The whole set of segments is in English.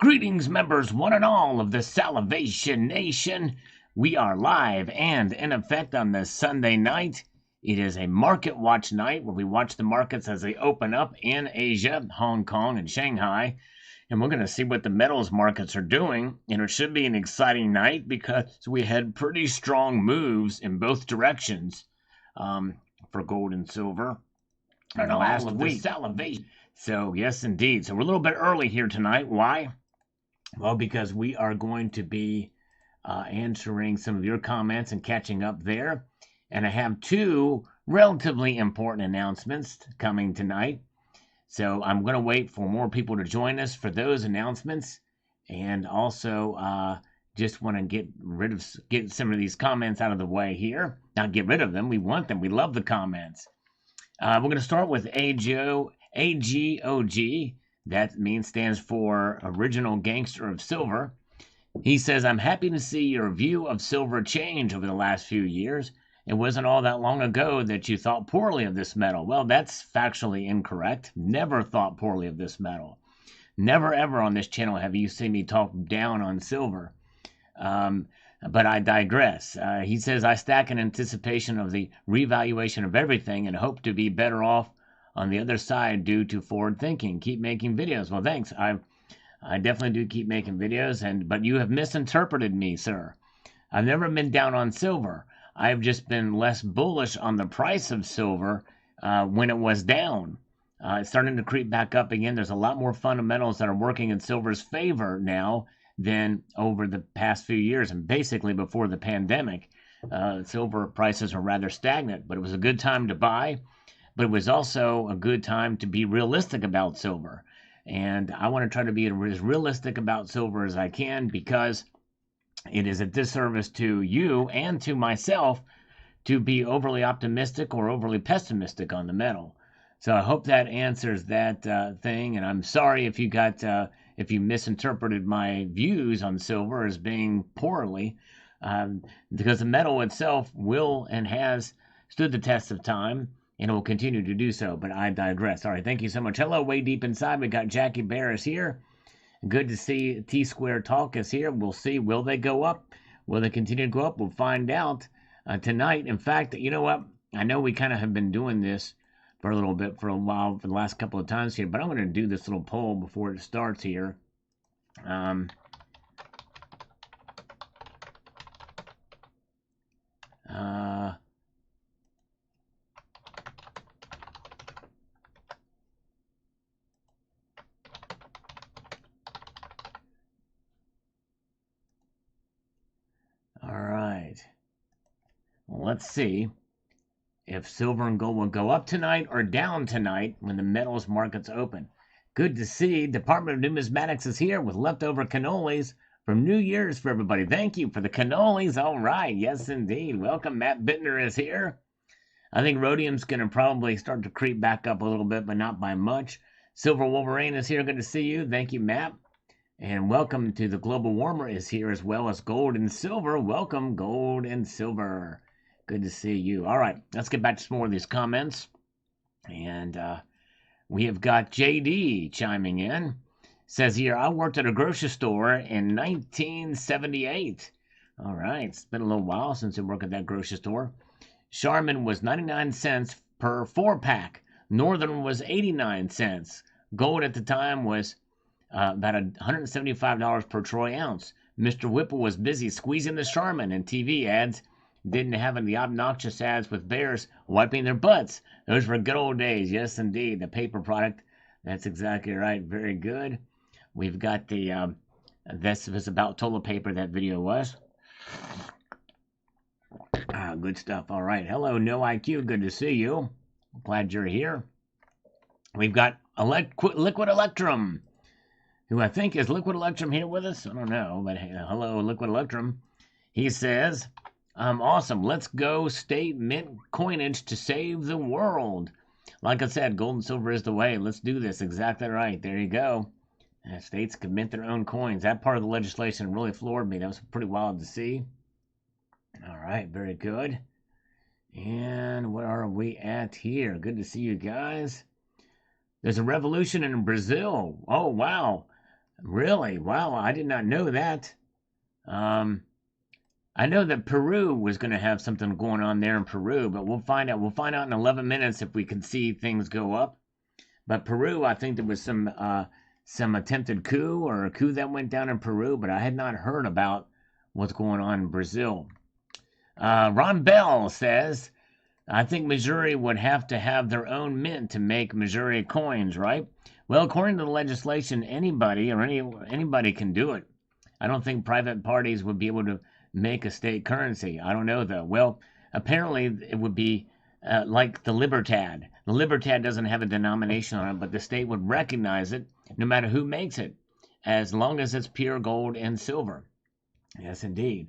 Greetings, members, one and all of the Salivation Nation. We are live and in effect on this Sunday night. It is a market watch night where we watch the markets as they open up in Asia, Hong Kong, and Shanghai. And we're going to see what the metals markets are doing. And it should be an exciting night because we had pretty strong moves in both directions for gold and silver in the last week. Salivation. So, yes, indeed. So we're a little bit early here tonight. Why? Well, because we are going to be answering some of your comments and catching up there. And I have two relatively important announcements coming tonight. So I'm going to wait for more people to join us for those announcements. And also just want to get some of these comments out of the way here. Not get rid of them. We want them. We love the comments. We're going to start with AGOG. That stands for Original Gangster of Silver. He says, I'm happy to see your view of silver change over the last few years. It wasn't all that long ago that you thought poorly of this metal. Well, that's factually incorrect. Never thought poorly of this metal. Never ever on this channel have you seen me talk down on silver. But I digress. He says, I stack in anticipation of the revaluation of everything and hope to be better off on the other side due to forward thinking. Keep making videos. Well, thanks. I definitely do keep making videos, but you have misinterpreted me, sir. I've never been down on silver. I've just been less bullish on the price of silver when it was down. It's starting to creep back up again. There's a lot more fundamentals that are working in silver's favor now than over the past few years. And basically before the pandemic, silver prices are rather stagnant. But it was a good time to buy. But it was also a good time to be realistic about silver. And I want to try to be as realistic about silver as I can because it is a disservice to you and to myself to be overly optimistic or overly pessimistic on the metal. So I hope that answers that thing. And I'm sorry if you misinterpreted my views on silver as being poorly, because the metal itself will and has stood the test of time. And it will continue to do so, but I digress. All right, thank you so much. Hello, way deep inside. We got Jackie Barris here. Good to see T-Square Talk is here. We'll see. Will they go up? Will they continue to go up? We'll find out tonight. In fact, you know what? I know we kind of have been doing this for a little bit, for a while, for the last couple of times here, but I'm going to do this little poll before it starts here. Let's see if silver and gold will go up tonight or down tonight when the metals markets open. Good to see. Department of Numismatics is here with leftover cannolis from New Year's for everybody. Thank you for the cannolis. All right. Yes, indeed. Welcome. Matt Bittner is here. I think rhodium's going to probably start to creep back up a little bit, but not by much. Silver Wolverine is here. Good to see you. Thank you, Matt. And welcome to the Global Warmer is here as well as gold and silver. Welcome, gold and silver. Good to see you. All right, let's get back to some more of these comments. And we have got JD chiming in. Says here, I worked at a grocery store in 1978. All right, it's been a little while since I worked at that grocery store. Charmin was 99 cents per 4-pack. Northern was 89 cents. Gold at the time was about $175 per troy ounce. Mr. Whipple was busy squeezing the Charmin, and TV ads didn't have any obnoxious ads with bears wiping their butts. Those were good old days. Yes, indeed. The paper product. That's exactly right. Very good. We've got the, this was about toilet paper, that video was. Good stuff. All right. Hello, No IQ. Good to see you. Glad you're here. We've got Liquid Electrum, who I think is Liquid Electrum here with us. I don't know, but hey, hello, Liquid Electrum. He says, awesome. Let's go state mint coinage to save the world. Like I said, gold and silver is the way. Let's do this. Exactly right. There you go. States can mint their own coins. That part of the legislation really floored me. That was pretty wild to see. All right. Very good. And where are we at here? Good to see you guys. There's a revolution in Brazil. Oh, wow. Really? Wow, I did not know that. Um, I know that Peru was going to have something going on there in Peru, but we'll find out. We'll find out in 11 minutes if we can see things go up. But Peru, I think there was some attempted coup or a coup that went down in Peru, but I had not heard about what's going on in Brazil. Ron Bell says, I think Missouri would have to have their own mint to make Missouri coins, right? Well, according to the legislation, anybody can do it. I don't think private parties would be able to make a state currency. I don't know though. Well, apparently it would be like the Libertad. The Libertad doesn't have a denomination on it, but the state would recognize it no matter who makes it, as long as it's pure gold and silver. Yes, indeed.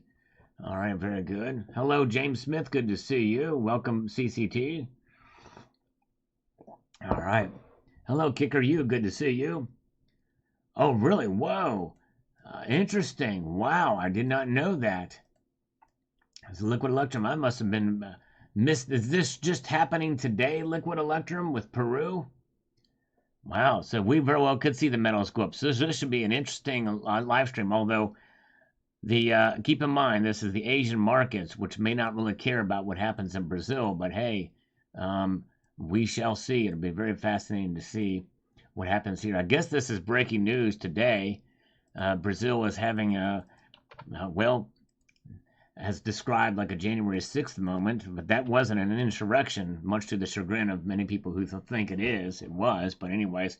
All right, very good. Hello, James Smith. Good to see you. Welcome, CCT. All right. Hello, Kicker You. Good to see you. Oh, really? Whoa. Interesting. Wow, I did not know that. It's Liquid Electrum. I must have been missed. Is this just happening today, Liquid Electrum, with Peru? Wow, so we very well could see the metals go up. So this should be an interesting live stream, although the keep in mind this is the Asian markets, which may not really care about what happens in Brazil, but hey, we shall see. It'll be very fascinating to see what happens here. I guess this is breaking news today. Brazil is having well, as described like a January 6th moment, but that wasn't an insurrection, much to the chagrin of many people who think it is. It was, but anyways.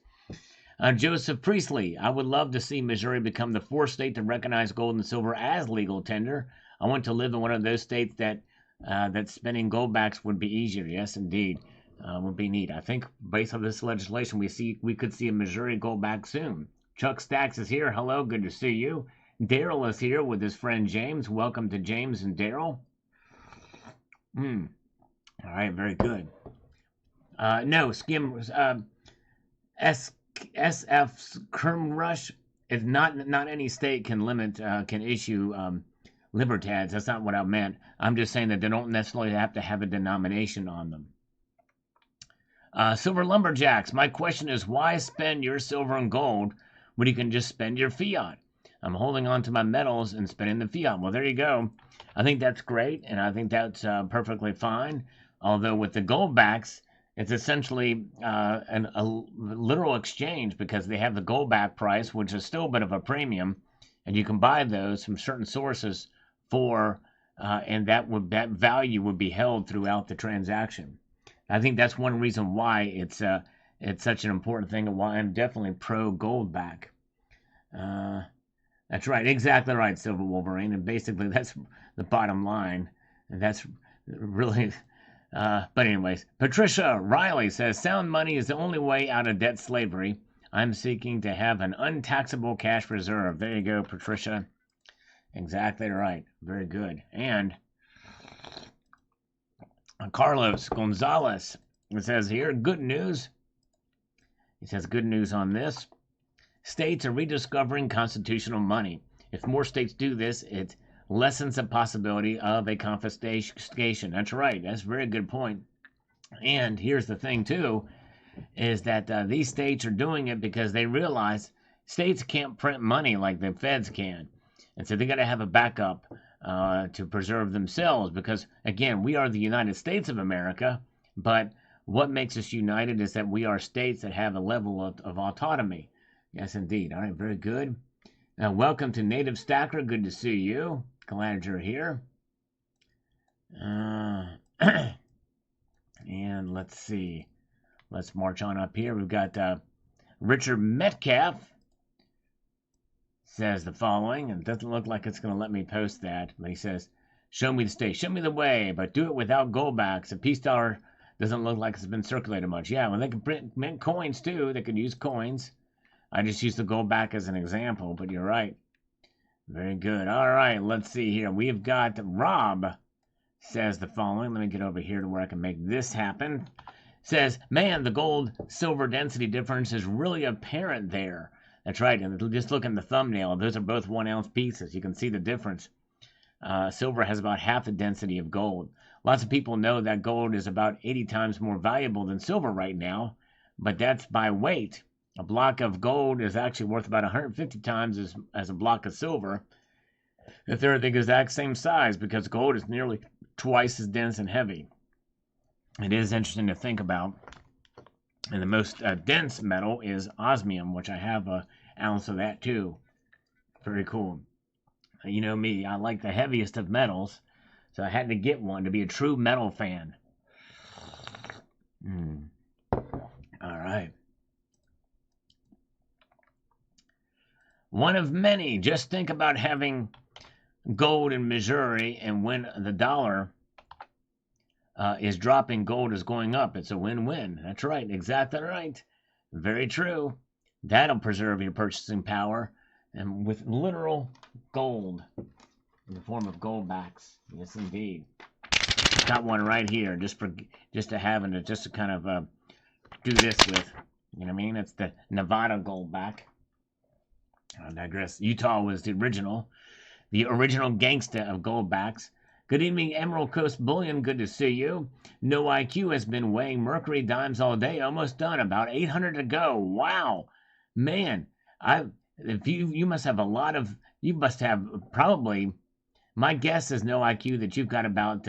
Joseph Priestley, I would love to see Missouri become the fourth state to recognize gold and silver as legal tender. I want to live in one of those states that spending goldbacks would be easier. Yes, indeed, would be neat. I think based on this legislation, we could see a Missouri goldback soon. Chuck Stacks is here. Hello, good to see you. Daryl is here with his friend James. Welcome to James and Daryl. All right, very good. No, Skim SF's Kerm Rush is not any state can issue libertads. That's not what I meant. I'm just saying that they don't necessarily have to have a denomination on them. Silver Lumberjacks, my question is why spend your silver and gold when you can just spend your fiat? I'm holding on to my metals and spending the fiat. Well, there you go. I think that's great, and I think that's perfectly fine. Although with the gold backs, it's essentially a literal exchange because they have the gold back price, which is still a bit of a premium, and you can buy those from certain sources for, and that value would be held throughout the transaction. I think that's one reason why it's such an important thing, and why I'm definitely pro gold back. That's right, exactly right, Silver Wolverine, and basically that's the bottom line, and that's really. But anyways, Patricia Riley says, sound money is the only way out of debt slavery. I'm seeking to have an untaxable cash reserve. There you go, Patricia. Exactly right. Very good. And Carlos Gonzalez, it says here, good news. He says good news on this. States are rediscovering constitutional money. If more states do this, it lessens the possibility of a confiscation. That's right. That's a very good point. And here's the thing, too, is that these states are doing it because they realize states can't print money like the feds can. And so they got to have a backup to preserve themselves because, again, we are the United States of America, but what makes us united is that we are states that have a level of autonomy. Yes, indeed. All right, very good. Welcome to Native Stacker. Good to see you. Glad you're here. And let's see. Let's march on up here. We've got Richard Metcalf says the following, and it doesn't look like it's going to let me post that, but he says, show me the state, show me the way, but do it without goldbacks. A peace dollar doesn't look like it's been circulated much. Yeah, well, they can mint coins too. They could use coins. I just used the goldback as an example, but you're right. Very good. All right, let's see here. We've got Rob says the following. Let me get over here to where I can make this happen. Says, man, the gold-silver density difference is really apparent there. That's right, and just look in the thumbnail. Those are both 1 ounce pieces. You can see the difference. Silver has about half the density of gold. Lots of people know that gold is about 80 times more valuable than silver right now, but that's by weight. A block of gold is actually worth about 150 times as a block of silver if they're the exact same size, because gold is nearly twice as dense and heavy. It is interesting to think about. And the most dense metal is osmium, which I have an ounce of that too. Very cool. You know me, I like the heaviest of metals, so I had to get one to be a true metal fan. All right. One of many. Just think about having gold in Missouri, and when the dollar is dropping, gold is going up. It's a win-win. That's right. Exactly right. Very true. That'll preserve your purchasing power, and with literal gold in the form of gold backs. Yes, indeed. Got one right here, just to have and just to kind of do this with. You know what I mean? It's the Nevada gold back. I digress. Utah was the original gangsta of gold backs. Good evening, Emerald Coast Bullion. Good to see you. No IQ has been weighing mercury dimes all day. Almost done. About 800 to go. Wow, man. If you must have a lot of. You must have probably. My guess is no IQ that you've got about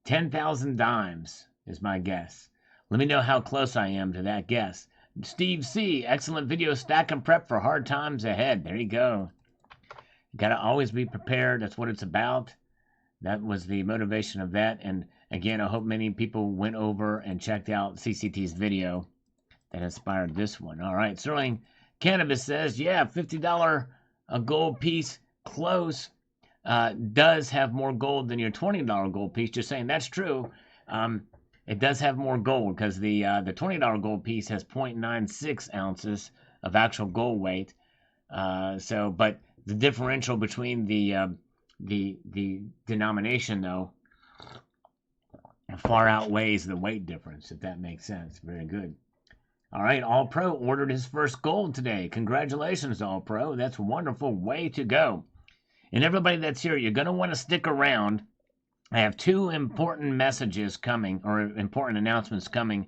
10,000 dimes. Is my guess. Let me know how close I am to that guess. Steve C. Excellent video. Stack and prep for hard times ahead. There you go. You gotta always be prepared. That's what it's about. That was the motivation of that. And again, I hope many people went over and checked out CCT's video that inspired this one. All right. Sterling Cannabis says, yeah, $50 a gold piece close does have more gold than your $20 gold piece. Just saying, that's true. It does have more gold because the $20 gold piece has 0.96 ounces of actual gold weight. But the differential between the denomination, though, far outweighs the weight difference, if that makes sense. Very good. All right, All Pro ordered his first gold today. Congratulations, All Pro. That's a wonderful way to go. And everybody that's here, you're going to want to stick around. I have two important messages coming, or important announcements coming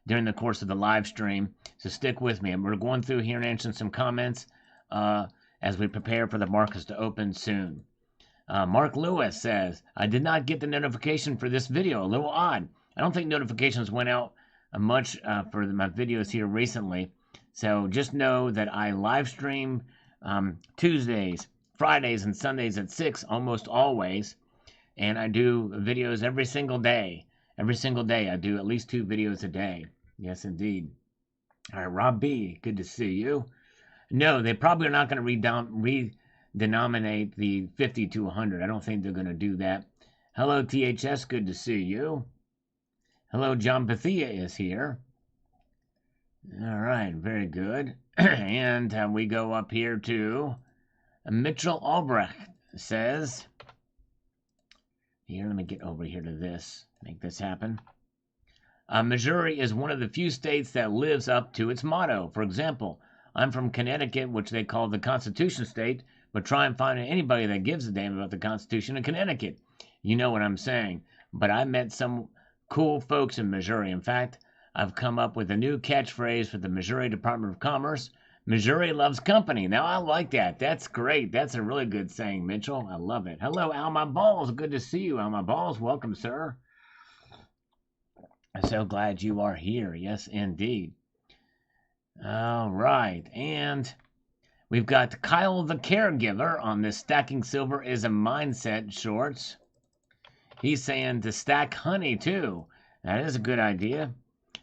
during the course of the live stream. So stick with me. And we're going through here and answering some comments as we prepare for the markets to open soon. Mark Lewis says, I did not get the notification for this video. A little odd. I don't think notifications went out much for my videos here recently. So just know that I live stream Tuesdays, Fridays, and Sundays at 6 almost always. And I do videos every single day. Every single day I do at least 2 videos a day. Yes, indeed. All right, Rob B., good to see you. No, they probably are not going to redenominate the 50 to 100. I don't think they're going to do that. Hello, THS, good to see you. Hello, John Bethia is here. All right, very good. And we go up here to Mitchell Albrecht says, here, let me get over here to this, make this happen. Missouri is one of the few states that lives up to its motto. For example, I'm from Connecticut, which they call the Constitution State, but try and find anybody that gives a damn about the Constitution in Connecticut. You know what I'm saying. But I met some cool folks in Missouri. In fact, I've come up with a new catchphrase for the Missouri Department of Commerce. Missouri loves company. Now, I like that. That's great. That's a really good saying, Mitchell. I love it. Hello, Alma Balls. Good to see you, Alma Balls. Welcome, sir. I'm so glad you are here. Yes, indeed. All right. And we've got Kyle the Caregiver on this Stacking Silver is a Mindset shorts. He's saying to stack honey, too. That is a good idea.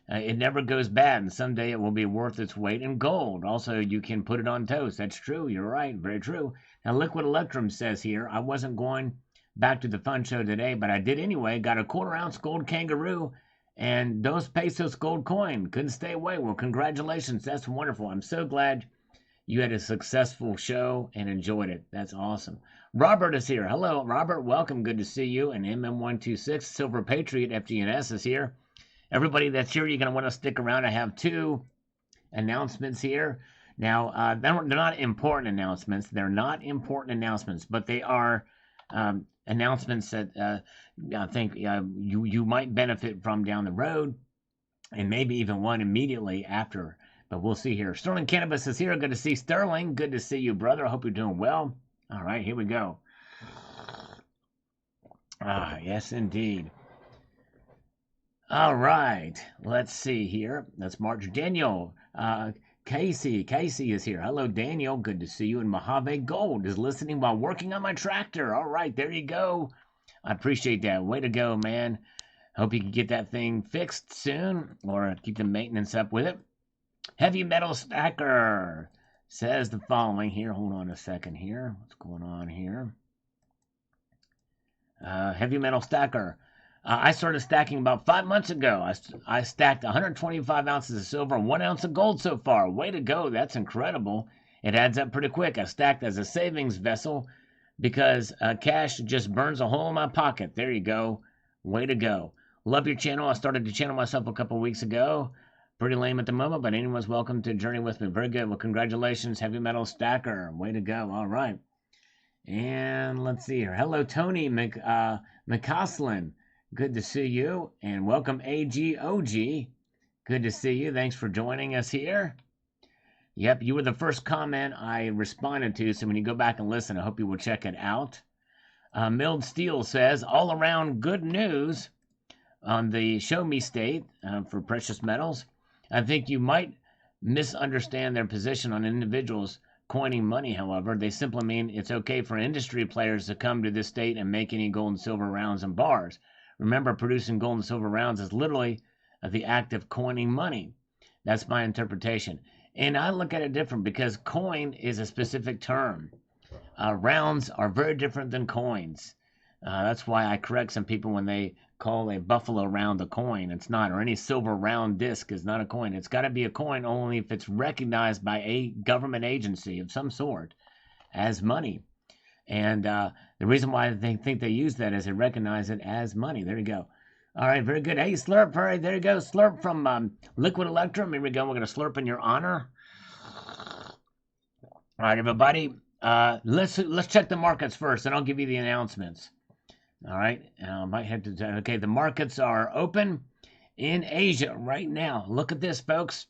It never goes bad, and someday it will be worth its weight in gold. Also, you can put it on toast. That's true. You're right. Very true. Now, Liquid Electrum says here, I wasn't going back to the fun show today, but I did anyway. Got a 1/4 ounce gold kangaroo and Dos Pesos gold coin. Couldn't stay away. Well, congratulations. That's wonderful. I'm so glad you had a successful show and enjoyed it. That's awesome. Robert is here. Hello, Robert. Welcome. Good to see you. And MM126, Silver Patriot FGNS is here. Everybody that's here, you're going to want to stick around. I have 2 announcements here. Now, they're not important announcements. They're not important announcements, but they are announcements that I think you might benefit from down the road, and maybe even one immediately after But we'll see here. Sterling Cannabis is here. Good to see Sterling. Good to see you, brother. I hope you're doing well. All right, here we go. Ah, yes, indeed. All right, let's see here. Let's march. Daniel, Casey is here. Hello, Daniel. Good to see you. And Mojave Gold is listening while working on my tractor. All right, there you go. I appreciate that. Way to go, man. Hope you can get that thing fixed soon or keep the maintenance up with it. Heavy Metal Stacker says the following here. Hold on a second here. What's going on here? Heavy Metal Stacker. I started stacking about 5 months ago. I stacked 125 ounces of silver and 1 ounce of gold so far. Way to go. That's incredible. It adds up pretty quick. I stacked as a savings vessel because cash just burns a hole in my pocket. There you go. Way to go. Love your channel. I started to channel myself a couple weeks ago. Pretty lame at the moment, but anyone's welcome to journey with me. Very good. Well, congratulations, Heavy Metal Stacker. Way to go. All right. And let's see here. Hello, Tony McCaslin. Good to see you. And welcome, AGOG. Good to see you. Thanks for joining us here. Yep, you were the first comment I responded to, so when you go back and listen, I hope you will check it out. Milled Steel says, all around good news on the Show Me State for precious metals. I think you might misunderstand their position on individuals coining money, however. They simply mean it's okay for industry players to come to this state and make any gold and silver rounds and bars. Remember, producing gold and silver rounds is literally the act of coining money. That's my interpretation. And I look at it different because coin is a specific term. Rounds are very different than coins. That's why I correct some people when they call a buffalo round a coin. It's not, or any silver round disc is not a coin. It's got to be a coin only if it's recognized by a government agency of some sort as money. And the reason why they think they use that is they recognize it as money. There you go. All right, very good. Hey, Slurp, all right, there you go. Slurp from Liquid Electrum. Here we go. We're going to slurp in your honor. All right, everybody. Let's check the markets first, and I'll give you the announcements. All right, might have to. Okay, the markets are open in Asia right now. Look at this, folks.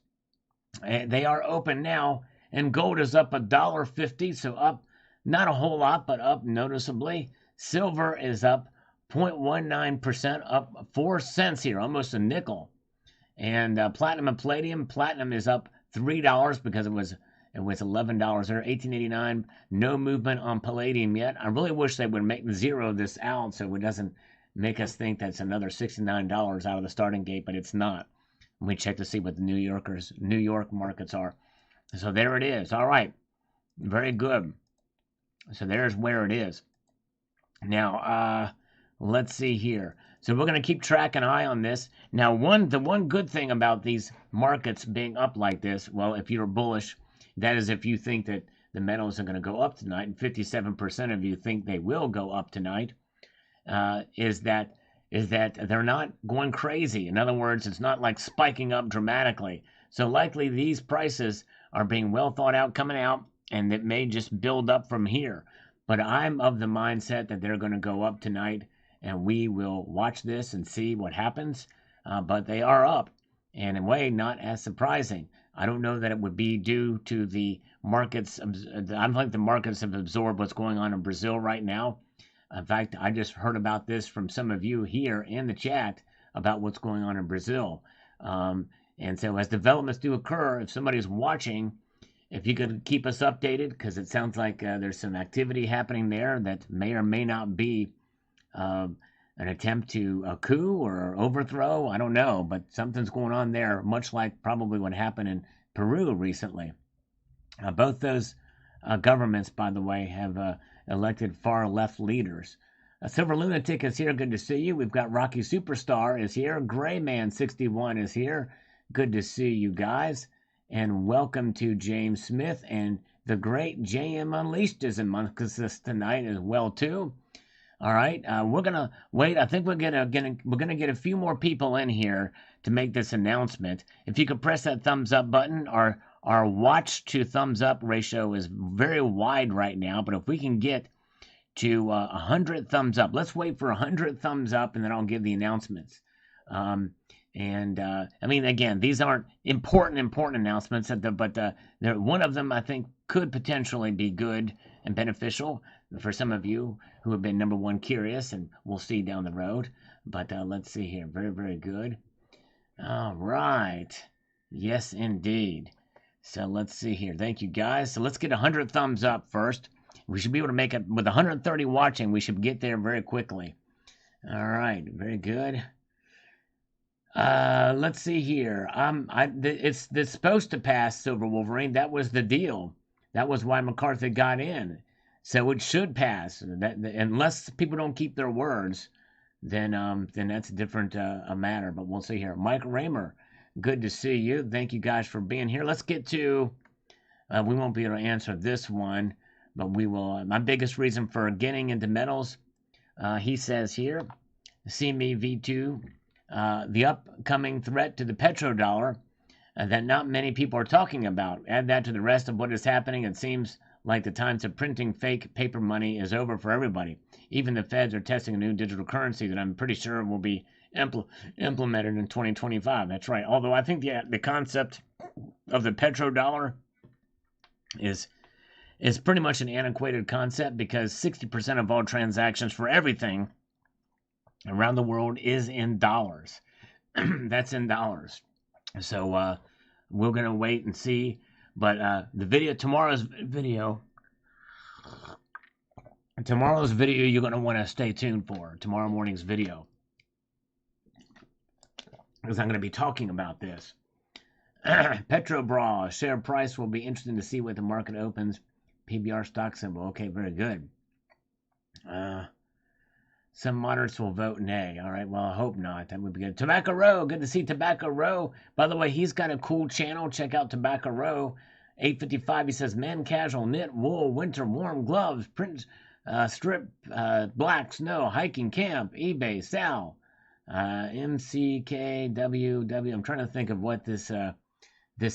They are open now, and gold is up $1.50, so up not a whole lot, but up noticeably. Silver is up 0.19%, up 4 cents here, almost a nickel. And platinum and palladium. Platinum is up $3 because it was $11 there, $18.89. No movement on palladium yet. I really wish they would make zero this out so it doesn't make us think that's another $69 out of the starting gate, but it's not. Let me check to see what the New York markets are. So there it is. All right. Very good. So there's where it is. Now, let's see here. So we're going to keep track and eye on this. Now, the one good thing about these markets being up like this, well, if you're bullish, that is if you think that the metals are going to go up tonight, and 57% of you think they will go up tonight, is that they're not going crazy. In other words, it's not like spiking up dramatically. So likely these prices are being well thought out coming out, and it may just build up from here. But I'm of the mindset that they're going to go up tonight, and we will watch this and see what happens. But they are up, and in a way, not as surprising. I don't know that it would be due to the markets. I don't think the markets have absorbed what's going on in Brazil right now. In fact, I just heard about this from some of you here in the chat about what's going on in Brazil. And so as developments do occur, if somebody's watching, if you could keep us updated, because it sounds like there's some activity happening there that may or may not be an attempt to a coup or overthrow. I don't know, but something's going on there, much like probably what happened in Peru recently. Both those governments, by the way, have elected far left leaders. Silver Lunatic is here. Good to see you. We've got Rocky Superstar is here. Grayman 61 is here. Good to see you guys. And welcome to James Smith, and the great JM Unleashed is amongst us tonight as well too. All right, we're gonna wait. I think we're gonna get a few more people in here to make this announcement. If you could press that thumbs up button, our watch to thumbs up ratio is very wide right now. But if we can get to 100 thumbs up, let's wait for 100 thumbs up, and then I'll give the announcements. And I mean, again, these aren't important announcements, but one of them I think could potentially be good and beneficial for some of you who have been number one curious, and we'll see down the road. But let's see here. Very, very good. All right. Yes, indeed. So let's see here. Thank you, guys. So let's get 100 thumbs up first. We should be able to make it with 130 watching. We should get there very quickly. All right. Very good. Let's see here. It's supposed to pass Silver Wolverine. That was the deal. That was why McCarthy got in. So it should pass. Unless people don't keep their words, then that's a different matter. But we'll see here. Mike Raymer, good to see you. Thank you guys for being here. Let's get to. We won't be able to answer this one, but we will. My biggest reason for getting into metals, he says here, see me V2. The upcoming threat to the petrodollar that not many people are talking about. Add that to the rest of what is happening. It seems like the times of printing fake paper money is over for everybody. Even the feds are testing a new digital currency that I'm pretty sure will be implemented in 2025. That's right. Although I think the concept of the petrodollar is pretty much an antiquated concept, because 60% of all transactions for everything around the world is in dollars. That's in dollars. So we're gonna wait and see. But tomorrow's video, you're gonna want to stay tuned for tomorrow morning's video, because I'm gonna be talking about this. Petrobras share price will be interesting to see what the market opens. PBR stock symbol. Okay, very good. Some moderates will vote nay. All right, well, I hope not. That would be good. Tobacco Row, good to see Tobacco Row. By the way, he's got a cool channel. Check out Tobacco Row. 855, he says, men casual, knit, wool, winter, warm gloves, print, strip, black, snow, hiking, camp, eBay, Sal, MCKWW. I'm trying to think of what this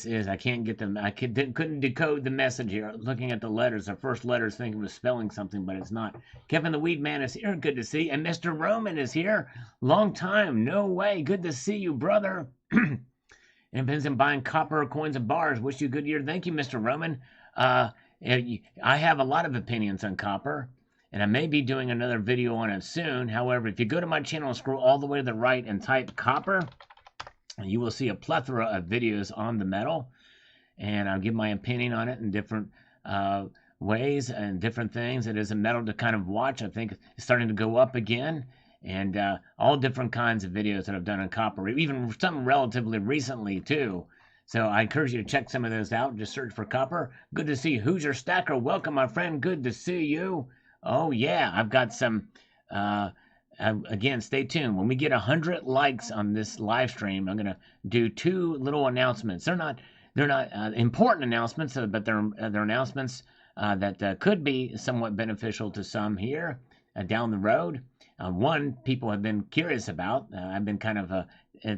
is. I can't get them. I couldn't decode the message here. Looking at the letters, the first letters, thinking it was spelling something, but it's not. Kevin the Weed Man is here. Good to see. And Mr. Roman is here. Long time. No way. Good to see you, brother. And been buying copper coins and bars. Wish you a good year. Thank you, Mr. Roman. I have a lot of opinions on copper, and I may be doing another video on it soon. However, if you go to my channel and scroll all the way to the right and type copper, you will see a plethora of videos on the metal, and I'll give my opinion on it in different ways and different things. It is a metal to kind of watch. I think it's starting to go up again, and all different kinds of videos that I've done on copper, even some relatively recently too. So I encourage you to check some of those out. Just search for copper. Good to see you. Hoosier Stacker. Welcome, my friend. Good to see you. Oh yeah, I've got some. Again, stay tuned. When we get 100 likes on this live stream, I'm gonna do two little announcements. They're not important announcements, but they're announcements that could be somewhat beneficial to some here down the road. One people have been curious about. I've been kind of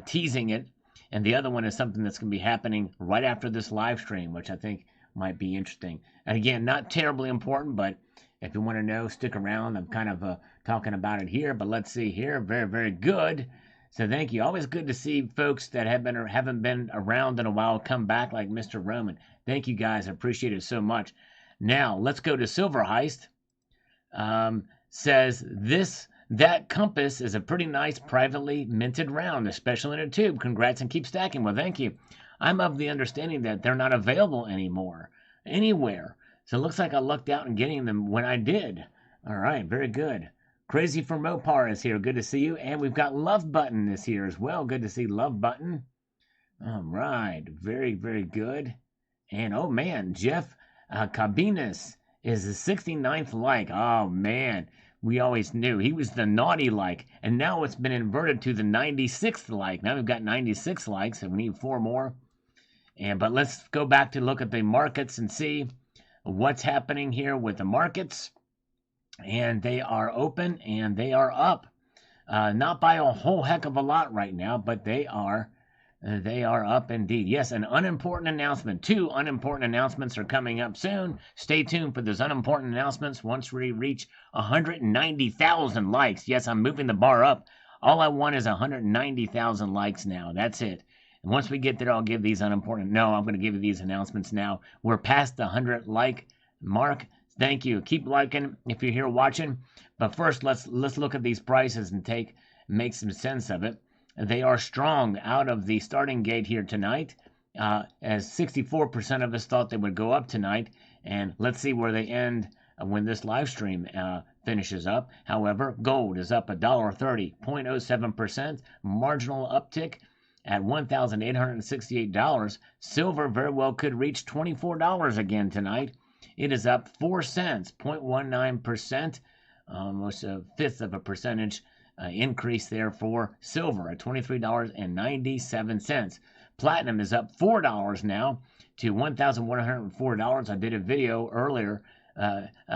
teasing it, and the other one is something that's going to be happening right after this live stream, which I think might be interesting. And again, not terribly important, but if you want to know, stick around. I'm kind of talking about it here, but let's see here. Very, very good. So thank you. Always good to see folks that have been or haven't been around in a while come back, like Mr. Roman. Thank you, guys. I appreciate it so much. Now, let's go to Silver Heist. Says that compass is a pretty nice privately minted round, especially in a tube. Congrats and keep stacking. Well, thank you. I'm of the understanding that they're not available anymore anywhere. So it looks like I lucked out in getting them when I did. All right, very good. Crazy for Mopar is here. Good to see you. And we've got Love Button is here as well. Good to see Love Button. All right, very, very good. And oh man, Jeff Cabinas is the 69th like. Oh man, we always knew he was the naughty like. And now it's been inverted to the 96th like. Now we've got 96 likes, and we need 4 more. But let's go back to look at the markets and see what's happening here with the markets. And they are open and they are up, not by a whole heck of a lot right now, but they are up indeed. Yes, an unimportant announcement. 2 unimportant announcements are coming up soon. Stay tuned for those unimportant announcements once we reach 190,000 likes. Yes, I'm moving the bar up. All I want is 190,000 likes now. That's it. And once we get there, I'll give these unimportant. No, I'm going to give you these announcements now. We're past the 100 like mark. Thank you. Keep liking if you're here watching. But first, let's look at these prices and make some sense of it. They are strong out of the starting gate here tonight, as 64% of us thought they would go up tonight. And let's see where they end when this live stream finishes up. However, gold is up $1.30, 0.07%, marginal uptick at $1,868. Silver very well could reach $24 again tonight. It is up 4 cents, 0.19%, almost a fifth of a percentage increase there for silver at $23.97. Platinum is up $4 now to $1,104. I did a video earlier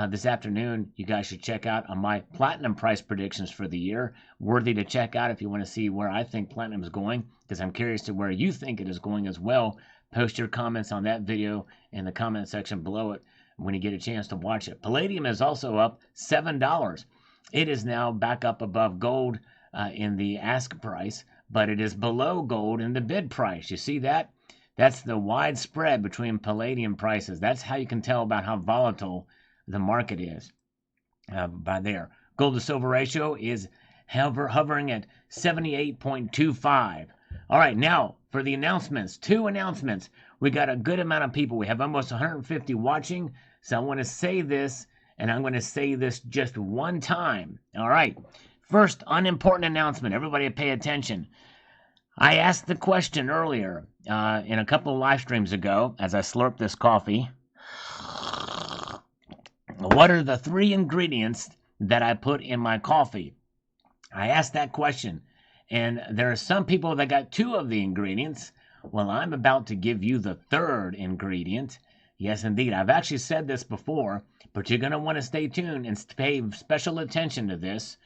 this afternoon. You guys should check out on my platinum price predictions for the year. Worthy to check out if you want to see where I think platinum is going, because I'm curious to where you think it is going as well. Post your comments on that video in the comment section below it when you get a chance to watch it. Palladium is also up $7. It is now back up above gold in the ask price, but it is below gold in the bid price. You see that? That's the wide spread between palladium prices. That's how you can tell about how volatile the market is by there. Gold to silver ratio is hovering at 78.25. All right, now for the announcements. 2 announcements. We got a good amount of people. We have almost 150 watching. So I want to say this, and I'm going to say this just one time. All right. First, unimportant announcement. Everybody pay attention. I asked the question earlier in a couple of live streams ago as I slurp this coffee. What are the 3 ingredients that I put in my coffee? I asked that question, and there are some people that got 2 of the ingredients. Well, I'm about to give you the 3rd ingredient. Yes, indeed. I've actually said this before, but you're going to want to stay tuned and pay special attention to this.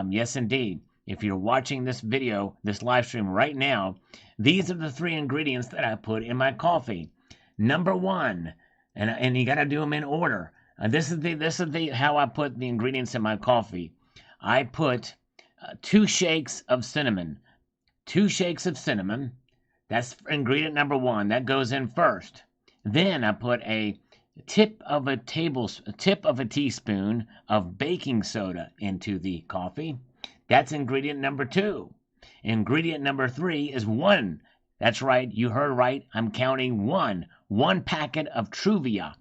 Yes, indeed. If you're watching this video, this live stream right now, these are the 3 ingredients that I put in my coffee. Number 1, and you got to do them in order. This is how I put the ingredients in my coffee. I put 2 shakes of cinnamon. 2 shakes of cinnamon. That's ingredient number 1. That goes in first. Then I put a tip of a teaspoon of baking soda into the coffee. That's ingredient number 2. Ingredient number 3 is 1. That's right. You heard right. I'm counting 1. 1 packet of Truvia.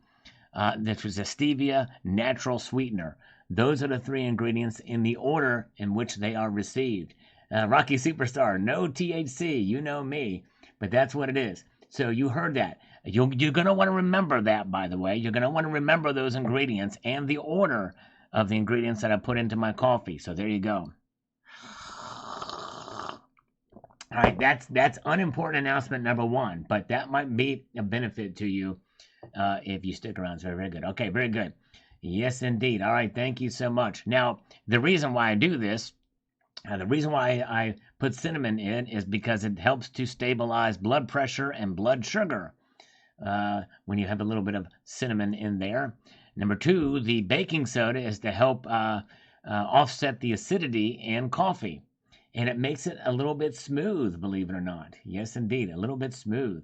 This was a stevia natural sweetener. Those are the 3 ingredients in the order in which they are received. Rocky Superstar, no THC. You know me. But that's what it is. So you heard that. You're going to want to remember that, by the way. You're going to want to remember those ingredients and the order of the ingredients that I put into my coffee. So there you go. All right, that's unimportant announcement number 1, but that might be a benefit to you if you stick around. So very good. Okay, very good. Yes, indeed. All right, thank you so much. Now, the reason why I do this, the reason why I put cinnamon in is because it helps to stabilize blood pressure and blood sugar when you have a little bit of cinnamon in there. Number 2, the baking soda is to help offset the acidity in coffee. And it makes it a little bit smooth, believe it or not. Yes, indeed, a little bit smooth.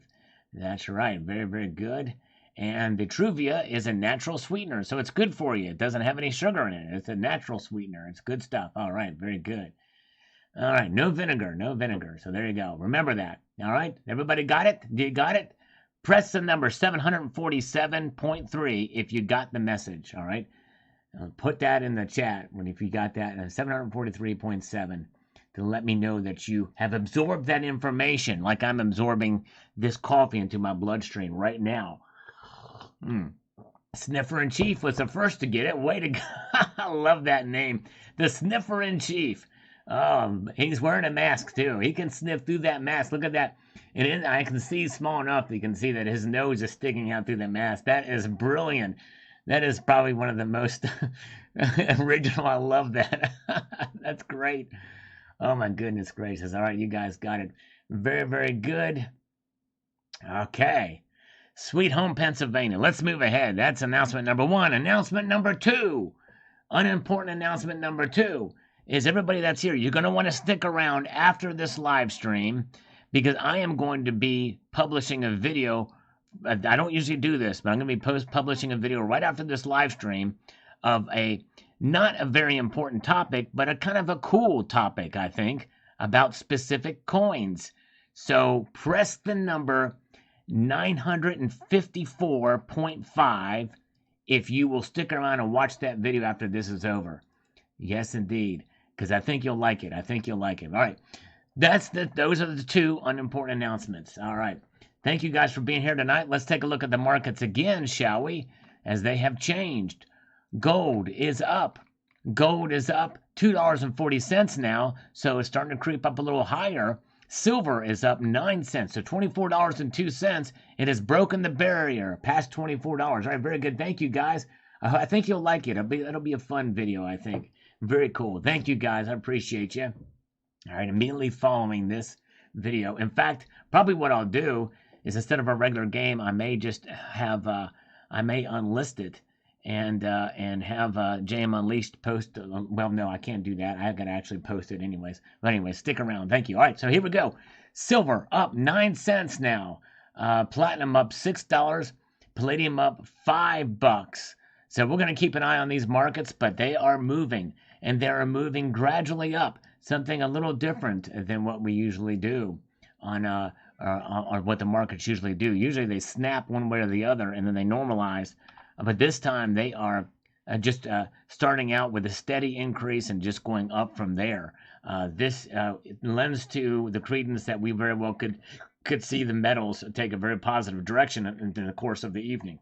That's right. Very, very good. And the Truvia is a natural sweetener, so it's good for you. It doesn't have any sugar in it. It's a natural sweetener. It's good stuff. All right, very good. All right, no vinegar, no vinegar. So there you go. Remember that. All right, everybody got it? You got it? Press the number 747.3 if you got the message. All right, put that in the chat if you got that. 743.7 to let me know that you have absorbed that information, like I'm absorbing this coffee into my bloodstream right now. Sniffer in Chief was the first to get it. Way to go. I love that name. The Sniffer in Chief. He's wearing a mask too. He can sniff through that mask. Look at that. And I can see small enough that you can see that his nose is sticking out through the mask. That is brilliant. That is probably one of the most original. I love that. That's great. Oh my goodness gracious. All right, you guys got it. Very, very good. Okay. Sweet Home, Pennsylvania. Let's move ahead. That's announcement number 1. Announcement number 2. Unimportant announcement number 2 is everybody that's here, you're going to want to stick around after this live stream because I am going to be publishing a video. I don't usually do this, but I'm going to be publishing a video right after this live stream of a not a very important topic, but a kind of a cool topic, I think, about specific coins. So press the number 954.5 if you will stick around and watch that video after this is over. Yes, indeed, because I think you'll like it. I think you'll like it. All right. Those are the two unimportant announcements. All right. Thank you guys for being here tonight. Let's take a look at the markets again, shall we? As they have changed. Gold is up. Gold is up $2.40 now, so it's starting to creep up a little higher. Silver is up 9 cents, so $24.02. It has broken the barrier past $24. All right, very good. Thank you, guys. I think you'll like it. It'll be a fun video, I think. Very cool. Thank you, guys. I appreciate you. All right, immediately following this video. In fact, probably what I'll do is instead of a regular game, I may just have I may unlist it and have JM Unleashed post. Well, no, I can't do that. I got to actually post it anyways. But anyway, stick around. Thank you. All right, so here we go. Silver up 9 cents now. Platinum up $6. Palladium up $5. So we're going to keep an eye on these markets, but they are moving, and they are moving gradually up. Something a little different than what we usually do on what the markets usually do. Usually they snap one way or the other, and then they normalize. But this time they are just starting out with a steady increase and just going up from there. This lends to the credence that we very well could see the metals take a very positive direction in the course of the evening.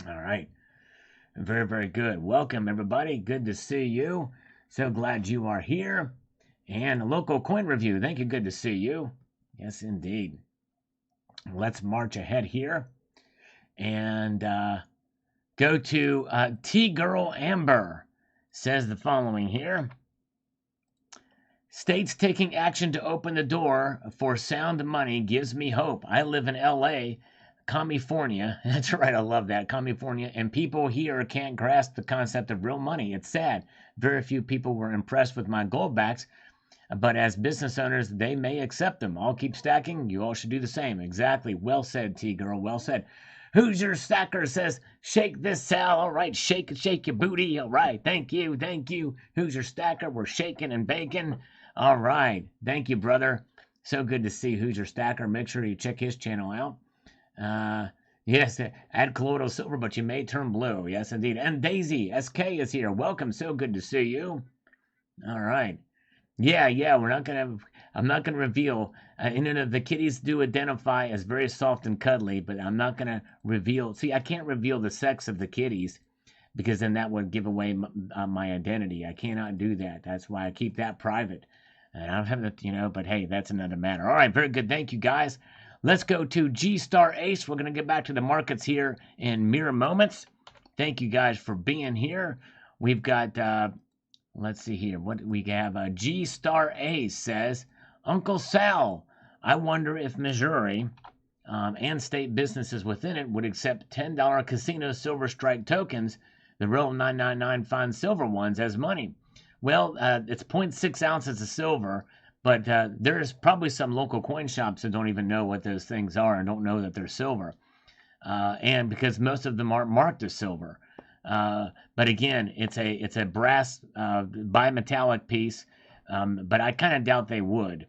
All right. Very, very good. Welcome, everybody. Good to see you. So glad you are here. And a local coin review. Thank you. Good to see you. Yes, indeed. Let's march ahead here and go to T-Girl Amber. Says the following here. States taking action to open the door for sound money gives me hope. I live in L.A., California. That's right, I love that. California. And people here can't grasp the concept of real money. It's sad. Very few people were impressed with my gold backs, but as business owners, they may accept them. I'll keep stacking. You all should do the same. Exactly. Well said, T-Girl. Well said. Who's your stacker says, shake this, Sal. All right, shake your booty. All right, thank you, thank you. Who's your stacker? We're shaking and baking. All right, thank you, brother. So good to see Who's Your Stacker. Make sure you check his channel out. Yes, add colloidal silver, but you may turn blue. Yes, indeed. And Daisy SK is here. Welcome. So good to see you. All right. Yeah. I'm not gonna reveal. The kitties do identify as very soft and cuddly, but I'm not gonna reveal. See, I can't reveal the sex of the kitties because then that would give away my identity. I cannot do that. That's why I keep that private. And I don't have to, but hey, that's another matter. All right, very good. Thank you, guys. Let's go to G Star Ace. We're going to get back to the markets here in mere moments. Thank you guys for being here. We've got, let's see here. What we have, G Star Ace says, Uncle Sal, I wonder if Missouri and state businesses within it would accept $10 casino silver strike tokens, the real 999 fine silver ones, as money. Well, it's 0.6 ounces of silver. But there's probably some local coin shops that don't even know what those things are and don't know that they're silver. And because most of them aren't marked as silver. But again, it's a brass bimetallic piece. But I kind of doubt they would.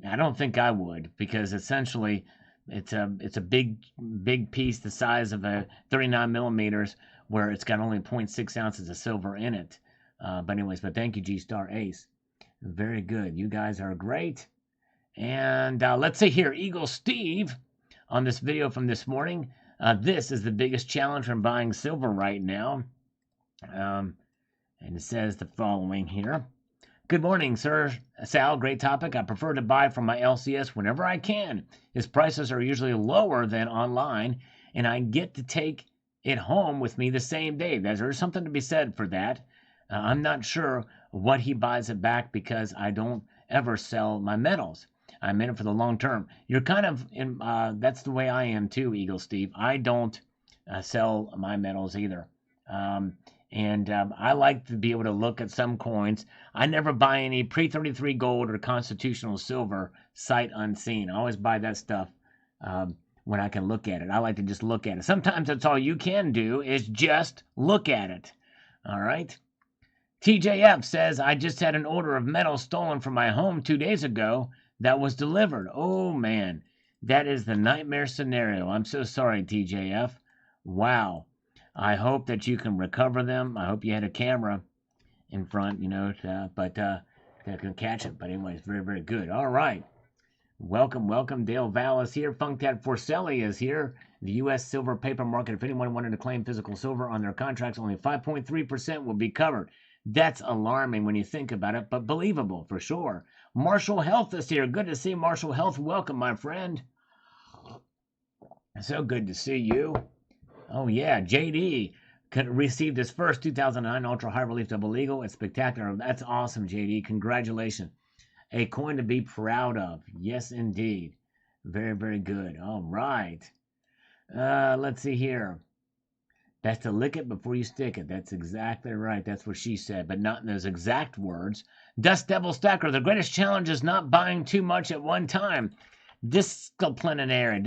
I don't think I would, because essentially it's a big piece the size of a 39 millimeters where it's got only 0.6 ounces of silver in it. But thank you, G Star Ace. Very good. You guys are great. And let's see here, Eagle Steve on this video from this morning. This is the biggest challenge from buying silver right now. And it says the following here. Good morning, sir. Sal, great topic. I prefer to buy from my LCS whenever I can. His prices are usually lower than online, and I get to take it home with me the same day. There's something to be said for that. I'm not sure what he buys it back because I don't ever sell my metals. I'm in it for the long term. You're kind of in, that's the way I am too, Eagle Steve. I don't sell my metals either. And I like to be able to look at some coins. I never buy any pre-33 gold or constitutional silver sight unseen. I always buy that stuff when I can look at it. I like to just look at it. Sometimes that's all you can do is just look at it. All right. TJF says, I just had an order of metal stolen from my home 2 days ago that was delivered. Oh, man. That is the nightmare scenario. I'm so sorry, TJF. Wow. I hope that you can recover them. I hope you had a camera in front, that can catch it. But anyways, very, very good. All right. Welcome, welcome. Dale Val is here. Funkdad Forcelli is here. The U.S. silver paper market, if anyone wanted to claim physical silver on their contracts, only 5.3% will be covered. That's alarming when you think about it, but believable for sure. Marshall Health is here. Good to see Marshall Health. Welcome, my friend. So good to see you. Oh, yeah. JD received his first 2009 Ultra High Relief Double Eagle. It's spectacular. That's awesome, JD. Congratulations. A coin to be proud of. Yes, indeed. Very, very good. All right. Let's see here. Best to lick it before you stick it. That's exactly right. That's what she said, but not in those exact words. Dust Devil Stacker. The greatest challenge is not buying too much at one time. Disciplinarian.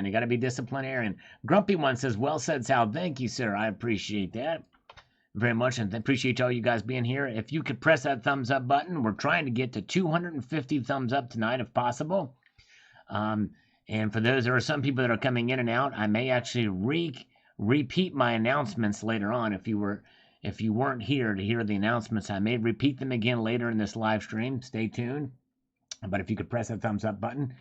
You got to be disciplinarian. Grumpy One says, well said, Sal. Thank you, sir. I appreciate that very much, and appreciate all you guys being here. If you could press that thumbs up button, we're trying to get to 250 thumbs up tonight if possible. And for those, there are some people that are coming in and out. I may actually repeat my announcements later on. If you weren't here to hear the announcements, I may repeat them again later in this live stream. Stay tuned. But if you could press that thumbs up button,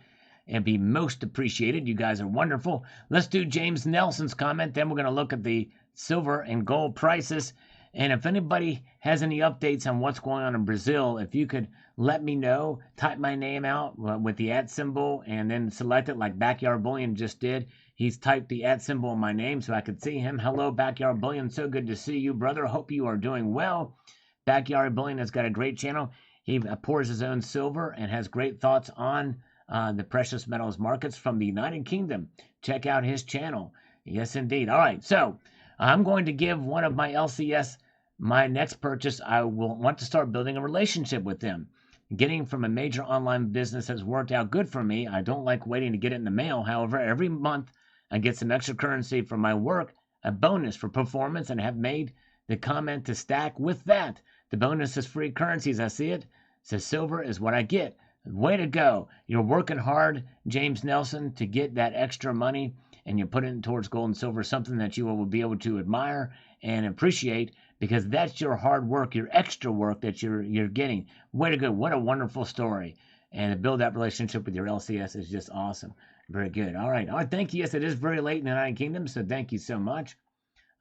it'd be most appreciated. You guys are wonderful. Let's do James Nelson's comment. Then we're going to look at the silver and gold prices. And if anybody has any updates on what's going on in Brazil, if you could let me know, type my name out with the @ symbol and then select it like Backyard Bullion just did. He's typed the @ symbol in my name so I could see him. Hello, Backyard Bullion. So good to see you, brother. Hope you are doing well. Backyard Bullion has got a great channel. He pours his own silver and has great thoughts on the precious metals markets from the United Kingdom. Check out his channel. Yes, indeed. All right, so I'm going to give one of my LCS my next purchase. I will want to start building a relationship with them. Getting from a major online business has worked out good for me. I don't like waiting to get it in the mail. However, every month I get some extra currency from my work, a bonus for performance, and have made the comment to stack with that. The bonus is free currency as I see it. So silver is what I get. Way to go. You're working hard, James Nelson, to get that extra money, and you put it towards gold and silver, something that you will be able to admire and appreciate, because that's your hard work, your extra work that you're getting. Way to go. What a wonderful story. And to build that relationship with your LCS is just awesome. Very good. All right. Thank you. Yes, it is very late in the United Kingdom, so thank you so much.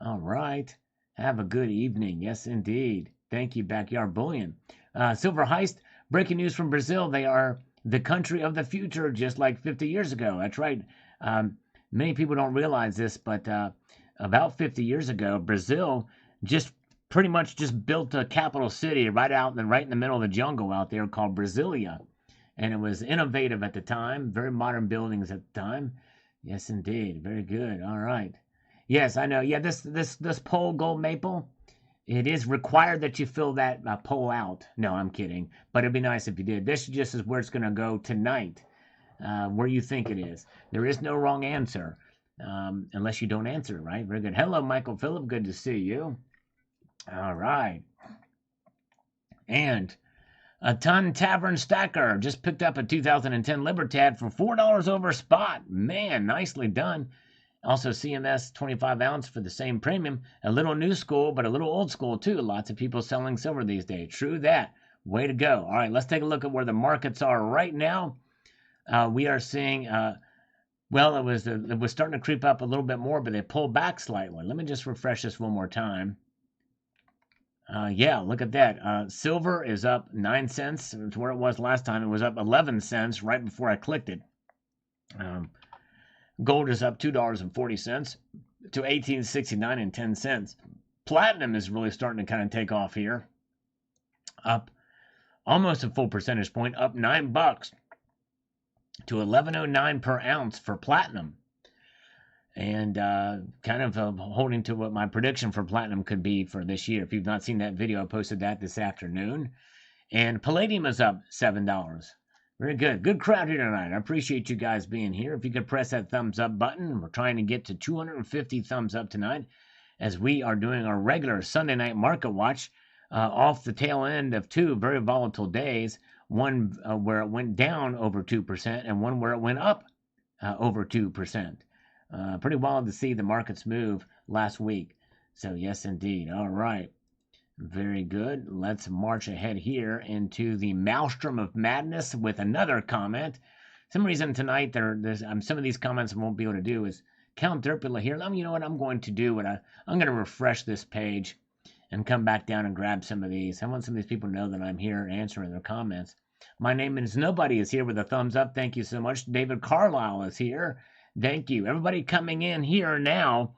All right. Have a good evening. Yes, indeed. Thank you, Backyard Bullion. Silver Heist. Breaking news from Brazil. They are the country of the future, just like 50 years ago. That's right. Many people don't realize this, but about 50 years ago, Brazil just pretty much just built a capital city right in the middle of the jungle out there called Brasilia. And it was innovative at the time. Very modern buildings at the time. Yes, indeed. Very good. All right. Yes, I know. Yeah, this pole gold maple. It is required that you fill that poll out. No, I'm kidding. But it'd be nice if you did. This just is where it's going to go tonight, where you think it is. There is no wrong answer, unless you don't answer, right? Very good. Hello, Michael Phillip. Good to see you. All right. And a Ton Tavern Stacker just picked up a 2010 Libertad for $4 over spot. Man, nicely done. Also, CMS 25 ounce for the same premium. A little new school, but a little old school too. Lots of people selling silver these days. True that. Way to go. All right, let's take a look at where the markets are right now. We are seeing, well, it was starting to creep up a little bit more, but they pulled back slightly. Let me just refresh this one more time. Yeah, look at that. Silver is up 9 cents. It's where it was last time. It was up 11 cents right before I clicked it. Gold is up $2.40 to $18.69.10. Platinum is really starting to kind of take off here. Up almost a full percentage point, up $9 to $11.09 per ounce for platinum. and kind of holding to what my prediction for platinum could be for this year. If you've not seen that video, I posted that this afternoon. And palladium is up $7. Very good. Good crowd here tonight. I appreciate you guys being here. If you could press that thumbs up button, we're trying to get to 250 thumbs up tonight as we are doing our regular Sunday night market watch off the tail end of two very volatile days. One where it went down over 2% and one where it went up over 2%. Pretty wild to see the markets move last week. So yes, indeed. All right. Very good. Let's march ahead here into the maelstrom of madness with another comment. Some reason tonight there's some of these comments I won't be able to do is Count Derpula here. You know what I'm going to do? I'm going to refresh this page and come back down and grab some of these. I want some of these people to know that I'm here answering their comments. My name is Nobody is here with a thumbs up. Thank you so much. David Carlisle is here. Thank you. Everybody coming in here now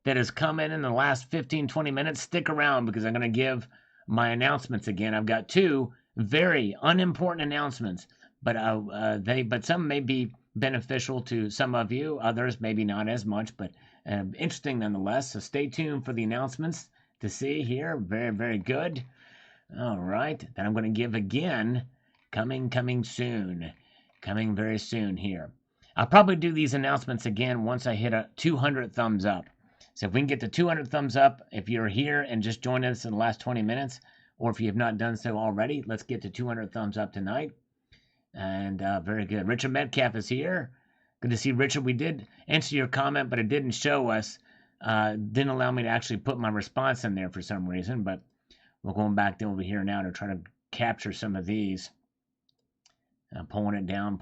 that has come in the last 15-20 minutes, stick around because I'm going to give my announcements again. I've got two very unimportant announcements, but some may be beneficial to some of you, others maybe not as much, but interesting nonetheless. So stay tuned for the announcements to see here. Very, very good. All right, then I'm going to give again, coming soon, coming very soon here. I'll probably do these announcements again once I hit a 200 thumbs up. So if we can get to 200 thumbs up, if you're here and just joined us in the last 20 minutes, or if you have not done so already, let's get to 200 thumbs up tonight. And very good. Richard Metcalf is here. Good to see Richard. We did answer your comment, but it didn't show us. Didn't allow me to actually put my response in there for some reason, but we're going back over here now to try to capture some of these. Pulling it down,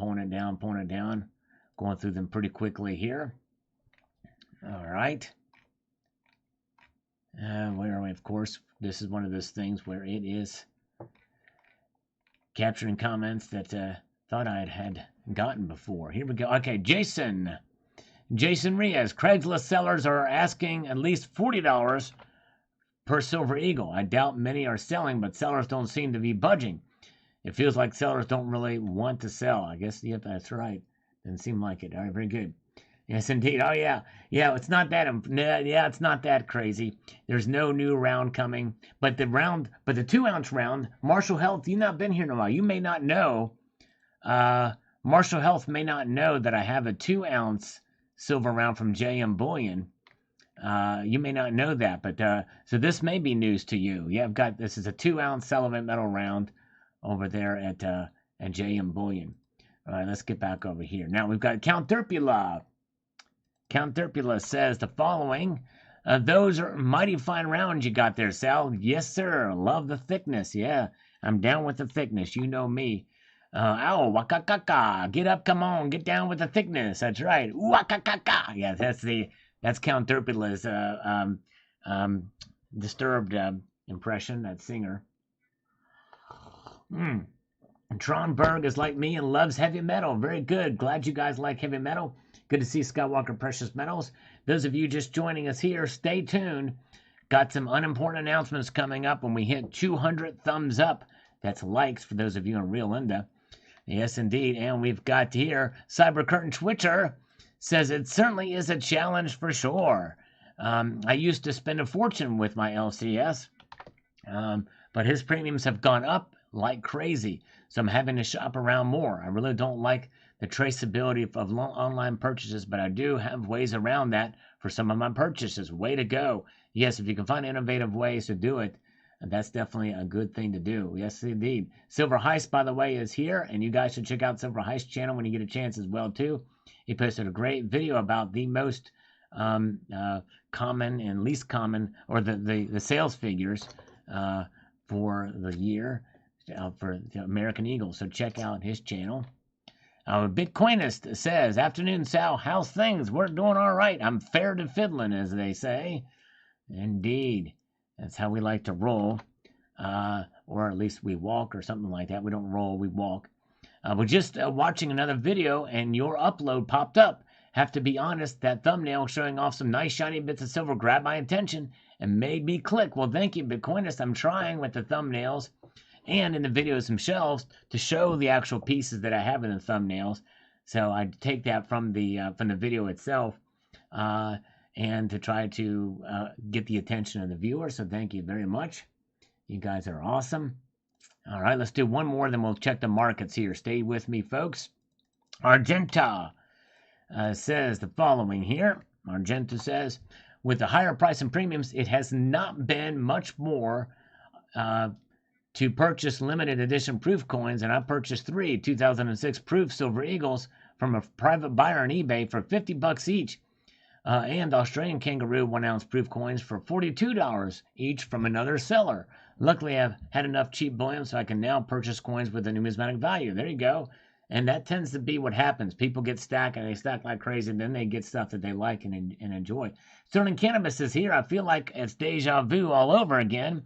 going through them pretty quickly here. All right. Where are we? Of course, this is one of those things where it is capturing comments that thought I had gotten before. Here we go. Okay, Jason Reyes. Craigslist sellers are asking at least $40 per Silver Eagle. I doubt many are selling, but sellers don't seem to be budging. It feels like sellers don't really want to sell. I guess, yep, that's right. Doesn't seem like it. All right, very good. Yes, indeed. Oh, yeah. Yeah, it's not that, it's not that crazy. There's no new round coming. But the 2-ounce round, Marshall Health, you've not been here in a while. You may not know, Marshall Health may not know that I have a 2-ounce silver round from JM Bullion. You may not know that, but, so this may be news to you. Yeah, this is a 2-ounce Sullivan metal round over there at JM Bullion. All right, let's get back over here. Now we've got Count Derpula. Count Derpula says the following. Those are mighty fine rounds you got there, Sal. Yes, sir. Love the thickness. Yeah, I'm down with the thickness. You know me. Ow, waka-ka-ka. Get up, come on. Get down with the thickness. That's right. Waka-ka-ka. Yeah, that's Count Derpula's disturbed impression, that singer. Tronberg is like me and loves heavy metal. Very good. Glad you guys like heavy metal. Good to see Skywalker Precious Metals. Those of you just joining us here, stay tuned. Got some unimportant announcements coming up when we hit 200 thumbs up. That's likes for those of you in Real Linda. Yes, indeed. And we've got here Cyber Curtain Twitcher says it certainly is a challenge for sure. I used to spend a fortune with my LCS, but his premiums have gone up like crazy. So I'm having to shop around more. I really don't like the traceability of online purchases, but I do have ways around that for some of my purchases. Way to go. Yes, if you can find innovative ways to do it, that's definitely a good thing to do. Yes, indeed. Silver Heist, by the way, is here, and you guys should check out Silver Heist channel when you get a chance as well, too. He posted a great video about the most common and least common, or the sales figures for the year for the American Eagle. So check out his channel. Bitcoinist says, afternoon, Sal. How's things? We're doing all right. I'm fair to fiddling, as they say. Indeed. That's how we like to roll. Or at least we walk or something like that. We don't roll, we walk. We're just watching another video and your upload popped up. Have to be honest, that thumbnail showing off some nice shiny bits of silver grabbed my attention and made me click. Well, thank you, Bitcoinist. I'm trying with the thumbnails and in the videos themselves to show the actual pieces that I have in the thumbnails. So I take that from the video itself. and to try to get the attention of the viewer. So thank you very much. You guys are awesome. All right, let's do one more, then we'll check the markets here. Stay with me, folks. Argenta says the following here. Argenta says, with the higher price and premiums, it has not been much more to purchase limited edition proof coins, and I purchased 3 2006 proof Silver Eagles from a private buyer on eBay for $50 each, and Australian Kangaroo 1-ounce proof coins for $42 each from another seller. Luckily, I've had enough cheap bullion so I can now purchase coins with a numismatic value. There you go. And that tends to be what happens. People get stacked, and they stack like crazy, and then they get stuff that they like and enjoy. Sterling Cannabis is here. I feel like it's deja vu all over again.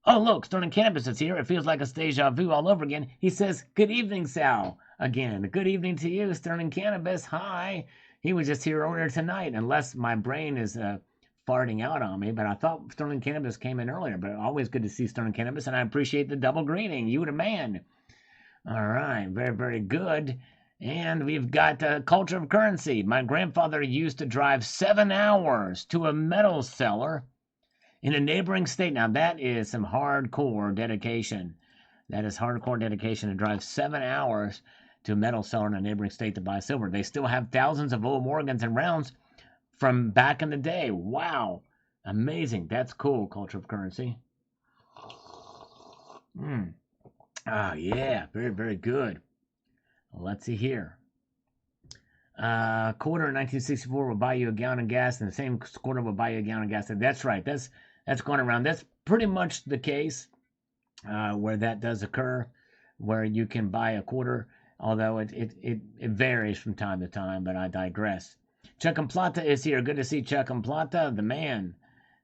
Oh, look, Sterling Cannabis is here. It feels like it's deja vu all over again. He says, good evening, Sal. Again, good evening to you, Sterling Cannabis. Hi. He was just here earlier tonight, unless my brain is farting out on me. But I thought Sterling Cannabis came in earlier. But always good to see Sterling Cannabis, and I appreciate the double greeting. You the man. All right, very, very good. And we've got Culture of Currency. My grandfather used to drive 7 hours to a metal seller in a neighboring state. Now, that is some hardcore dedication. That is hardcore dedication to drive 7 hours to a metal seller in a neighboring state to buy silver. They still have thousands of old Morgans and rounds from back in the day. Wow. Amazing. That's cool, Culture of Currency. Yeah. Very, very good. Let's see here. Quarter in 1964 will buy you a gallon of gas, and the same quarter will buy you a gallon of gas. That's right. That's going around. That's pretty much the case where that does occur, where you can buy a quarter, although it varies from time to time, but I digress. Chuck and Plata is here. Good to see Chuck and Plata, the man.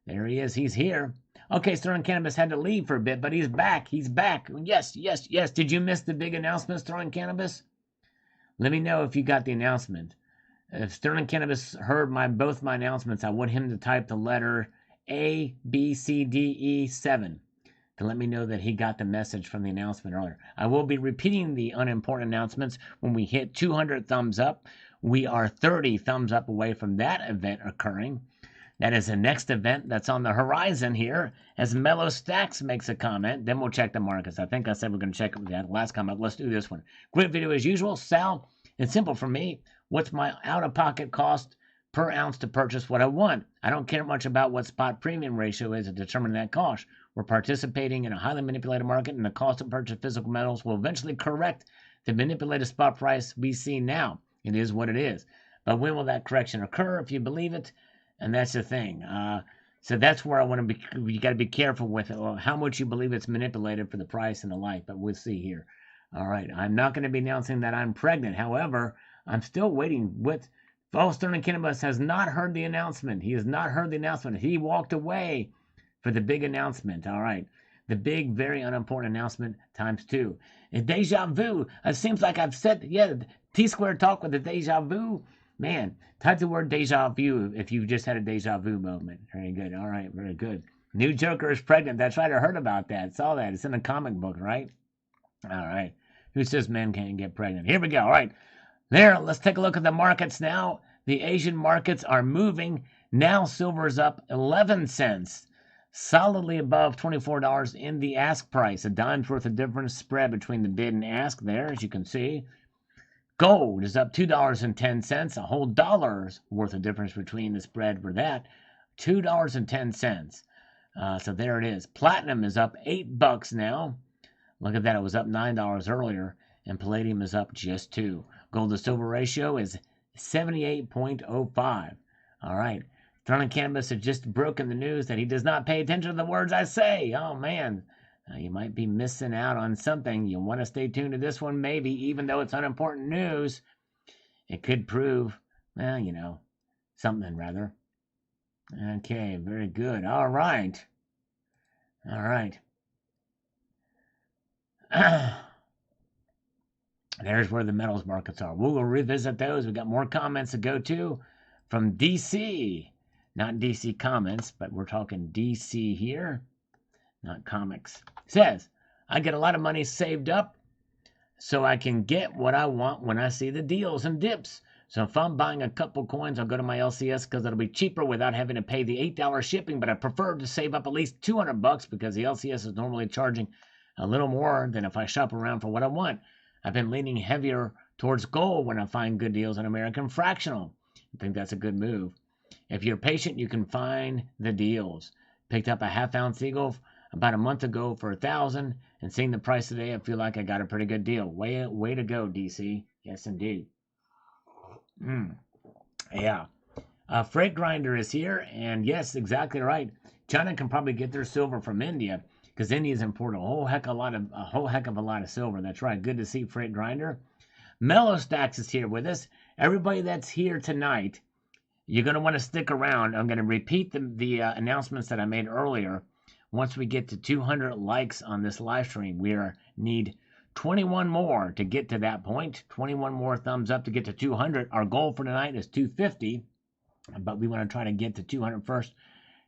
There he is. He's here. Okay, Sterling Cannabis had to leave for a bit, but he's back. He's back. Yes, yes, yes. Did you miss the big announcement, Sterling Cannabis? Let me know if you got the announcement. If Sterling Cannabis heard both my announcements, I want him to type the letter A, B, C, D, E, 7 to let me know that he got the message from the announcement earlier. I will be repeating the unimportant announcements when we hit 200 thumbs up. We are 30 thumbs up away from that event occurring. That is the next event that's on the horizon here, as Mellow Stacks makes a comment. Then we'll check the markets. I think I said we're going to check it with that last comment. Let's do this one. Great video as usual. Sal, it's simple for me. What's my out-of-pocket cost per ounce to purchase what I want? I don't care much about what spot premium ratio is to determine that cost. We're participating in a highly manipulated market, and the cost to purchase physical metals will eventually correct the manipulated spot price we see now. It is what it is. But when will that correction occur, if you believe it? And that's the thing. So that's where I want to be. You got to be careful with it, how much you believe it's manipulated for the price and the like. But we'll see here. All right. I'm not going to be announcing that I'm pregnant. However, I'm still waiting with. Sterling Cannabis has not heard the announcement. He has not heard the announcement. He walked away for the big announcement. All right. The big, very unimportant announcement times 2. And deja vu. It seems like I've said, T-Square Talk with the deja vu. Man, type the word deja vu if you just had a deja vu moment. Very good. All right, very good. New Joker is pregnant. That's right. I heard about that. Saw that. It's in a comic book, right? All right. Who says men can't get pregnant? Here we go. All right. There, let's take a look at the markets now. The Asian markets are moving. Now silver's up 11 cents. Solidly above $24 in the ask price. A dime's worth of difference spread between the bid and ask there, as you can see. Gold is up $2.10, a whole dollar's worth of difference between the spread for that. $2.10. So there it is. Platinum is up $8 now. Look at that. It was up $9 earlier. And palladium is up just $2. Gold to silver ratio is 78.05. All right. Sterling Cannabis has just broken the news that he does not pay attention to the words I say. Oh, man. You might be missing out on something. You want to stay tuned to this one, maybe, even though it's unimportant news. It could prove, something rather. Okay, very good. All right. All right. There's where the metals markets are. We'll revisit those. We've got more comments to go to from DC. Not DC comments, but we're talking DC here. Not comics. Says, I get a lot of money saved up so I can get what I want when I see the deals and dips. So if I'm buying a couple coins, I'll go to my LCS because it'll be cheaper without having to pay the $8 shipping. But I prefer to save up at least $200 because the LCS is normally charging a little more than if I shop around for what I want. I've been leaning heavier towards gold when I find good deals on American fractional. I think that's a good move. If you're patient, you can find the deals. Picked up a half-ounce eagle about a month ago for $1,000, and seeing the price today, I feel like I got a pretty good deal. Way to go, DC. Yes, indeed. Yeah. Freight Grinder is here, and yes, exactly right. China can probably get their silver from India because India's imported a whole heck of a lot of silver. That's right. Good to see Freight Grinder. Mellow Stacks is here with us. Everybody that's here tonight, you're going to want to stick around. I'm going to repeat the announcements that I made earlier. Once we get to 200 likes on this live stream, we need 21 more to get to that point. 21 more thumbs up to get to 200. Our goal for tonight is 250, but we want to try to get to 200 first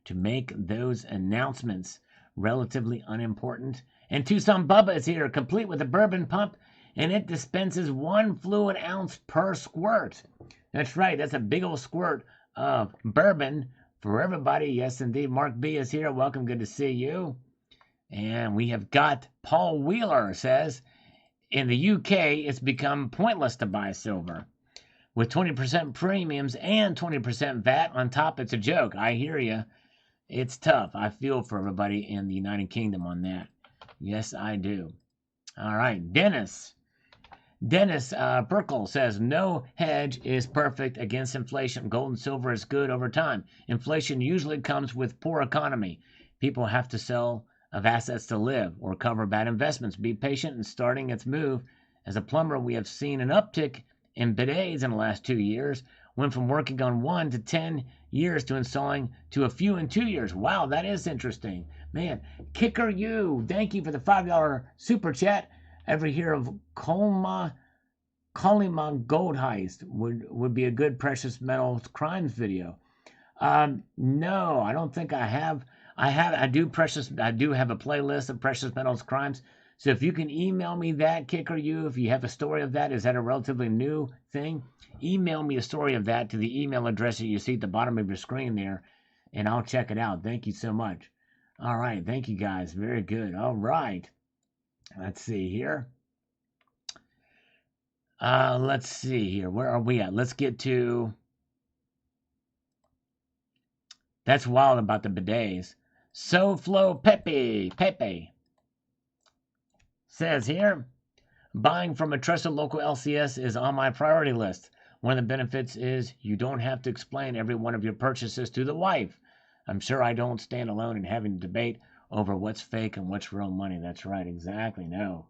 to make those announcements relatively unimportant. And Tucson Bubba is here, complete with a bourbon pump, and it dispenses 1 fluid ounce per squirt. That's right, that's a big old squirt of bourbon for everybody. Yes, indeed. Mark B is here. Welcome, good to see you. And we have got Paul Wheeler says, in the UK, it's become pointless to buy silver. With 20% premiums and 20% VAT on top, it's a joke. I hear you. It's tough. I feel for everybody in the United Kingdom on that. Yes, I do. All right. Dennis Burkle says, no hedge is perfect against inflation. Gold and silver is good over time. Inflation usually comes with poor economy. People have to sell of assets to live or cover bad investments. Be patient in starting its move. As a plumber, we have seen an uptick in bidets in the last 2 years. Went from working on 1 to 10 years to installing to a few in 2 years. Wow, that is interesting. Man, Kicker you, thank you for the $5 super chat. Ever hear of Kalima Gold Heist? Would be a good precious metals crimes video. No, I don't think I have. I do have a playlist of precious metals crimes. So if you can email me that, Kicker you, if you have a story of that, is that a relatively new thing? Email me a story of that to the email address that you see at the bottom of your screen there, and I'll check it out. Thank you so much. All right, thank you guys. Very good. All right. Let's see here. Let's see here. Where are we at? Let's get to... That's wild about the bidets. SoFlo Pepe says here, buying from a trusted local LCS is on my priority list. One of the benefits is you don't have to explain every one of your purchases to the wife. I'm sure I don't stand alone in having to debate over what's fake and what's real money. That's right, exactly. No,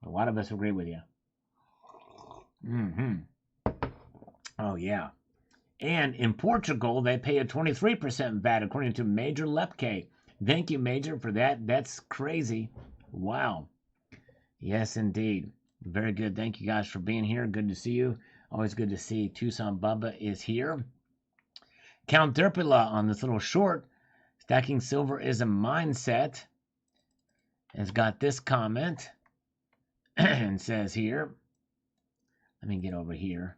a lot of us agree with you. Oh, yeah. And in Portugal, they pay a 23% VAT, according to Major Lepke. Thank you, Major, for that. That's crazy. Wow. Yes, indeed. Very good. Thank you guys for being here. Good to see you. Always good to see Tucson Bubba is here. Count Derpula on this little short. Stacking silver is a mindset. Has got this comment and says here. Let me get over here.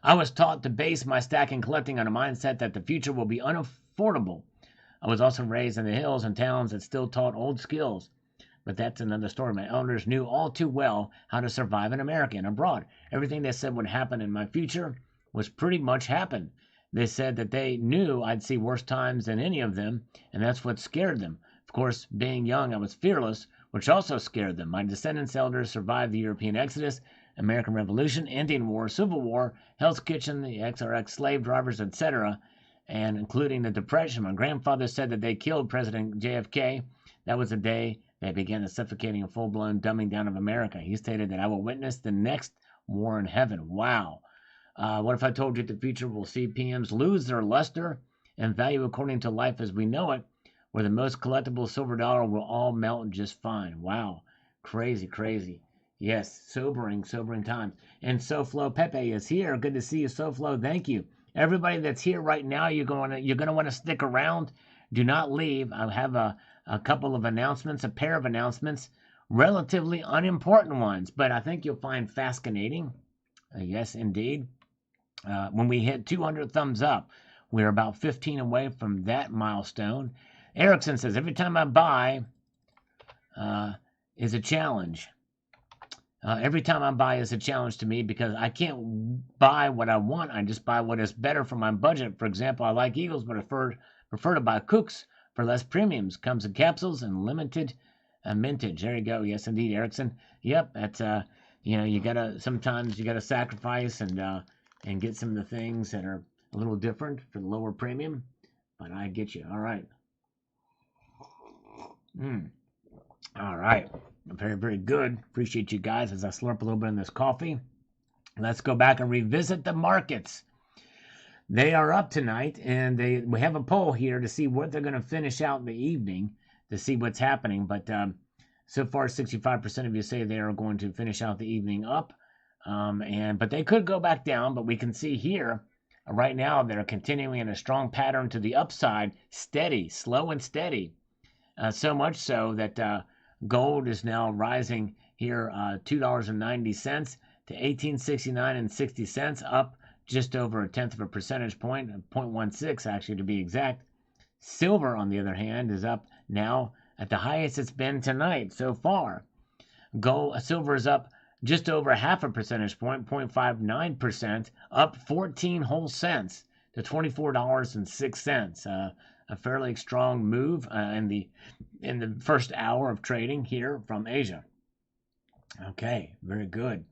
I was taught to base my stacking collecting on a mindset that the future will be unaffordable. I was also raised in the hills and towns that still taught old skills. But that's another story. My elders knew all too well how to survive in America and abroad. Everything they said would happen in my future was pretty much happened. They said that they knew I'd see worse times than any of them, and that's what scared them. Of course, being young, I was fearless, which also scared them. My descendants' elders survived the European Exodus, American Revolution, Indian War, Civil War, Hell's Kitchen, the XRX slave drivers, etc., and including the Depression. My grandfather said that they killed President JFK. That was the day they began the suffocating and full-blown dumbing down of America. He stated that I will witness the next war in heaven. Wow. What if I told you the future will see PMs lose their luster and value according to life as we know it, where the most collectible silver dollar will all melt just fine? Wow. Crazy, crazy. Yes, sobering times. And SoFlo Pepe is here. Good to see you, SoFlo. Thank you. Everybody that's here right now, you're going to want to stick around. Do not leave. I have a couple of announcements, a pair of announcements, relatively unimportant ones, but I think you'll find fascinating. Yes, indeed. When we hit 200 thumbs up, we're about 15 away from that milestone. Erickson says, every time I buy is a challenge. Every time I buy is a challenge to me because I can't buy what I want. I just buy what is better for my budget. For example, I like Eagles, but I prefer to buy Cooks for less premiums. Comes in capsules and limited mintage. There you go. Yes, indeed, Erickson. Yep, that's you gotta sometimes you gotta sacrifice and get some of the things that are a little different for the lower premium. But I get you. All right. All right. Very, very good. Appreciate you guys as I slurp a little bit in this coffee. Let's go back and revisit the markets. They are up tonight, and we have a poll here to see what they're going to finish out in the evening to see what's happening. But so far, 65% of you say they are going to finish out the evening up. But they could go back down, but we can see here right now they're continuing in a strong pattern to the upside, steady, slow and steady. So much so that gold is now rising here $2.90 to $18.69.60, up just over a tenth of a percentage point, 0.16 actually to be exact. Silver, on the other hand, is up now at the highest it's been tonight so far. Silver is up just over half a percentage point, 0.59%, up 14 whole cents to $24.06. A fairly strong move in the first hour of trading here from Asia. Okay, very good.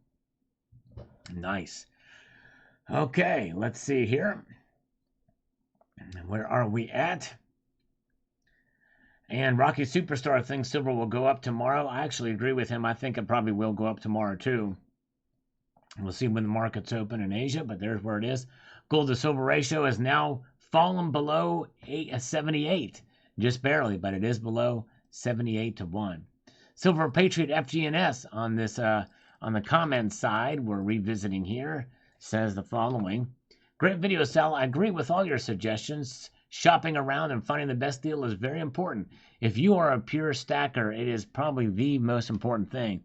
Nice. Okay, let's see here. Where are we at? And Rocky Superstar thinks silver will go up tomorrow. I actually agree with him. I think it probably will go up tomorrow too. We'll see when the markets open in Asia, but there's where it is. Gold to silver ratio is now fallen below 78, just barely, but it is below 78 to 1. Silver Patriot FGNS on this on the comment side we're revisiting here says the following: great video, Sal. I agree with all your suggestions. Shopping around and finding the best deal is very important. If you are a pure stacker, it is probably the most important thing.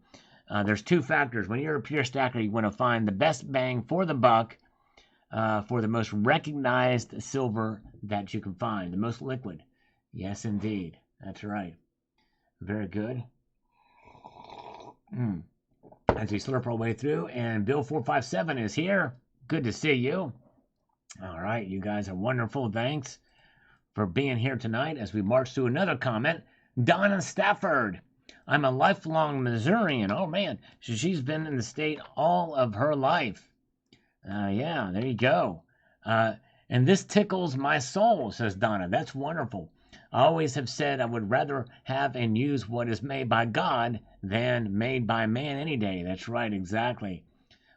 There's two factors. When you're a pure stacker, you want to find the best bang for the buck for the most recognized silver that you can find, the most liquid. Yes, indeed. That's right. Very good. As we slurp our way through, and Bill457 is here. Good to see you. All right, you guys are wonderful. Thanks for being here tonight as we march through another comment. Donna Stafford. I'm a lifelong Missourian. Oh, man. She's been in the state all of her life. Yeah, there you go. And this tickles my soul, says Donna. That's wonderful. I always have said I would rather have and use what is made by God than made by man any day. That's right, exactly.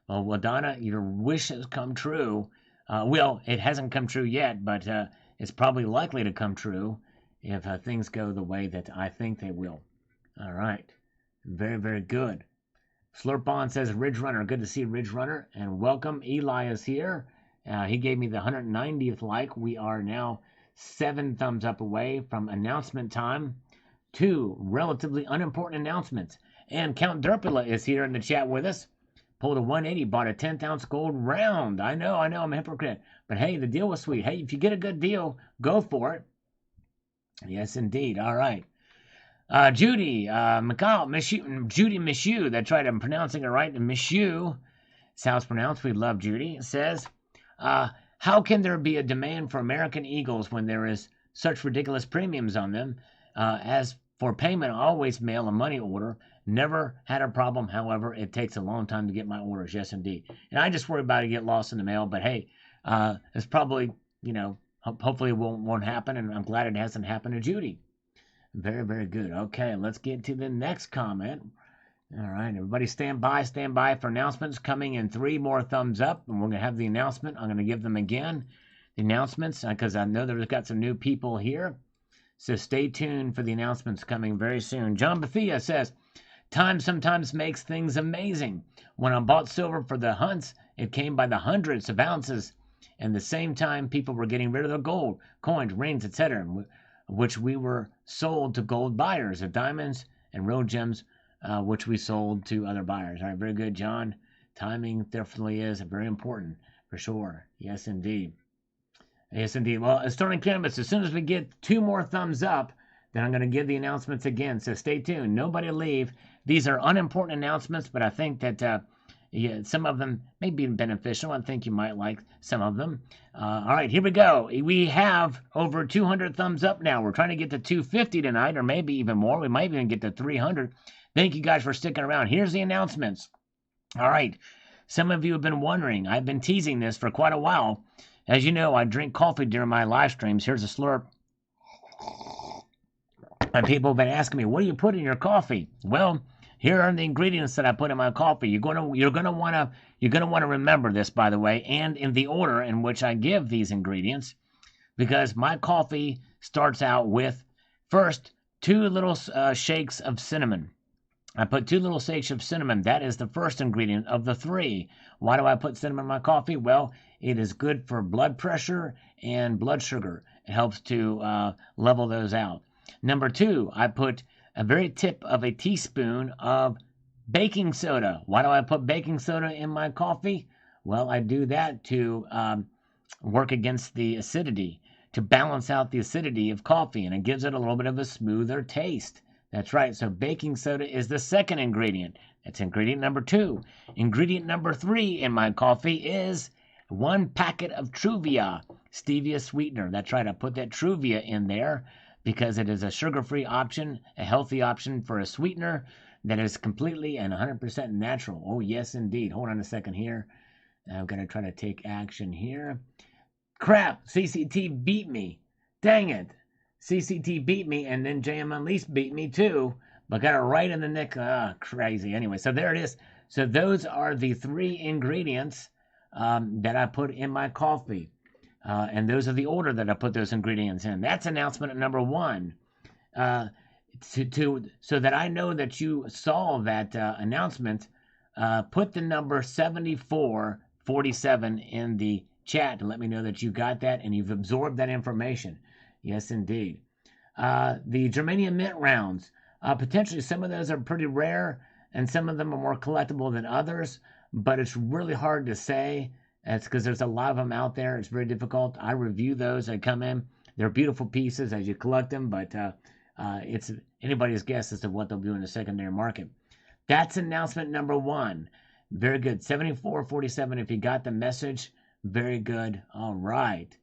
Well, Donna, your wish has come true. Well, it hasn't come true yet, but it's probably likely to come true if things go the way that I think they will. All right. Very, very good. Slurp On says, Ridge Runner. Good to see Ridge Runner. And welcome. Eli is here. He gave me the 190th like. We are now 7 thumbs up away from announcement time. 2 relatively unimportant announcements. And Count Derpula is here in the chat with us. Pulled a 180, bought a 10th ounce gold round. I know, I'm a hypocrite. But hey, the deal was sweet. Hey, if you get a good deal, go for it. Yes, indeed. All right. Judy, Judy Michu, that's right, I'm pronouncing it right. Michu, it's how it's pronounced. We love Judy. It says, how can there be a demand for American Eagles when there is such ridiculous premiums on them? As for payment, I always mail a money order. Never had a problem. However, it takes a long time to get my orders. Yes, indeed. And I just worry about it get lost in the mail. But hey, it's probably, hopefully it won't happen. And I'm glad it hasn't happened to Judy. Very, very good. Okay, let's get to the next comment. All right, everybody stand by for announcements coming in 3 more thumbs up. And we're going to have the announcement. I'm going to give them again, the announcements, because I know they've got some new people here. So stay tuned for the announcements coming very soon. John Bethia says, time sometimes makes things amazing. When I bought silver for the hunts, it came by the hundreds of ounces. And the same time, people were getting rid of their gold, coins, rings, etc., which we were sold to gold buyers, the diamonds and real gems, which we sold to other buyers. All right, very good, John. Timing definitely is very important, for sure. Yes, indeed. Yes, indeed. Well, Sterling Cannabis, as soon as we get 2 more thumbs up, then I'm going to give the announcements again. So stay tuned. Nobody leave. These are unimportant announcements, but I think that yeah, some of them may be beneficial. I think you might like some of them. All right, here we go. We have over 200 thumbs up now. We're trying to get to 250 tonight, or maybe even more. We might even get to 300. Thank you guys for sticking around. Here's the announcements. All right. Some of you have been wondering. I've been teasing this for quite a while. As you know, I drink coffee during my live streams. Here's a slurp. And people have been asking me, what do you put in your coffee? Well, here are the ingredients that I put in my coffee. You're gonna want to remember this, by the way, and in the order in which I give these ingredients, because my coffee starts out with first 2 little shakes of cinnamon. I put 2 little shakes of cinnamon. That is the first ingredient of the 3. Why do I put cinnamon in my coffee? Well, it is good for blood pressure and blood sugar. It helps to level those out. Number 2, I put a very tip of a teaspoon of baking soda. Why do I put baking soda in my coffee? Well, I do that to work against the acidity, to balance out the acidity of coffee, and it gives it a little bit of a smoother taste. That's right. So baking soda is the second ingredient. That's ingredient number 2. Ingredient number 3 in my coffee is 1 packet of Truvia stevia sweetener. That's right. I put that Truvia in there because it is a sugar-free option, a healthy option for a sweetener that is completely and 100% natural. Oh, yes, indeed. Hold on a second here. I'm going to try to take action here. Crap. CCT beat me. Dang it. CCT beat me, and then JM Unleashed beat me too, but got it right in the nick. Crazy. Anyway, so there it is. So those are the 3 ingredients that I put in my coffee, and those are the order that I put those ingredients in. That's announcement number 1. So that I know that you saw that announcement, put the number 7447 in the chat to let me know that you got that and you've absorbed that information. Yes, indeed. The Germanium Mint rounds, potentially some of those are pretty rare, and some of them are more collectible than others, but it's really hard to say. It's because there's a lot of them out there. It's very difficult. I review those. I come in. They're beautiful pieces as you collect them, but it's anybody's guess as to what they'll do in the secondary market. That's announcement number 1. Very good. 7447 if you got the message. Very good. All right.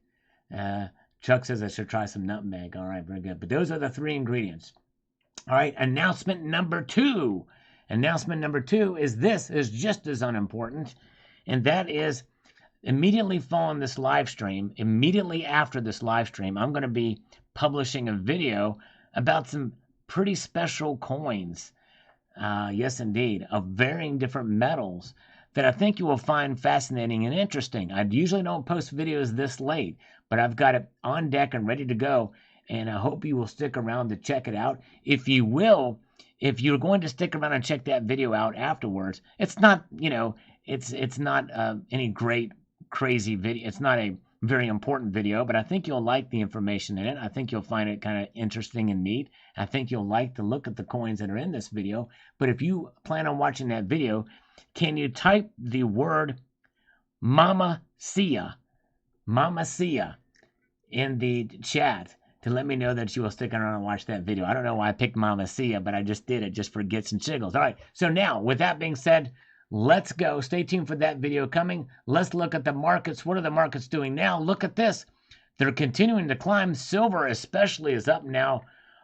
Chuck says I should try some nutmeg. All right, very good. But those are the 3 ingredients. All right, announcement number 2. Announcement number 2 is this is just as unimportant, and that is immediately following this live stream, immediately after this live stream, I'm going to be publishing a video about some pretty special coins. Yes, indeed, of varying different metals that I think you will find fascinating and interesting. I usually don't post videos this late, but I've got it on deck and ready to go, and I hope you will stick around to check it out. If you will, if you're going to stick around and check that video out afterwards, it's not, it's not any great, crazy video. It's not a very important video, but I think you'll like the information in it. I think you'll find it kind of interesting and neat. I think you'll like to look at the coins that are in this video. But if you plan on watching that video, can you type the word Mama Sia in the chat to let me know that you will stick around and watch that video? I don't know why I picked Mama Sia, but I just did it just for gits and jiggles. All right, so now, with that being said, let's go. Stay tuned for that video coming. Let's look at the markets. What are the markets doing now? Look at this. They're continuing to climb. Silver especially is up now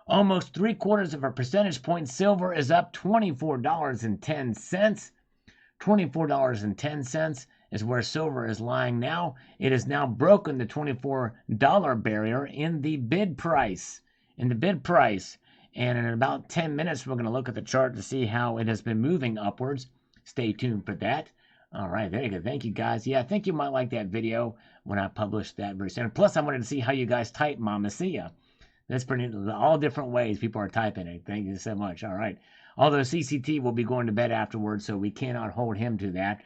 almost 3/4 of a percentage point. Silver is up $24.10. $24.10 is where silver is lying now. It has now broken the $24 barrier in the bid price. And in about 10 minutes, we're going to look at the chart to see how it has been moving upwards. Stay tuned for that. All right, there you go. Thank you, guys. Yeah, I think you might like that video when I publish that very soon. Plus, I wanted to see how you guys type Mama Sia. That's pretty, all different ways people are typing it. Thank you so much. All right. Although CCT will be going to bed afterwards, so we cannot hold him to that.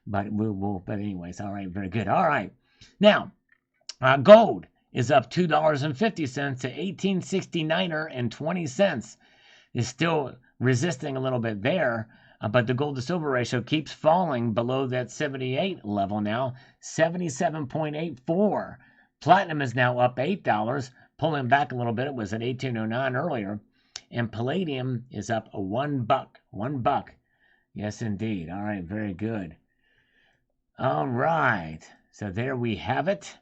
But but anyways, all right, very good. All right. Now, gold is up $2.50 to 1869.20. Is still resisting a little bit there. But the gold to silver ratio keeps falling below that 78 level now, 77.84. Platinum is now up $8, pulling back a little bit. It was at 1809 earlier. And palladium is up $1. $1. Yes, indeed. All right, very good. All right. So there we have it.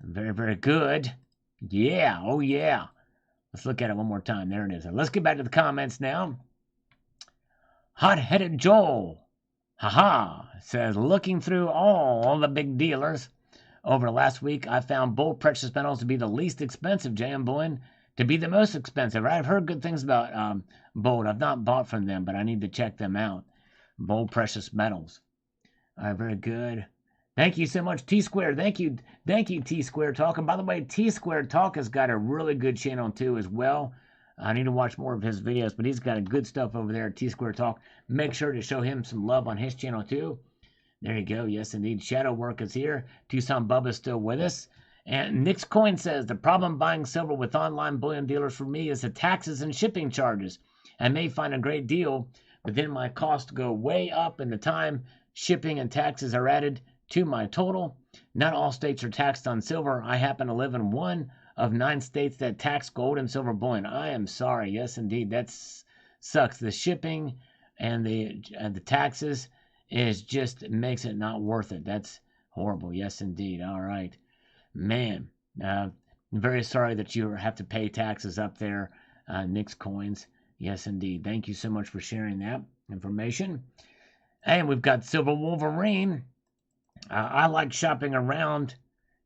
Very, very good. Yeah. Oh, yeah. Let's look at it one more time. There it is. Let's get back to the comments now. Hot-headed Joel, haha, says, looking through all the big dealers over last week, I found bull precious metals to be the least expensive, JM Bullion to be the most expensive. I've heard good things about Bold. I've not bought from them, but I need to check them out. Bull precious metals. All right, very good. Thank you so much, T-Square. Thank you, T-Square Talk. And by the way, T-Square Talk has got a really good channel, too, as well. I need to watch more of his videos, but he's got good stuff over there at T-Square Talk. Make sure to show him some love on his channel, too. There you go. Yes, indeed. Shadow Work is here. Tucson Bubba is still with us. And Nick's Coin says, the problem buying silver with online bullion dealers for me is the taxes and shipping charges. I may find a great deal, but then my costs go way up in the time shipping and taxes are added to my total. Not all states are taxed on silver. I happen to live in one of 9 states that tax gold and silver bullion. I am sorry. Yes, indeed. That sucks. The shipping and the taxes just makes it not worth it. That's horrible. Yes, indeed. All right. Man, I'm very sorry that you have to pay taxes up there, Nick's Coins. Yes, indeed. Thank you so much for sharing that information. And we've got Silver Wolverine. I like shopping around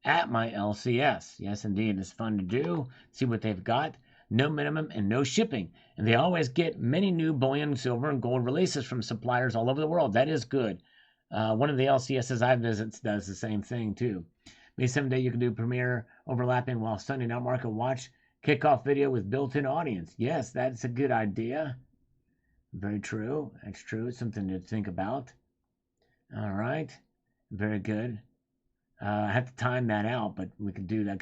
at my LCS. Yes, indeed. It's fun to do. See what they've got. No minimum and no shipping. And they always get many new bullion, silver, and gold releases from suppliers all over the world. That is good. One of the LCSs I visit does the same thing, too. Maybe someday you can do Premiere overlapping while Sunday Night Market Watch kickoff video with built-in audience. Yes, that's a good idea. Very true. That's true. It's something to think about. All right. Very good. I have to time that out, but we could do that.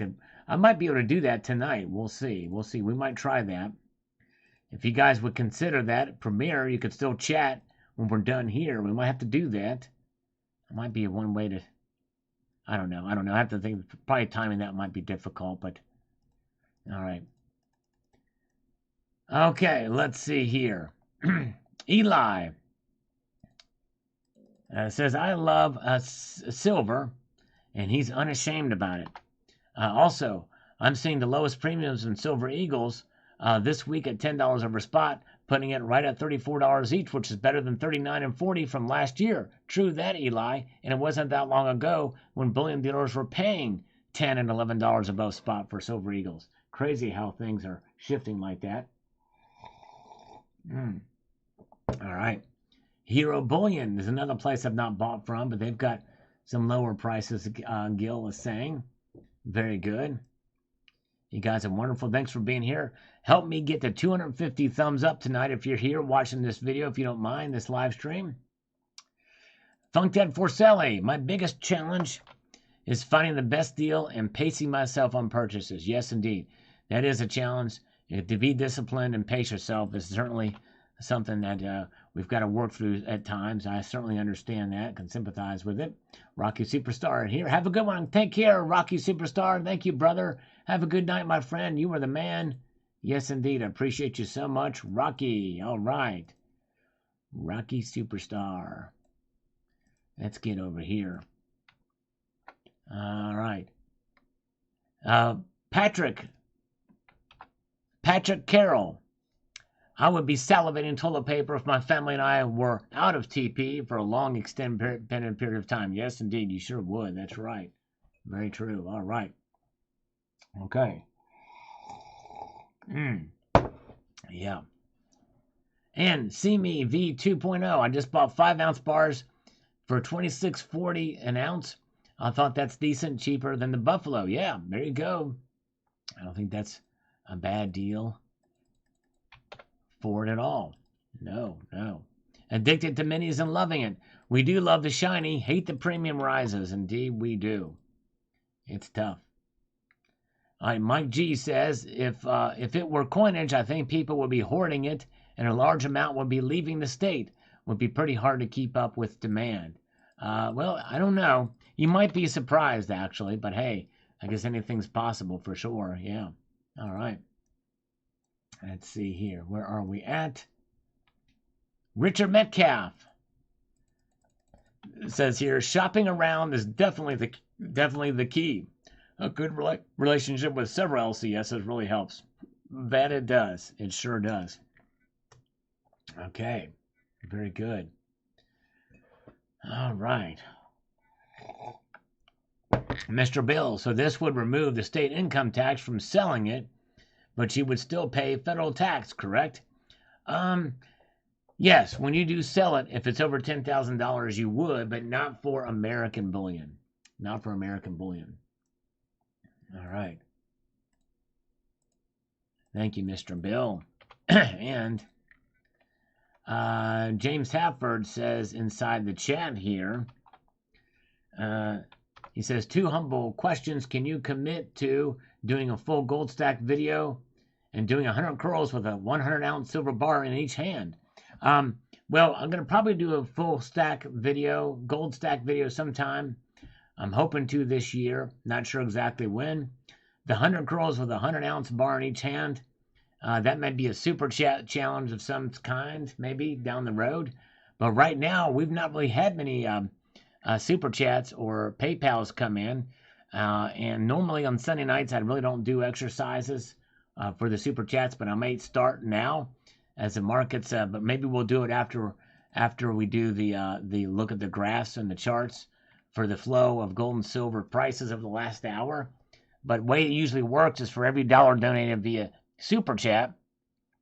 I might be able to do that tonight. We'll see. We'll see. We might try that. If you guys would consider that Premiere, you could still chat when we're done here. We might have to do that. It might be one way to... I don't know. I have to think. Probably timing that might be difficult, but... All right. Okay, let's see here. Eli says, I love silver, and he's unashamed about it. Also, I'm seeing the lowest premiums in Silver Eagles this week at $10 over spot, putting it right at $34 each, which is better than $39 and $40 from last year. True that, Eli, and it wasn't that long ago when bullion dealers were paying $10 and $11 above spot for Silver Eagles. Crazy how things are shifting like that. All right. Hero Bullion is another place I've not bought from, but they've got some lower prices, Gil is saying. Very good. You guys are wonderful. Thanks for being here. Help me get to 250 thumbs up tonight if you're here watching this video, if you don't mind, this live stream. Funkdad Forcelli, my biggest challenge is finding the best deal and pacing myself on purchases. Yes, indeed. That is a challenge. To be disciplined and pace yourself is certainly something that we've got to work through at times. I certainly understand that, can sympathize with it. Rocky Superstar here. Have a good one. Take care, Rocky Superstar. Thank you, brother. Have a good night, my friend. You are the man. Yes, indeed. I appreciate you so much, Rocky. All right. Rocky Superstar. Let's get over here. All right. Patrick Carroll. I would be salivating toilet paper if my family and I were out of TP for a long extended period of time. Yes, indeed, you sure would. That's right. Very true. All right. Okay. Yeah. And See Me V 2.0. I just bought 5-ounce bars for $26.40 an ounce. I thought that's decent, cheaper than the Buffalo. Yeah, there you go. I don't think that's a bad deal for it at all. No. Addicted to minis and loving it. We do love the shiny, hate the premium rises. Indeed, we do. It's tough. All right, Mike G says, if it were coinage, I think people would be hoarding it and a large amount would be leaving the state. Would be pretty hard to keep up with demand. Well, I don't know. You might be surprised, actually, but hey, I guess anything's possible for sure. Yeah. All right. Let's see here. Where are we at? Richard Metcalf says here, shopping around is definitely the key. A good relationship with several LCSs really helps. That it does. It sure does. Okay. Very good. All right. Mr. Bill, so this would remove the state income tax from selling it, but you would still pay federal tax, correct? Yes, when you do sell it, if it's over $10,000, you would, but not for American bullion. Not for American bullion. All right. Thank you, Mr. Bill. And James Hafford says inside the chat here, he says, 2 humble questions. Can you commit to doing a full gold stack video and doing 100 curls with a 100-ounce silver bar in each hand? Well, I'm going to probably do a full stack video, gold stack video sometime. I'm hoping to this year. Not sure exactly when. The 100 curls with a 100-ounce bar in each hand. That might be a super chat challenge of some kind, maybe down the road. But right now, we've not really had many super chats or PayPals come in. And normally on Sunday nights, I really don't do exercises for the super chats, but I might start now as the markets. But maybe we'll do it after we do the look at the graphs and the charts for the flow of gold and silver prices of the last hour. But the way it usually works is for every dollar donated via super chat,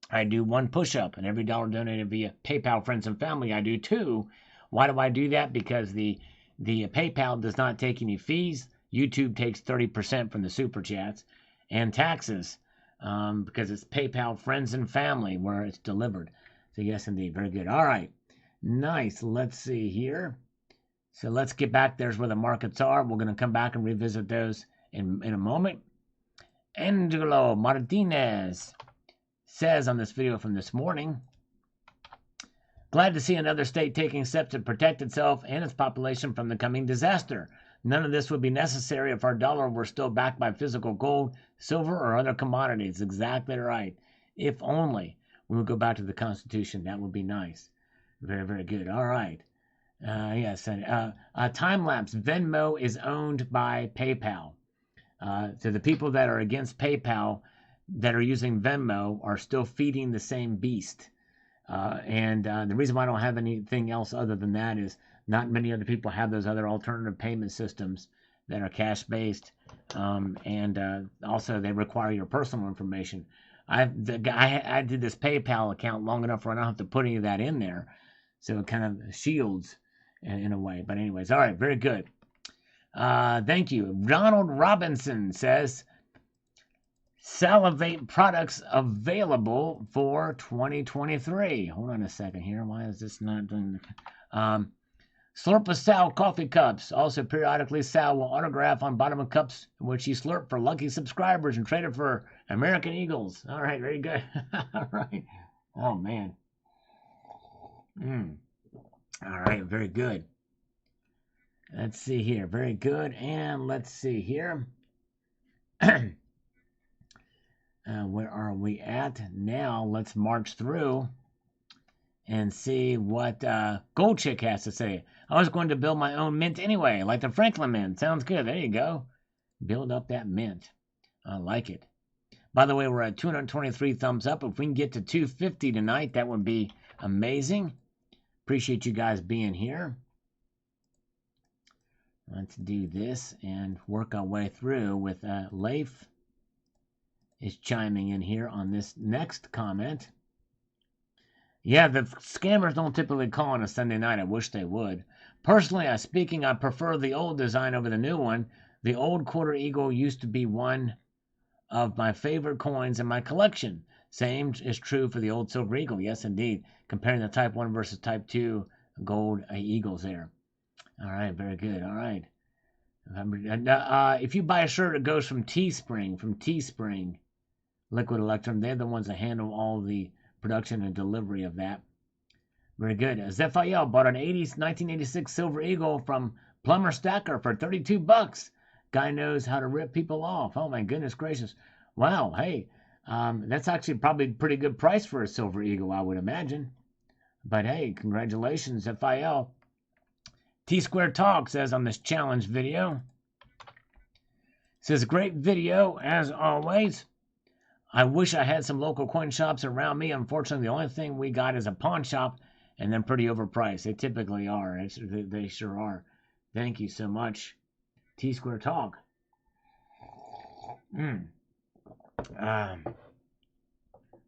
I do 1 push-up, and every dollar donated via PayPal friends and family, I do 2. Why do I do that? Because the PayPal does not take any fees. YouTube takes 30% from the super chats and taxes, because it's PayPal friends and family where it's delivered. So yes, indeed, very good. All right, nice. Let's see here. So let's get back. There's where the markets are. We're going to come back and revisit those in a moment. Angelo Martinez says on this video from this morning, glad to see another state taking steps to protect itself and its population from the coming disaster. None of this would be necessary if our dollar were still backed by physical gold, silver, or other commodities. Exactly right. If only we would go back to the Constitution. That would be nice. Very, very good. All right. Yes. Time-lapse. Venmo is owned by PayPal. So the people that are against PayPal that are using Venmo are still feeding the same beast. And the reason why I don't have anything else other than that is not many other people have those other alternative payment systems that are cash-based. And also they require your personal information. I did this PayPal account long enough where I don't have to put any of that in there. So it kind of shields in a way. But anyways, all right, very good. Thank you. Ronald Robinson says, Salivate products available for 2023. Hold on a second here. Why is this not doing... Slurp with Sal coffee cups. Also, periodically, Sal will autograph on bottom of cups, which he slurped for lucky subscribers and traded for American Eagles. All right, very good. All right. Oh, man. All right, very good. Let's see here. Very good. And let's see here. Where are we at? Now, let's march through and see what Gold Chick has to say. I was going to build my own mint anyway, like the Franklin Mint. Sounds good. There you go. Build up that mint. I like it. By the way, we're at 223 thumbs up. If we can get to 250 tonight, that would be amazing. Appreciate you guys being here. Let's do this and work our way through with Leif is chiming in here on this next comment. Yeah, the scammers don't typically call on a Sunday night. I wish they would. Personally, I prefer the old design over the new one. The old quarter eagle used to be one of my favorite coins in my collection. Same is true for the old silver eagle. Yes, indeed. Comparing the type 1 versus type 2 gold eagles there. All right, very good. All right. If you buy a shirt, it goes from Teespring, Liquid Electrum. They're the ones that handle all the production and delivery of that. Very good. Zephiel bought an 1986 Silver Eagle from Plumber Stacker for $32. Guy knows how to rip people off. Oh my goodness gracious. Wow. Hey, that's actually probably a pretty good price for a Silver Eagle, I would imagine. But hey, congratulations, Zephiel. T-Square Talk says on this challenge video, says, great video as always. I wish I had some local coin shops around me. Unfortunately, the only thing we got is a pawn shop, and they're pretty overpriced. They typically are. They sure are. Thank you so much, T-Square Talk.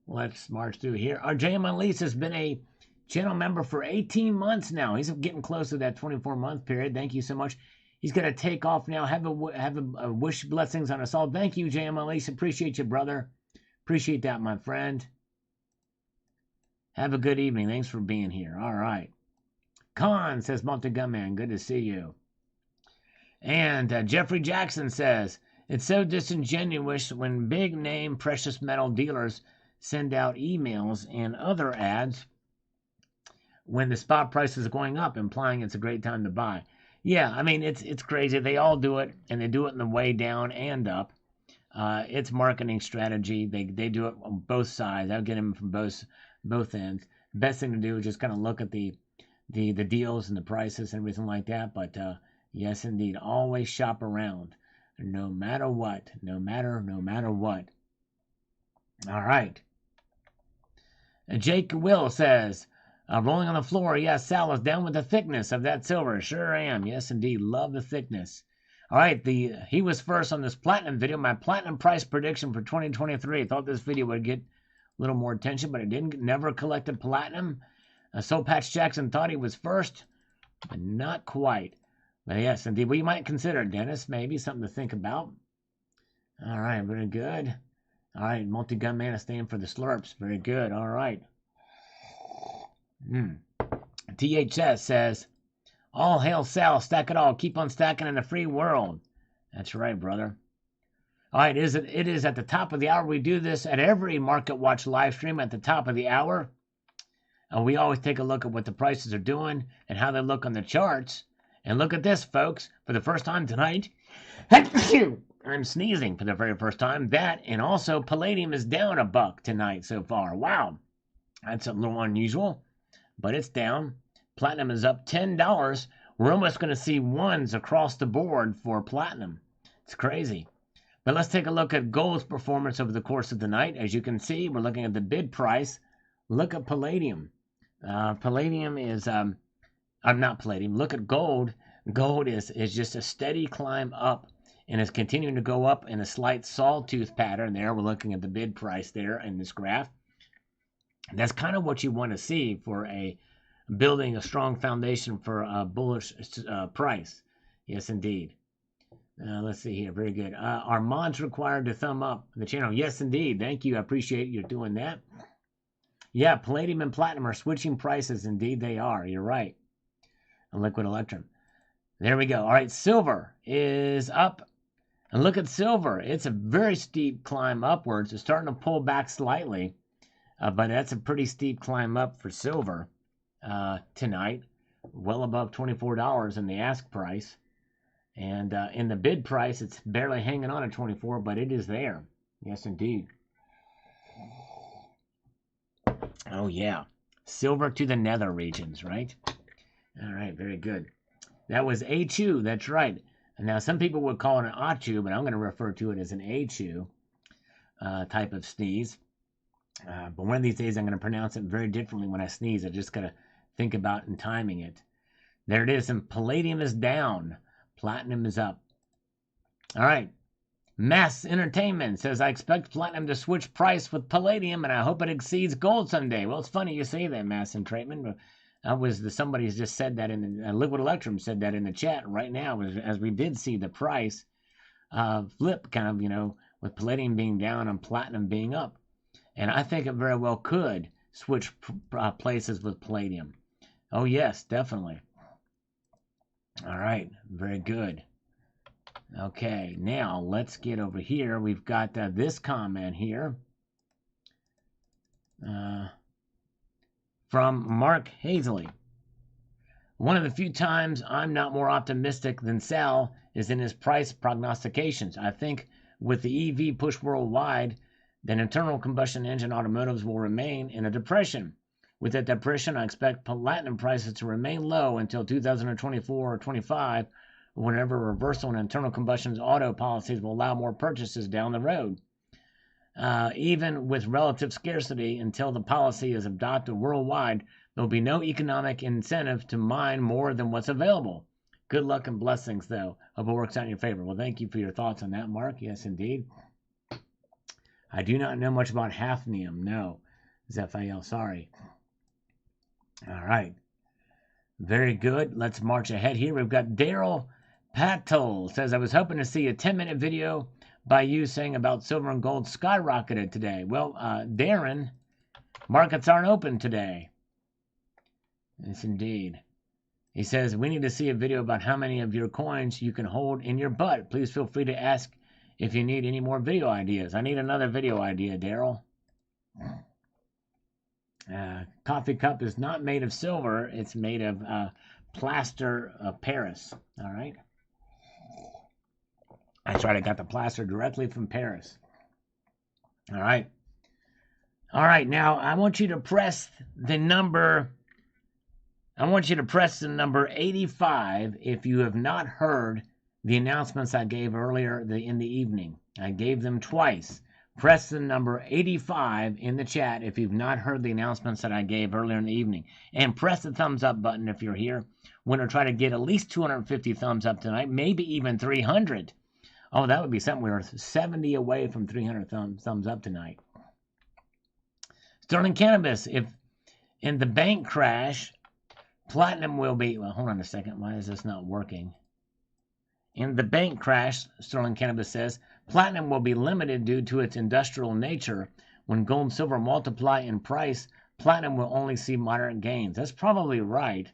Let's march through here. Our JM Unleashed has been a channel member for 18 months now. He's getting close to that 24-month period. Thank you so much. He's going to take off now. Have a wish blessings on us all. Thank you, JM Unleashed. Appreciate you, brother. Appreciate that, my friend. Have a good evening. Thanks for being here. All right. Khan says, Monty Gunman, good to see you. And Jeffrey Jackson says, it's so disingenuous when big-name precious metal dealers send out emails and other ads when the spot price is going up, implying it's a great time to buy. Yeah, I mean, it's crazy. They all do it, and they do it in the way down and up. It's marketing strategy. They do it on both sides. I'll get them from both ends. Best thing to do is just kind of look at the deals and the prices and everything like that. But yes, indeed, always shop around, no matter what, no matter what. All right. Jake Will says, rolling on the floor. Yes, Sal is down with the thickness of that silver. Sure am. Yes, indeed. Love the thickness. All right. He was first on this platinum video. My platinum price prediction for 2023. I thought this video would get a little more attention, but it didn't. Never collected platinum. Soul Patch Jackson thought he was first, but not quite. But yes, indeed. Well, you might consider it, Dennis. Maybe something to think about. All right. Very good. All right. Multi-Gun Man is staying for the slurps. Very good. All right. THS says, all hail Sal, stack it all, keep on stacking in the free world. That's right, brother. All right, it is at the top of the hour. We do this at every Market Watch live stream at the top of the hour. We always take a look at what the prices are doing and how they look on the charts. And look at this, folks. For the first time tonight, I'm sneezing for the very first time. That, and also palladium is down $1 tonight so far. Wow, that's a little unusual. But it's down. Platinum is up $10. We're almost going to see ones across the board for platinum. It's crazy. But let's take a look at gold's performance over the course of the night. As you can see, we're looking at the bid price. Look at palladium. Palladium is, not palladium. Look at gold. Gold is just a steady climb up and is continuing to go up in a slight sawtooth pattern there. We're looking at the bid price there in this graph. That's kind of what you want to see for building a strong foundation for a bullish price. Yes, indeed. Let's see here. Very good. Are mods required to thumb up the channel? Yes, indeed. Thank you. I appreciate you doing that. Yeah, palladium and platinum are switching prices. Indeed, they are. You're right. And liquid electrum. There we go. All right, silver is up. And look at silver. It's a very steep climb upwards. It's starting to pull back slightly. But that's a pretty steep climb up for silver tonight. Well above $24 in the ask price. And in the bid price, it's barely hanging on at 24, but it is there. Yes, indeed. Oh, yeah. Silver to the nether regions, right? All right, very good. That was Achu, that's right. Now, some people would call it an Achu, but I'm going to refer to it as an Achu type of sneeze. But one of these days, I'm going to pronounce it very differently when I sneeze. I just got to think about and timing it. There it is. And palladium is down. Platinum is up. All right. Mass Entertainment says, I expect platinum to switch price with palladium, and I hope it exceeds gold someday. Well, it's funny you say that, Mass Entertainment. Somebody's just said that in the Liquid Electrum said that in the chat right now, as we did see the price flip kind of, with palladium being down and platinum being up. And I think it very well could switch places with palladium. Oh, yes, definitely. All right, very good. Okay, now let's get over here. We've got this comment here. from Mark Hazley. One of the few times I'm not more optimistic than Sal is in his price prognostications. I think with the EV push worldwide, then internal combustion engine automotives will remain in a depression. With that depression, I expect platinum prices to remain low until 2024 or 25, whenever reversal in internal combustion auto policies will allow more purchases down the road. Even with relative scarcity, until the policy is adopted worldwide, there will be no economic incentive to mine more than what's available. Good luck and blessings, though. Hope it works out in your favor. Well, thank you for your thoughts on that, Mark. Yes, indeed. I do not know much about hafnium. No, Zephael, sorry. All right. Very good. Let's march ahead here. We've got Daryl Patel says, I was hoping to see a 10-minute video by you saying about silver and gold skyrocketed today. Well, Darren, markets aren't open today. Yes, indeed. He says, we need to see a video about how many of your coins you can hold in your butt. Please feel free to ask if you need any more video ideas. I need another video idea, Daryl. Coffee cup is not made of silver. It's made of plaster of Paris. All right. That's right. I got the plaster directly from Paris. All right. All right. Now, I want you to press the number. I want you to press the number 85 if you have not heard the announcements I gave earlier in the evening. I gave them twice. Press the number 85 in the chat if you've not heard the announcements that I gave earlier in the evening. And press the thumbs up button if you're here. We're going to try to get at least 250 thumbs up tonight, maybe even 300. Oh, that would be something. We were 70 away from 300 thumbs up tonight. Sterling Cannabis, if in the bank crash, platinum will be... Well, hold on a second. Why is this not working? In the bank crash, Sterling Cannabis says, platinum will be limited due to its industrial nature. When gold and silver multiply in price, platinum will only see moderate gains. That's probably right.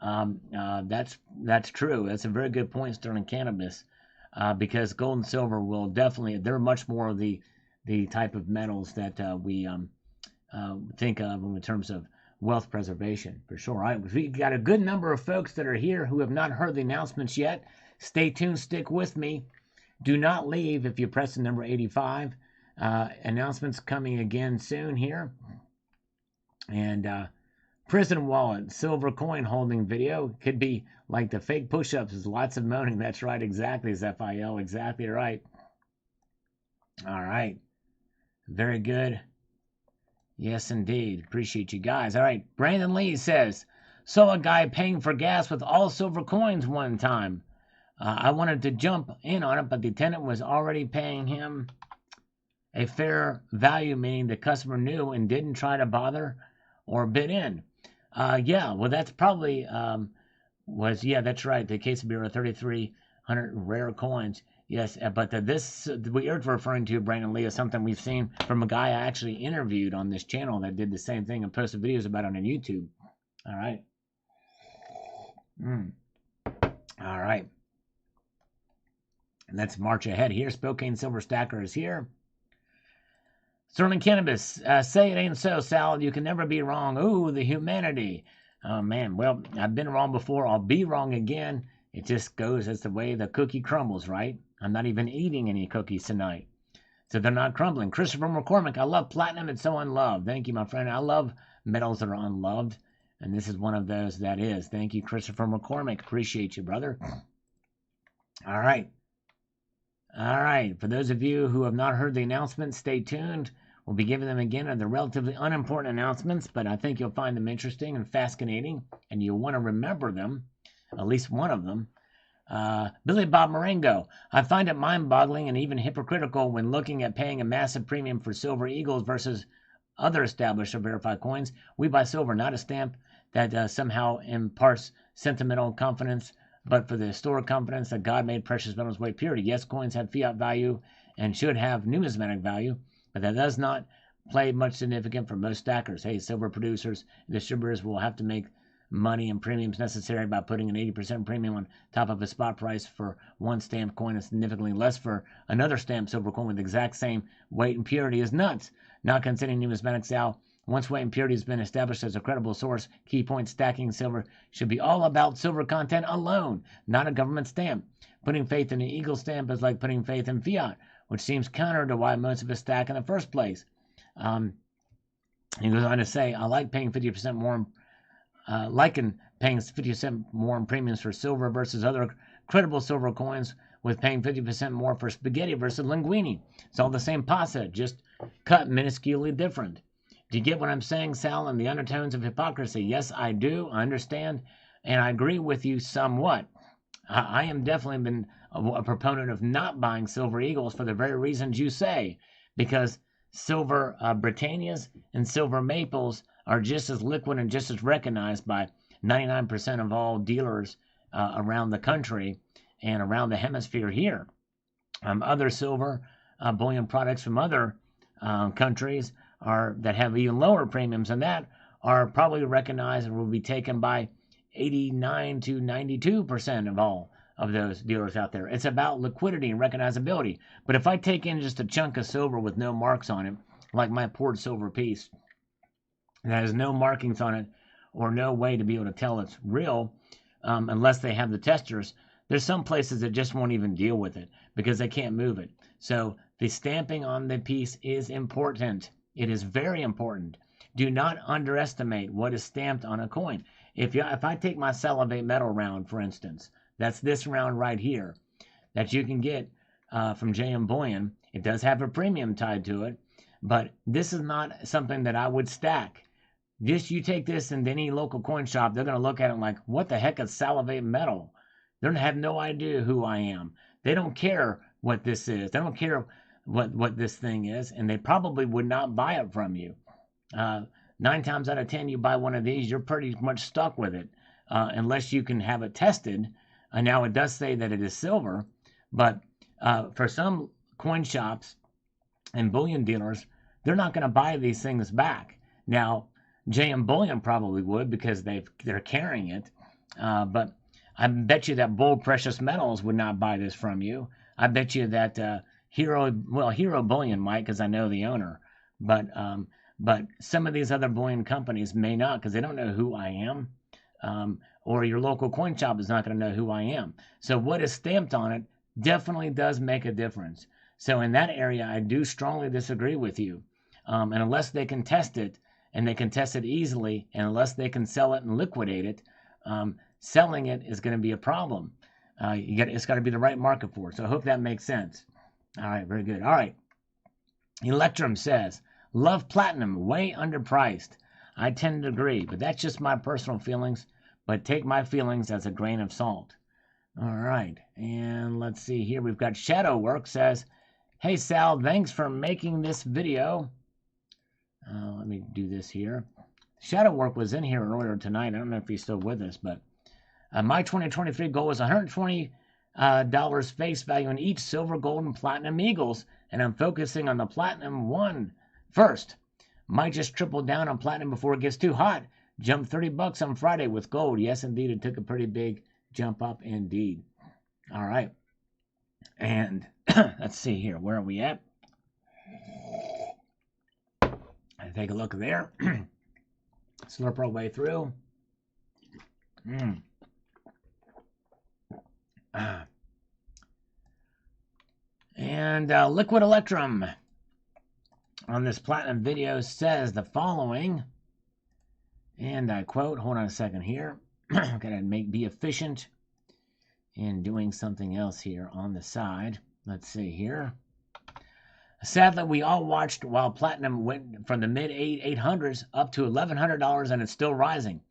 That's true. That's a very good point, Sterling Cannabis, because gold and silver will definitely, they're much more of the type of metals that we think of in terms of wealth preservation, for sure. All right, we got a good number of folks that are here who have not heard the announcements yet. Stay tuned, stick with me. Do not leave if you press the number 85. Announcements coming again soon here. And prison wallet, silver coin holding video. Could be like the fake push-ups. There's lots of moaning. That's right, exactly, Zephiel. Exactly right. All right. Very good. Yes, indeed. Appreciate you guys. All right. Brandon Lee says, saw a guy paying for gas with all silver coins one time. I wanted to jump in on it, but the tenant was already paying him a fair value, meaning the customer knew and didn't try to bother or bid in. Yeah, well, that's probably that's right. The Case Bureau 3,300 rare coins. Yes, but this what you're referring to, Brandon Lee, is something we've seen from a guy I actually interviewed on this channel that did the same thing and posted videos about it on YouTube. All right. All right. Let's march ahead here. Spokane Silver Stacker is here. Sterling Cannabis, say it ain't so, Sal. You can never be wrong. Ooh, the humanity. Oh, man. Well, I've been wrong before. I'll be wrong again. It just goes as the way the cookie crumbles, right? I'm not even eating any cookies tonight. So they're not crumbling. Christopher McCormick, I love platinum. It's so unloved. Thank you, my friend. I love metals that are unloved. And this is one of those that is. Thank you, Christopher McCormick. Appreciate you, brother. All right. All right. For those of you who have not heard the announcements, stay tuned. We'll be giving them again. They're relatively unimportant announcements, but I think you'll find them interesting and fascinating, and you'll want to remember them, at least one of them. Billy Bob Marengo, I find it mind-boggling and even hypocritical when looking at paying a massive premium for Silver Eagles versus other established or verified coins. We buy silver, not a stamp that somehow imparts sentimental confidence, but for the historic confidence that God made precious metals weight purity. Yes, coins have fiat value and should have numismatic value, but that does not play much significant for most stackers. Hey, silver producers and distributors will have to make money and premiums necessary by putting an 80% premium on top of a spot price for one stamped coin and significantly less for another stamped silver coin with the exact same weight and purity is nuts. Not considering numismatic, Sal, Once weight and purity has been established as a credible source, key point stacking silver should be all about silver content alone, not a government stamp. Putting faith in an eagle stamp is like putting faith in fiat, which seems counter to why most of us stack in the first place. He goes on to say, I like paying 50% more, paying 50% more in premiums for silver versus other credible silver coins, with paying 50% more for spaghetti versus linguine. It's all the same pasta, just cut minusculely different. Do you get what I'm saying, Sal, and the undertones of hypocrisy? Yes, I do. I understand, and I agree with you somewhat. I am definitely been a proponent of not buying silver eagles for the very reasons you say, because silver Britannias and silver maples are just as liquid and just as recognized by 99% of all dealers around the country and around the hemisphere here. Other silver bullion products from other countries that have even lower premiums than that are probably recognized and will be taken by 89 to 92% of all of those dealers out there. It's about liquidity and recognizability. But if I take in just a chunk of silver with no marks on it, like my poured silver piece, that has no markings on it or no way to be able to tell it's real, unless they have the testers, there's some places that just won't even deal with it because they can't move it. So the stamping on the piece is important. It is very important. Do not underestimate what is stamped on a coin. If I take my Salivate metal round, for instance, that's this round right here, that you can get from JM Bullion. It does have a premium tied to it, but this is not something that I would stack. Just you take this in any local coin shop, they're going to look at it like, what the heck is Salivate metal? They don't have no idea who I am. They don't care what this is. They don't care what this thing is, and they probably would not buy it from you. 9 times out of 10, you buy one of these, you're pretty much stuck with it, unless you can have it tested. Now, it does say that it is silver, but for some coin shops and bullion dealers, they're not going to buy these things back. Now, JM Bullion probably would because they're carrying it, but I bet you that Bull Precious Metals would not buy this from you. I bet you that Hero Bullion might, because I know the owner, but some of these other bullion companies may not, because they don't know who I am, or your local coin shop is not going to know who I am. So what is stamped on it definitely does make a difference. So in that area, I do strongly disagree with you. And unless they can test it, and they can test it easily, and unless they can sell it and liquidate it, selling it is going to be a problem. It's got to be the right market for it. So I hope that makes sense. All right, very good. All right. Electrum says, love platinum, way underpriced. I tend to agree, but that's just my personal feelings. But take my feelings as a grain of salt. All right, and let's see here. We've got Shadow Work says, hey, Sal, thanks for making this video. Let me do this here. Shadow Work was in here earlier tonight. I don't know if he's still with us, but my 2023 goal is $120 face value in each silver, gold, and platinum eagles, and I'm focusing on the platinum one first. Might just triple down on platinum before it gets too hot. Jumped $30 on Friday with gold. Yes, indeed, it took a pretty big jump up indeed. All right. And let's see here. Where are we at? I take a look there. Slurp our way through. And Liquid Electrum on this platinum video says the following, and I quote, hold on a second here. I'm going to be efficient in doing something else here on the side. Let's see here. Sadly, we all watched while platinum went from the mid-800s up to $1,100, and it's still rising.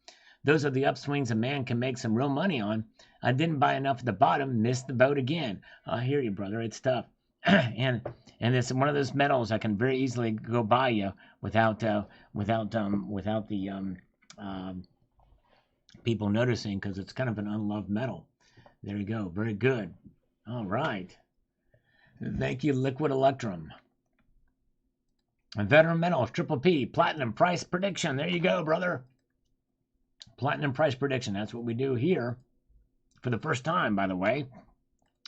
Those are the upswings a man can make some real money on. I didn't buy enough at the bottom, missed the boat again. I hear you, brother. It's tough. and it's one of those metals I can very easily go buy you without the people noticing, because it's kind of an unloved metal. There you go. Very good. All right. Thank you, Liquid Electrum. Veteran Metals, Triple P, Platinum Price Prediction. There you go, brother. Platinum Price Prediction. That's what we do here. For the first time, by the way.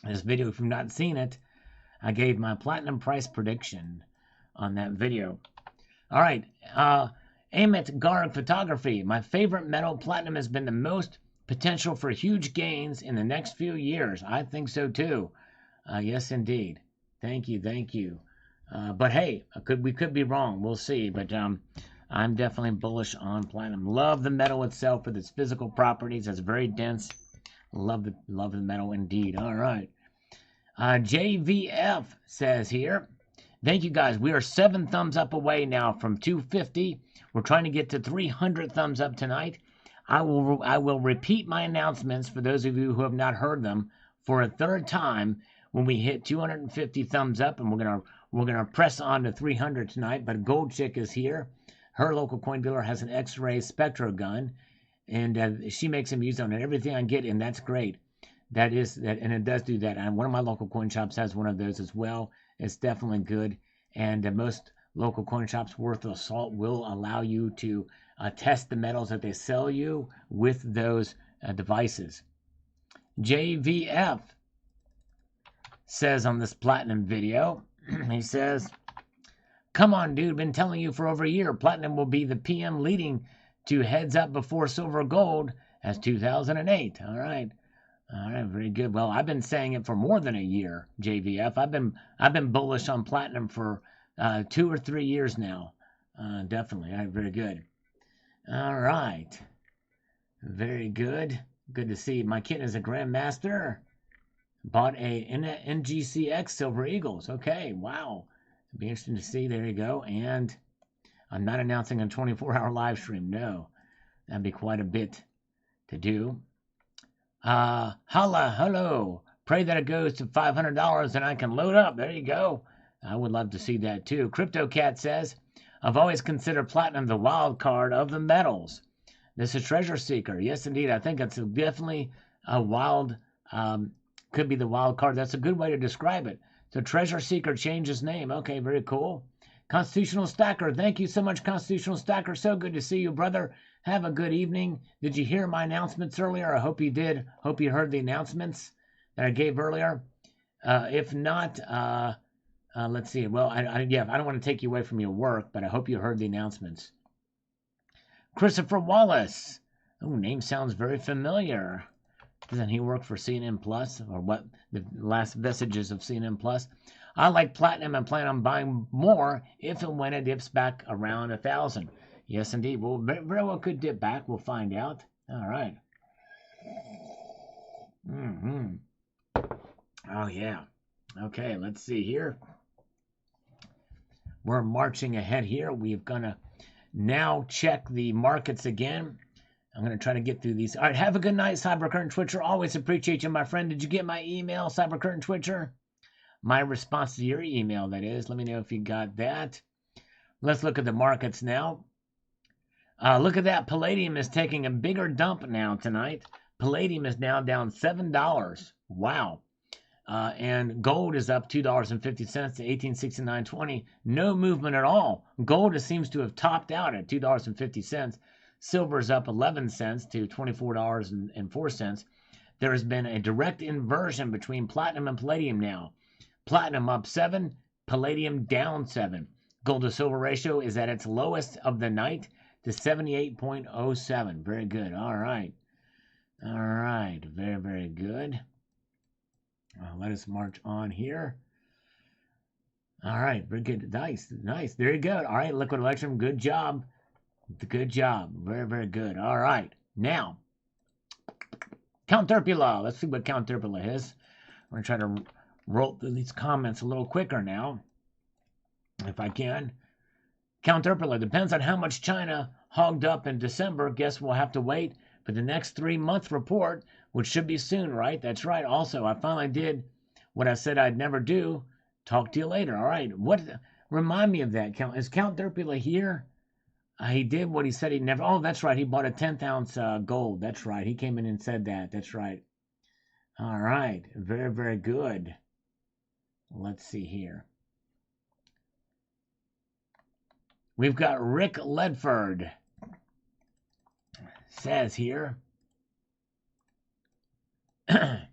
This video, if you've not seen it, I gave my Platinum Price Prediction on that video. All right. Amit Garg Photography. My favorite metal, platinum, has been the most potential for huge gains in the next few years. I think so too. Yes, indeed. Thank you, thank you. But hey, we could be wrong. We'll see. But I'm definitely bullish on platinum. Love the metal itself with its physical properties. It's very dense. Love the metal indeed. All right. JVF says here, thank you guys. We are 7 thumbs up away now from 250. We're trying to get to 300 thumbs up tonight. I will repeat my announcements for those of you who have not heard them for a third time when we hit 250 thumbs up, and we're gonna press on to 300 tonight. But Gold Chick is here. Her local coin dealer has an X-ray spectro gun, and she makes them use on everything I get, and that's great. That is that, and it does do that. And one of my local coin shops has one of those as well. It's definitely good, and most local coin shops worth the salt will allow you to test the metals that they sell you with those devices. JVF says on this platinum video, he says, come on, dude, been telling you for over a year, platinum will be the PM leading to heads up before silver gold as 2008. All right, very good. Well, I've been saying it for more than a year, JVF. I've been bullish on platinum for 2 or 3 years now. Definitely. All right, very good. All right. Very good. Good to see. My kid is a grandmaster. Bought a NGCX Silver Eagles. Okay, wow. It'd be interesting to see. There you go. And I'm not announcing a 24-hour live stream. No. That'd be quite a bit to do. Hello. Pray that it goes to $500 and I can load up. There you go. I would love to see that too. CryptoCat says, I've always considered platinum the wild card of the metals. This is Treasure Seeker. Yes, indeed. I think it's definitely a wild, could be the wild card. That's a good way to describe it. So Treasure Seeker changed his name. Okay, very cool. Constitutional Stacker. Thank you so much, Constitutional Stacker. So good to see you, brother. Have a good evening. Did you hear my announcements earlier? I hope you did. Hope you heard the announcements that I gave earlier. If not, let's see. Well, I don't want to take you away from your work, but I hope you heard the announcements. Christopher Wallace. Oh, name sounds very familiar. Doesn't he work for CNN Plus, or what? The last vestiges of CNN Plus. I like platinum and plan on buying more if and when it dips back around 1,000. Yes, indeed. Well, very well could dip back. We'll find out. All right. Oh, yeah. Okay, let's see here. We're marching ahead here. We're going to now check the markets again. I'm going to try to get through these. All right, have a good night, Cybercurtain Twitcher. Always appreciate you, my friend. Did you get my email, Cybercurtain Twitcher? My response to your email, that is. Let me know if you got that. Let's look at the markets now. Look at that. Palladium is taking a bigger dump now tonight. Palladium is now down $7. Wow. And gold is up $2.50 to 1869.20. No movement at all. Gold seems to have topped out at $2.50. Silver is up 11 cents to $24.04. There has been a direct inversion between platinum and palladium now. Platinum up 7, palladium down 7. Gold to silver ratio is at its lowest of the night to 78.07. Very good. All right. Very, very good. Let us march on here. All right. Very good. Nice. There you go. All right. Liquid Electrum. Good job. Very, very good. All right. Now, Count Terpula. Let's see what Count Terpula is. I'm going to try to roll through these comments a little quicker now, if I can. Count Terpula. Depends on how much China hogged up in December. Guess we'll have to wait for the next 3-month report, which should be soon, right? That's right. Also, I finally did what I said I'd never do. Talk to you later. All right. Remind me of that, Count. Is Count Terpula here? He did what he said he'd never. Oh, that's right. He bought a 10th ounce gold. That's right. He came in and said that. That's right. All right. Very, very good. Let's see here. We've got Rick Ledford. Says here. A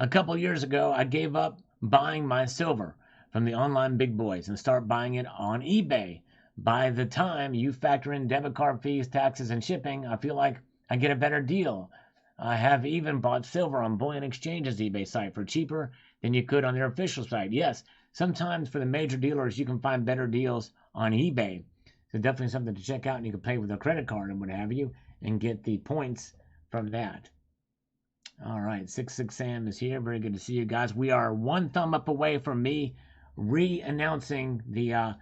couple years ago, I gave up buying my silver. from the online big boys and start buying it on eBay. By the time you factor in debit card fees, taxes, and shipping, I feel like I get a better deal. I have even bought silver on Bullion Exchange's eBay site for cheaper than you could on their official site. Yes, sometimes for the major dealers, you can find better deals on eBay. So definitely something to check out, and you can pay with a credit card and what have you, and get the points from that. All right, 66 Sam is here. Very good to see you guys. We are one thumb up away from me re-announcing the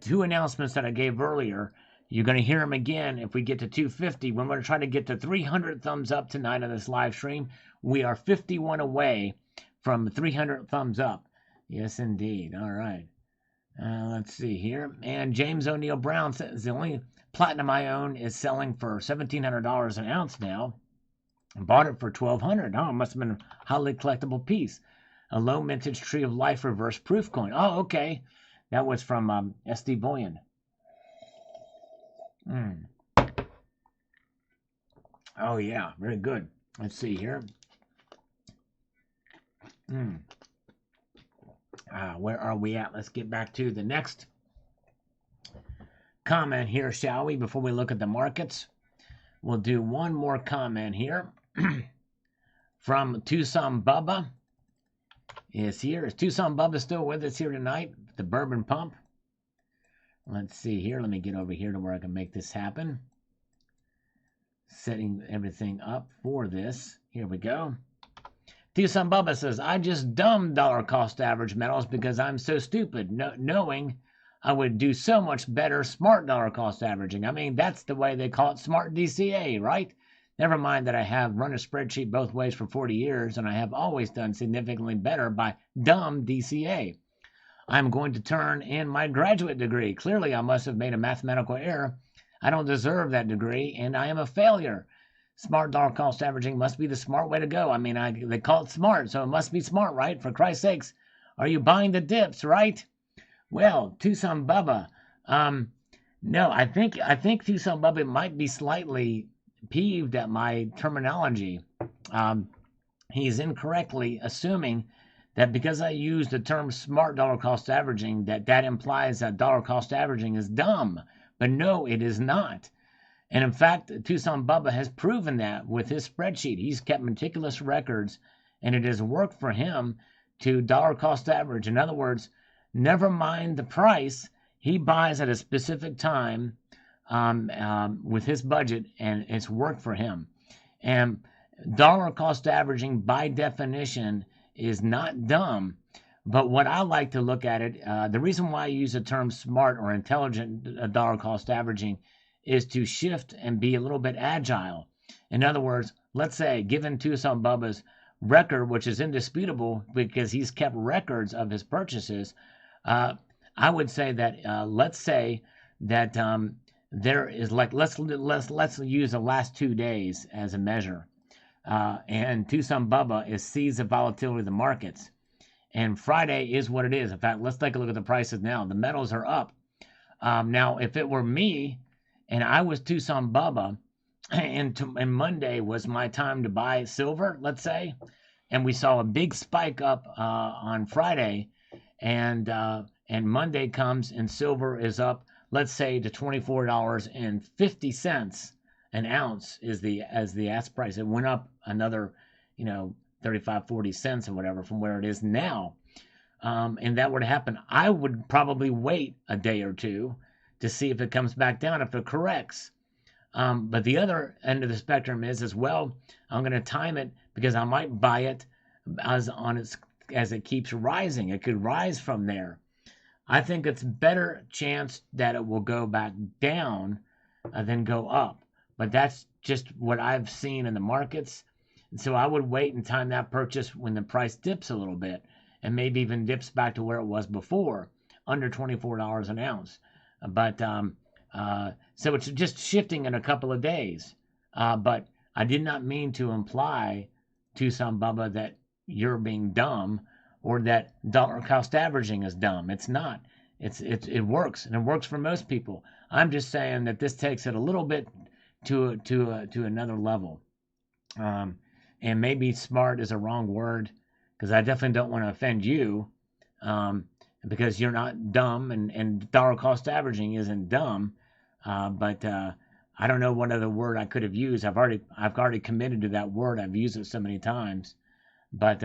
two announcements that I gave earlier. You're going to hear them again if we get to 250. We're going to try to get to 300 thumbs up tonight on this live stream. We are 51 away from 300 thumbs up. Yes, indeed. All right. Let's see here. And James O'Neill Brown says the only platinum I own is selling for $1,700 an ounce now. I bought it for $1,200. Oh, it must have been a highly collectible piece. A low mintage Tree of Life reverse proof coin. Oh, okay. That was from SD Bullion. Oh, yeah. Very good. Let's see here. Where are we at? Let's get back to the next comment here, shall we? Before we look at the markets, we'll do one more comment here from Tucson Bubba. Is here. Is Tucson Bubba still with us here tonight? The Bourbon Pump. Let's see here. Let me get over here to where I can make this happen. Setting everything up for this. Here we go. Tucson Bubba says, I just dumbed dollar cost average metals because I'm so stupid, knowing I would do so much better smart dollar cost averaging. I mean, that's the way they call it, smart DCA, right? Never mind that I have run a spreadsheet both ways for 40 years, and I have always done significantly better by dumb DCA. I'm going to turn in my graduate degree. Clearly, I must have made a mathematical error. I don't deserve that degree, and I am a failure. Smart dollar cost averaging must be the smart way to go. I mean, they call it smart, so it must be smart, right? For Christ's sakes, are you buying the dips, right? Well, Tucson Bubba, no, I think Tucson Bubba might be slightly peeved at my terminology. He's incorrectly assuming that because I use the term smart dollar cost averaging, that implies that dollar cost averaging is dumb. But no, it is not. And in fact, Tucson Bubba has proven that with his spreadsheet. He's kept meticulous records, and it has worked for him to dollar cost average. In other words, never mind the price, he buys at a specific time with his budget, and it's worked for him. And dollar cost averaging, by definition, is not dumb. But what I like to look at it, the reason why I use the term smart or intelligent dollar cost averaging is to shift and be a little bit agile. In other words, let's say, given Tucson Bubba's record, which is indisputable because he's kept records of his purchases, I would say that let's say that there is like let's use the last 2 days as a measure, and Tucson Bubba sees the volatility of the markets, and Friday is what it is. In fact, let's take a look at the prices now. The metals are up. Now, if it were me and I was Tucson Bubba, and Monday was my time to buy silver, let's say, and we saw a big spike up on Friday, and Monday comes and silver is up, let's say, to $24.50 an ounce as the ask price. It went up another, 35, 40 cents or whatever from where it is now. And that were to happen, I would probably wait a day or two to see if it comes back down, if it corrects. But the other end of the spectrum is as well, I'm going to time it because I might buy it as it keeps rising. It could rise from there. I think it's better chance that it will go back down than go up. But that's just what I've seen in the markets. And so I would wait and time that purchase when the price dips a little bit and maybe even dips back to where it was before, under $24 an ounce. But so it's just shifting in a couple of days. But I did not mean to imply, Tucson Bubba, that you're being dumb or that dollar cost averaging is dumb. It's not. It works, and it works for most people. I'm just saying that this takes it a little bit to another level. And maybe smart is a wrong word, because I definitely don't want to offend you. because you're not dumb, and dollar cost averaging isn't dumb. But I don't know what other word I could have used. I've already committed to that word. I've used it so many times. But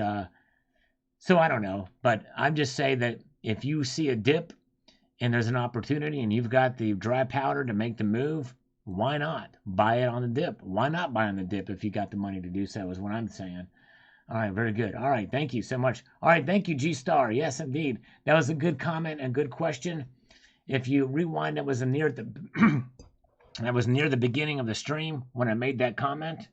so I don't know. But I'm just saying that if you see a dip and there's an opportunity and you've got the dry powder to make the move, why not buy it on the dip? Why not buy on the dip if you got the money to do so, is what I'm saying. All right, very good. All right, thank you so much. All right, thank you, G Star. Yes, indeed. That was a good comment and good question. If you rewind, that was near the that was near the beginning of the stream when I made that comment.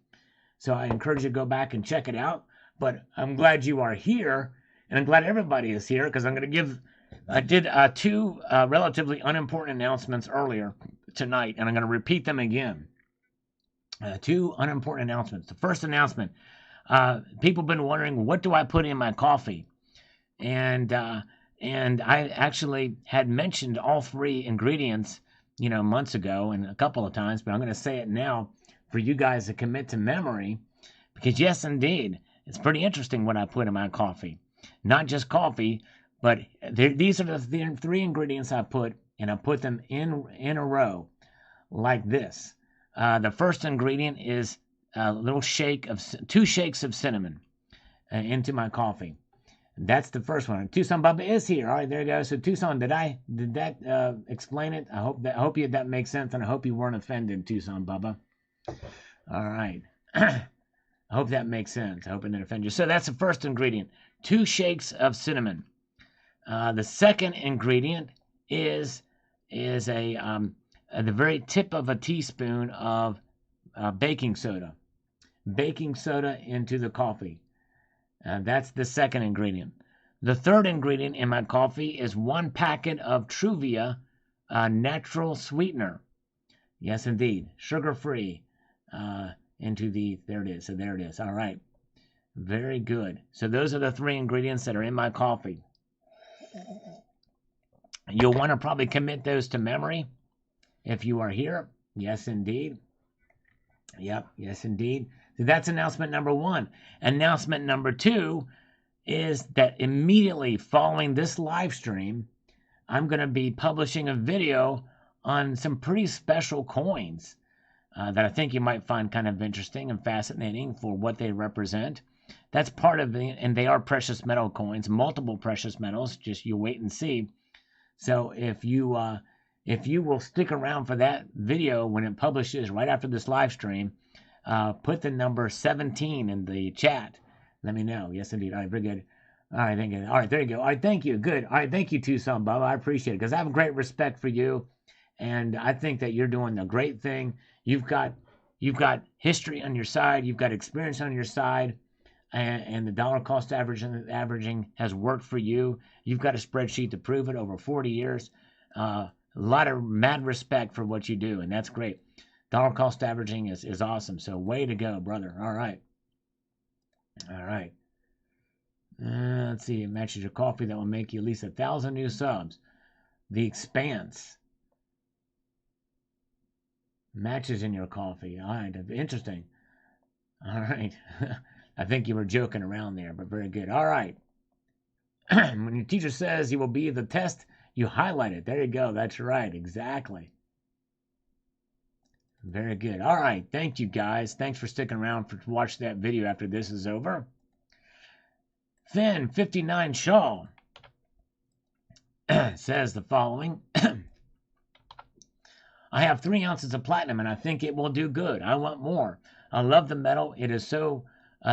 So I encourage you to go back and check it out. But I'm glad you are here, and I'm glad everybody is here, because I'm going to give. I did two relatively unimportant announcements earlier tonight, and I'm going to repeat them again. Two unimportant announcements. The first announcement: people have been wondering, what do I put in my coffee? And I actually had mentioned all three ingredients, months ago and a couple of times, but I'm going to say it now for you guys to commit to memory, because yes, indeed, it's pretty interesting what I put in my coffee. Not just coffee, but these are the three ingredients I put, and I put them in a row like this. The first ingredient is two shakes of cinnamon into my coffee. That's the first one. Tucson Bubba is here. All right, there you go. So Tucson, did that explain it? I hope that makes sense, and I hope you weren't offended, Tucson Bubba. All right. I hope that makes sense. I hope it didn't offend you. So that's the first ingredient: 2 shakes of cinnamon. The second ingredient is the very tip of a teaspoon of baking soda. Baking soda into the coffee. That's the second ingredient. The third ingredient in my coffee is 1 packet of Truvia natural sweetener. Yes, indeed, sugar-free. There it is. So there it is. All right. Very good. So those are the 3 ingredients that are in my coffee. You'll want to probably commit those to memory if you are here. Yes, indeed. Yep, yes, indeed. So that's announcement number 1. Announcement number 2 is that immediately following this live stream, I'm going to be publishing a video on some pretty special coins that I think you might find kind of interesting and fascinating for what they represent. That's part of and they are precious metal coins, multiple precious metals. Just you wait and see. So if you will stick around for that video when it publishes right after this live stream, put the number 17 in the chat. Let me know. Yes, indeed. All right, very good. All right, thank you. All right, there you go. All right, thank you. Good. All right, thank you, Tucson Bubba. I appreciate it, because I have great respect for you, and I think that you're doing a great thing. You've got history on your side. You've got experience on your side, and the dollar cost averaging has worked for you. You've got a spreadsheet to prove it over 40 years. A lot of mad respect for what you do, and that's great. Dollar cost averaging is awesome. So way to go, brother. All right. All right. Let's see. It matches your coffee. That will make you at least 1,000 new subs. The Expanse matches in your coffee. All right. Interesting. All right. I think you were joking around there, but very good. All right. When your teacher says you will be the test, you highlight it. There you go. That's right. Exactly. Very good. All right. Thank you, guys. Thanks for sticking around to watch that video after this is over. Finn59 Shaw says the following. I have 3 ounces of platinum, and I think it will do good. I want more. I love the metal. It is so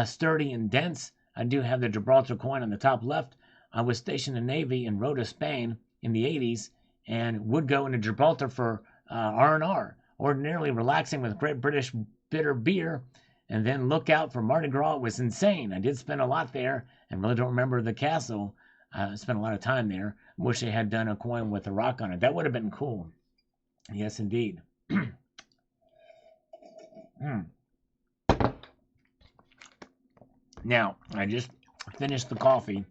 sturdy and dense. I do have the Gibraltar coin on the top left. I was stationed in the Navy in Rota, Spain in the 80s, and would go into Gibraltar for R&R. Ordinarily relaxing with Great British bitter beer, and then look out for Mardi Gras. It was insane. I did spend a lot there, and really don't remember the castle. I spent a lot of time there. Wish they had done a coin with a rock on it. That would have been cool. Yes, indeed. Now, I just finished the coffee,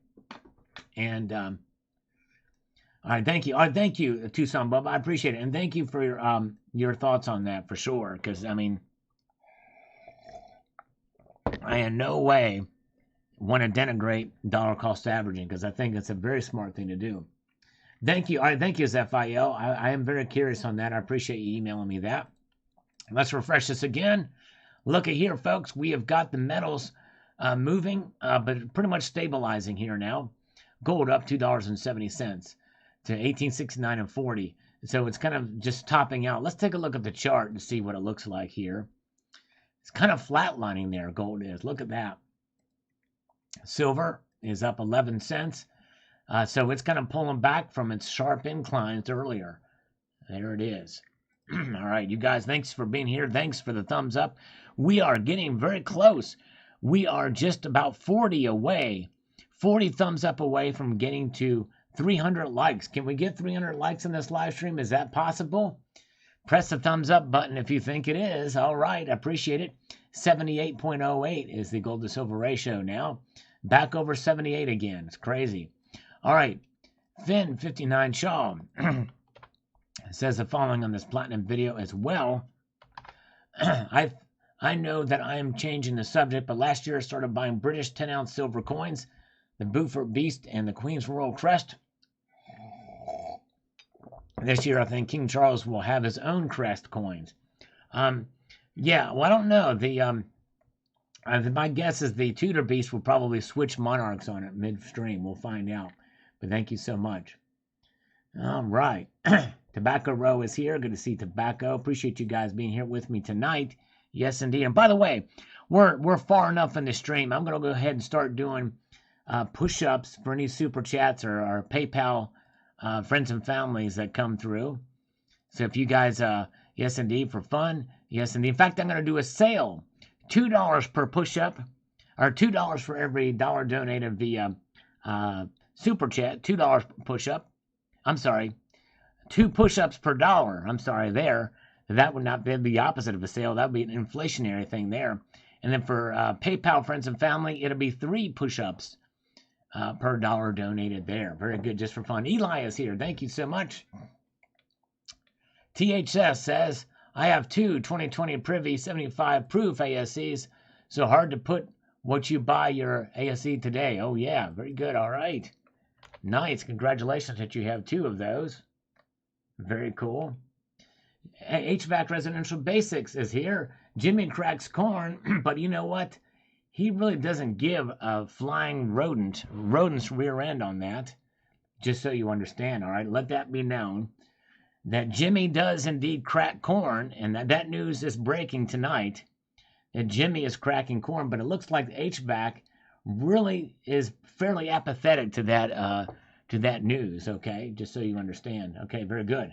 and all right, thank you. All right, thank you, Tucson Bubba. I appreciate it, and thank you for your thoughts on that for sure. Because I mean, I in no way want to denigrate dollar cost averaging, because I think it's a very smart thing to do. Thank you. All right, thank you, Zephiel. I am very curious on that. I appreciate you emailing me that. Let's refresh this again. Look at here, folks. We have got the metals moving, but pretty much stabilizing here now. Gold up $2.70 to 1869 and 40. So it's kind of just topping out. Let's take a look at the chart and see what it looks like here. It's kind of flatlining there, gold is. Look at that. Silver is up 11 cents. So it's kind of pulling back from its sharp inclines earlier. There it is. All right, you guys, thanks for being here. Thanks for the thumbs up. We are getting very close. We are just about 40 away, 40 thumbs up away from getting to 300 likes. Can we get 300 likes in this live stream? Is that possible? Press the thumbs up button if you think it is. All right, I appreciate it. 78.08 is the gold to silver ratio now. Back over 78 again. It's crazy. All right, Finn 59 Shaw says the following on this platinum video as well. I know that I am changing the subject, but last year I started buying British 10-ounce silver coins, the Beaufort Beast and the Queen's Royal Crest. This year I think King Charles will have his own crest coins. Yeah, well, I don't know. My guess is the Tudor Beast will probably switch monarchs on it midstream. We'll find out. But thank you so much. All right. Tobacco Row is here. Good to see Tobacco. Appreciate you guys being here with me tonight. Yes, indeed. And by the way, we're far enough in the stream. I'm going to go ahead and start doing push-ups for any super chats or PayPal friends and families that come through. So if you guys, yes, indeed, for fun. Yes, indeed. In fact, I'm going to do a sale. $2 per push-up, or $2 for every dollar donated via super chat. $2 push-up. I'm sorry. 2 push-ups per dollar. I'm sorry, there. That would not be the opposite of a sale. That would be an inflationary thing there. And then for PayPal friends and family, it'll be 3 push-ups per dollar donated there. Very good, just for fun. Eli is here. Thank you so much. THS says, I have 2 2020 Privy 75 proof ASCs, so hard to put what you buy your ASC today. Oh, yeah, very good. All right. Nice. Congratulations that you have 2 of those. Very cool. HVAC Residential Basics is here. Jimmy cracks corn, but you know what? He really doesn't give a flying rodent's rear end on that. Just so you understand, all right? Let that be known. That Jimmy does indeed crack corn, and that news is breaking tonight. That Jimmy is cracking corn, but it looks like the HVAC really is fairly apathetic to that news, okay? Just so you understand. Okay, very good.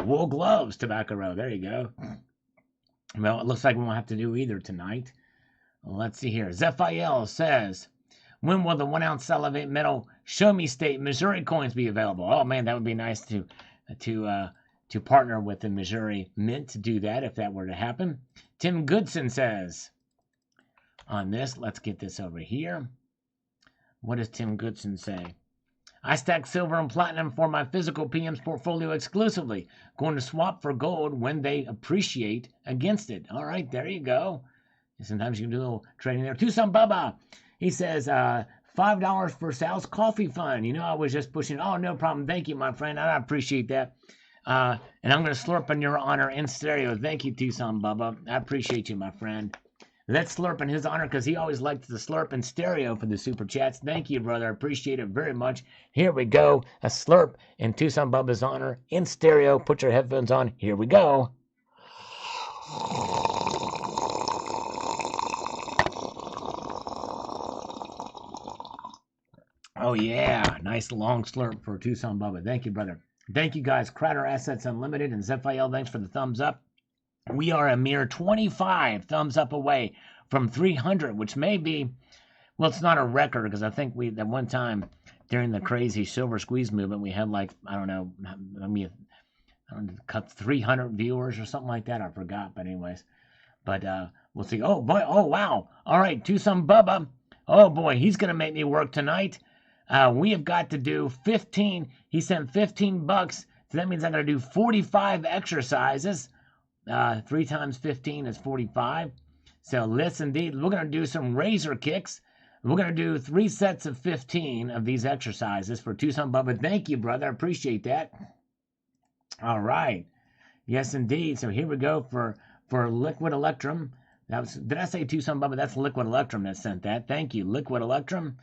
Wool gloves, Tobacco Row. There you go. Well, it looks like we won't have to do either tonight. Let's see here. Zephiel says, when will the 1 ounce Salivate metal show me state Missouri coins be available? Oh man, that would be nice to partner with the Missouri Mint to do that if that were to happen. Tim Goodson says on this, let's get this over here. What does Tim Goodson say? I stack silver and platinum for my physical PM's portfolio exclusively. Going to swap for gold when they appreciate against it. All right, there you go. Sometimes you can do a little trading there. Tucson Bubba, he says, $5 for Sal's coffee fund. You know, I was just pushing. Oh, no problem. Thank you, my friend. I appreciate that. And I'm going to slurp in your honor in stereo. Thank you, Tucson Bubba. I appreciate you, my friend. Let's slurp in his honor because he always liked to slurp in stereo for the super chats. Thank you, brother. I appreciate it very much. Here we go. A slurp in Tucson Bubba's honor in stereo. Put your headphones on. Here we go. Oh, yeah. Nice long slurp for Tucson Bubba. Thank you, brother. Thank you, guys. Crowder Assets Unlimited and Zephiel, thanks for the thumbs up. We are a mere 25 thumbs up away from 300, which may be, well, it's not a record because I think we, at one time during the crazy silver squeeze movement, we had like, I don't know, cut 300 viewers or something like that. I forgot, but anyways. But we'll see. Oh, boy. Oh, wow. All right, Tucson Bubba. Oh, boy, he's going to make me work tonight. We have got to do 15. He sent $15. So that means I'm going to do 45 exercises. 3 times 15 is 45. So let's indeed, we're going to do some razor kicks. We're going to do 3 sets of 15 of these exercises for Tucson Bubba. Thank you, brother. I appreciate that. All right. Yes, indeed. So here we go for Liquid Electrum. Did I say Tucson Bubba? That's Liquid Electrum that sent that. Thank you, Liquid Electrum.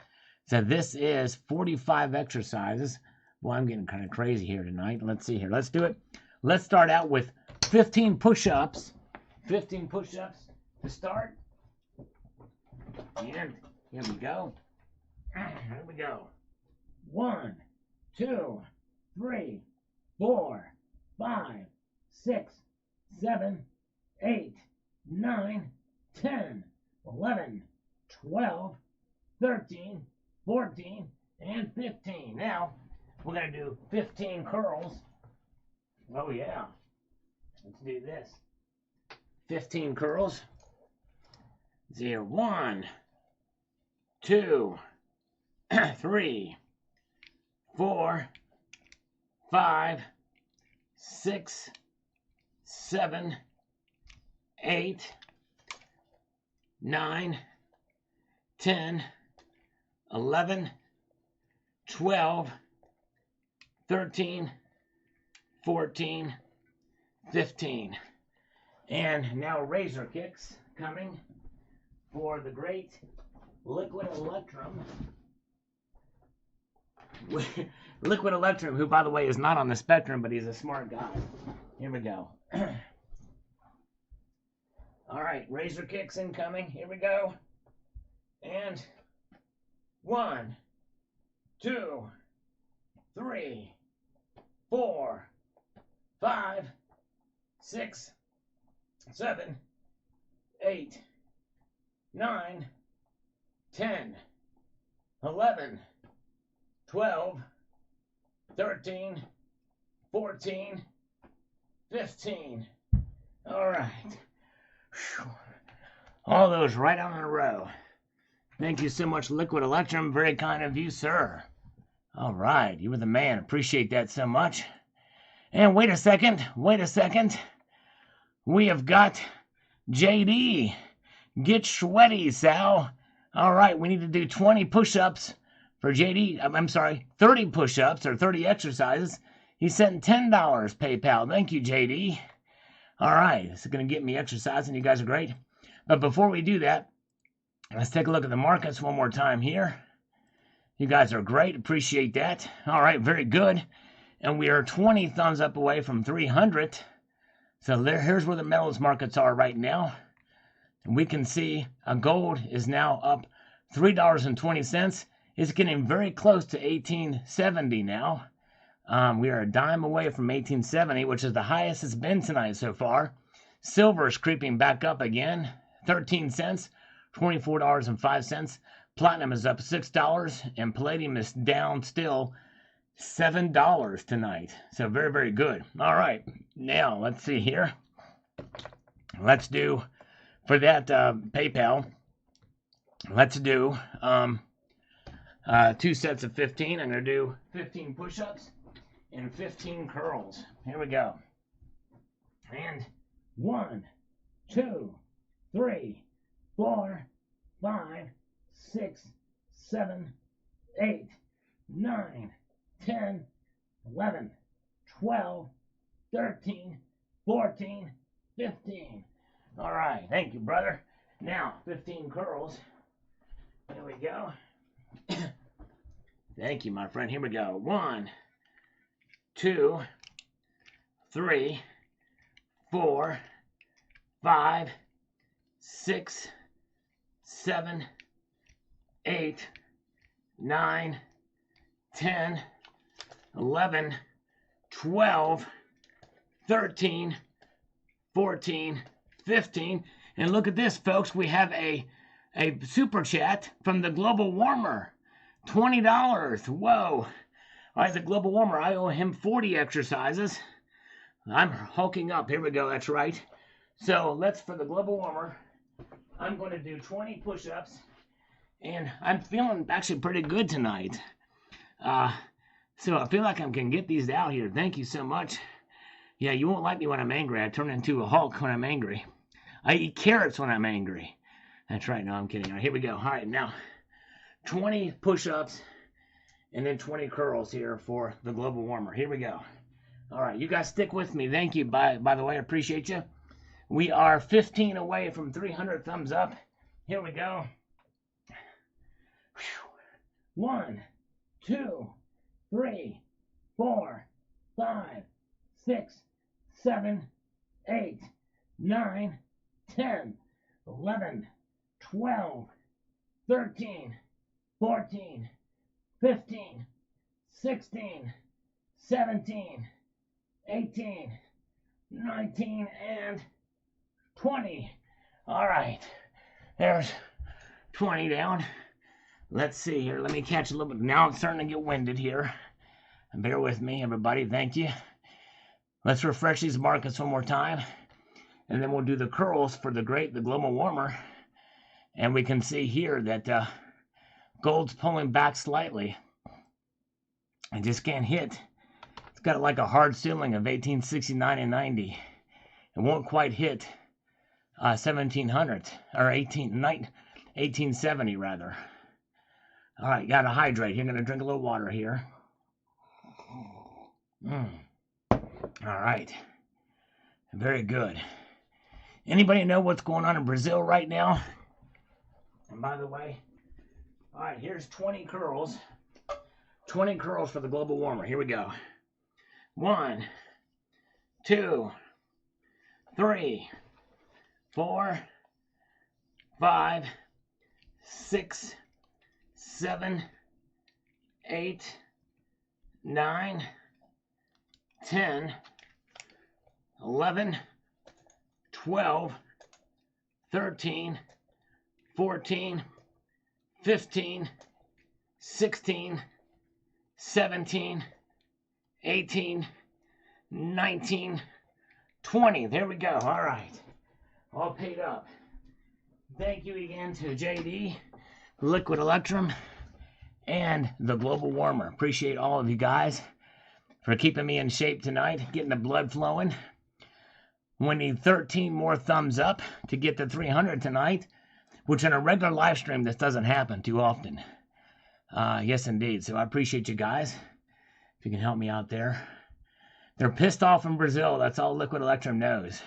So this is 45 exercises. Well, I'm getting kind of crazy here tonight. Let's see here. Let's do it. Let's start out with 15 push-ups. 15 push-ups to start. And here we go. Here we go. 1, 2, 3, 4, 5, 6, 7, 8, 9, 10, 11, 12, 13, 14, and 15. Now, we're going to do 15 curls. Oh, yeah. Let's do this. 15 curls. 1, 2, 3, 4, 5, 6, 7, 8, 9, 10, 11, 12, 13, 14, 15. And now razor kicks coming for the great Liquid Electrum. Liquid Electrum, who, by the way, is not on the spectrum, but he's a smart guy. Here we go. All right, razor kicks incoming. Here we go. And 1, 2, 3, 4, 5, 6, 7, 8, 9, 10, 11, 12, 13, 14, 15. All right. All those right on a row. Thank you so much, Liquid Electrum. Very kind of you, sir. All right. You were the man. Appreciate that so much. And wait a second. Wait a second. We have got JD. Get sweaty, Sal. All right. We need to do 20 push-ups for JD. I'm sorry, 30 push-ups or 30 exercises. He sent $10 PayPal. Thank you, JD. All right. This is going to get me exercising. You guys are great. But before we do that, let's take a look at the markets one more time here. You guys are great. Appreciate that. All right. Very good. And we are 20 thumbs up away from 300. So here's where the metals markets are right now. And we can see gold is now up $3.20. It's getting very close to 1870 now. We are a dime away from 1870, which is the highest it's been tonight so far. Silver is creeping back up again, 13 cents, $24.05. Platinum is up $6, and palladium is down still $7 tonight. So very, very good. All right, now let's see here. Let's do, for that PayPal, let's do 2 sets of 15. I'm going to do 15 push-ups and 15 curls. Here we go. And 1, 2, 3, 4, 5, 6, 7, 8, 9, 10, 11, 12, 13, 14, 15. All right. Thank you, brother. Now, 15 curls. There we go. Thank you, my friend. Here we go. 1, 2, 3, 4, 5, 6, 7, 8, 9, 10, 11, 12, 13, 14, 15. And look at this, folks. We have a super chat from the Global Warmer. $20. Whoa. All right, the Global Warmer. I owe him 40 exercises. I'm hulking up. Here we go. That's right. So let's, for the Global Warmer, I'm going to do 20 push-ups. And I'm feeling actually pretty good tonight. So I feel like I can get these out here. Thank you so much. Yeah, you won't like me when I'm angry. I turn into a Hulk when I'm angry. I eat carrots when I'm angry. That's right. No, I'm kidding. All right, here we go. All right, now 20 push-ups and then 20 curls here for the global warmer. Here we go. All right, you guys stick with me. Thank you. By the way, I appreciate you. We are 15 away from 300 thumbs up. Here we go. 1, 2, 3, 4, 5, 6, 7, 8, 9, 10, 11, 12, 13, 14, 15, 16, 17, 18, 19, and 20. All right, there's 20 down. Let's see here. Let me catch a little bit. Now I'm starting to get winded here. Bear with me, everybody. Thank you. Let's refresh these markets one more time, and then we'll do the curls for the global warmer. And we can see here that gold's pulling back slightly. I just can't hit. It's got like a hard ceiling of 1869 and 90. It won't quite hit 1700 or 1870 rather. All right, gotta hydrate. You're gonna drink a little water here. All right, very good. Anybody know what's going on in Brazil right now? And by the way, all right, here's 20 curls. 20 curls for the global warmer. Here we go. 1, 2, 3, 4, 5, 6, 7, 8, 9, 10, 11, 12, 13, 14, 15, 16, 17, 18, 19, 20. There we go. All right. All paid up. Thank you again to JD, Liquid Electrum, and the global warmer. Appreciate all of you guys for keeping me in shape tonight, getting the blood flowing. We need 13 more thumbs up to get to 300 tonight, which in a regular live stream, this doesn't happen too often. Yes, indeed. So I appreciate you guys. If you can help me out there. They're pissed off in Brazil. That's all Liquid Electrum knows.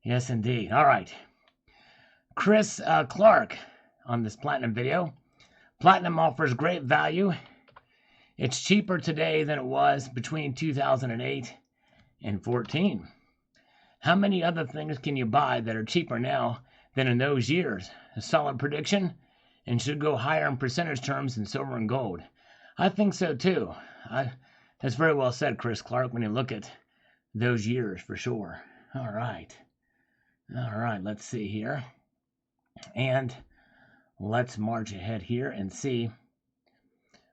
Yes, indeed. All right. Chris Clark on this platinum video. Platinum offers great value. It's cheaper today than it was between 2008 and 14. How many other things can you buy that are cheaper now than in those years? A solid prediction, and should go higher in percentage terms than silver and gold. I think so too. That's very well said, Chris Clark, when you look at those years for sure. All right. All right, let's see here. And let's march ahead here and see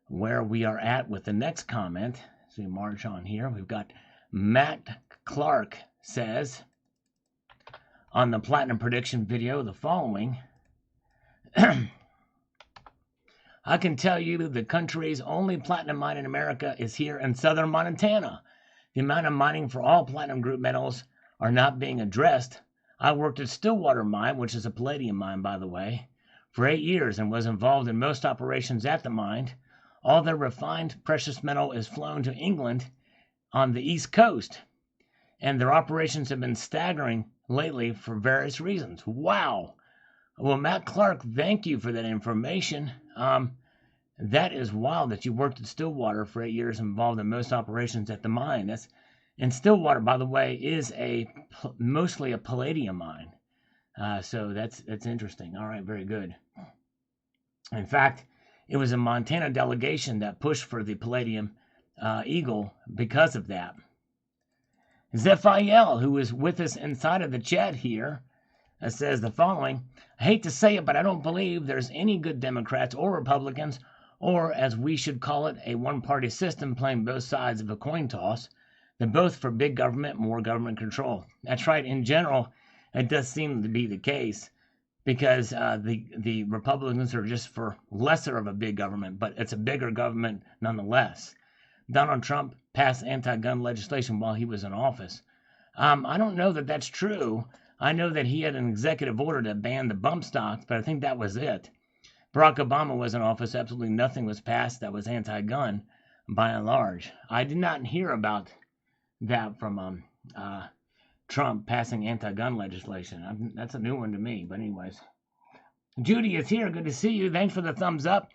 where we are at with the next comment. So we march on here. We've got Matt Clark says on the platinum prediction video the following. I can tell you the country's only platinum mine in America is here in southern Montana. The amount of mining for all platinum group metals are not being addressed. I worked at Stillwater Mine, which is a palladium mine, by the way, for 8 years and was involved in most operations at the mine. All their refined precious metal is flown to England on the East Coast, and their operations have been staggering lately for various reasons. Wow. Well, Matt Clark, thank you for that information. That is wild that you worked at Stillwater for 8 years, involved in most operations at the mine. And Stillwater, by the way, is mostly a palladium mine. So that's interesting. All right, very good. In fact, it was a Montana delegation that pushed for the palladium eagle because of that. Zephiel, who is with us inside of the chat here, says the following. I hate to say it, but I don't believe there's any good Democrats or Republicans, or as we should call it, a one-party system playing both sides of a coin toss. They're both for big government, more government control. That's right. In general, it does seem to be the case because the Republicans are just for lesser of a big government, but it's a bigger government nonetheless. Donald Trump passed anti-gun legislation while he was in office. I don't know that that's true. I know that he had an executive order to ban the bump stocks, but I think that was it. Barack Obama was in office, absolutely nothing was passed that was anti-gun, by and large. I did not hear about that from Trump passing anti-gun legislation. That's a new one to me. But anyways, Judy is here. Good to see you. Thanks for the thumbs up.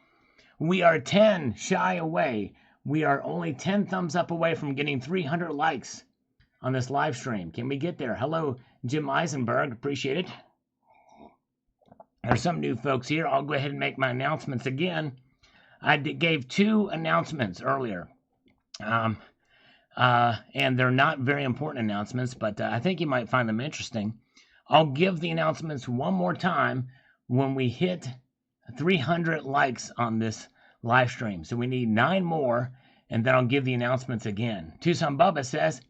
We are 10 shy away. We are only 10 thumbs up away from getting 300 likes on this live stream. Can we get there? Hello, Jim Eisenberg. Appreciate it. There's some new folks here. I'll go ahead and make my announcements again. I gave 2 announcements earlier. And they're not very important announcements, but I think you might find them interesting. I'll give the announcements one more time when we hit 300 likes on this live stream. So we need 9 more, and then I'll give the announcements again. Tucson Bubba says,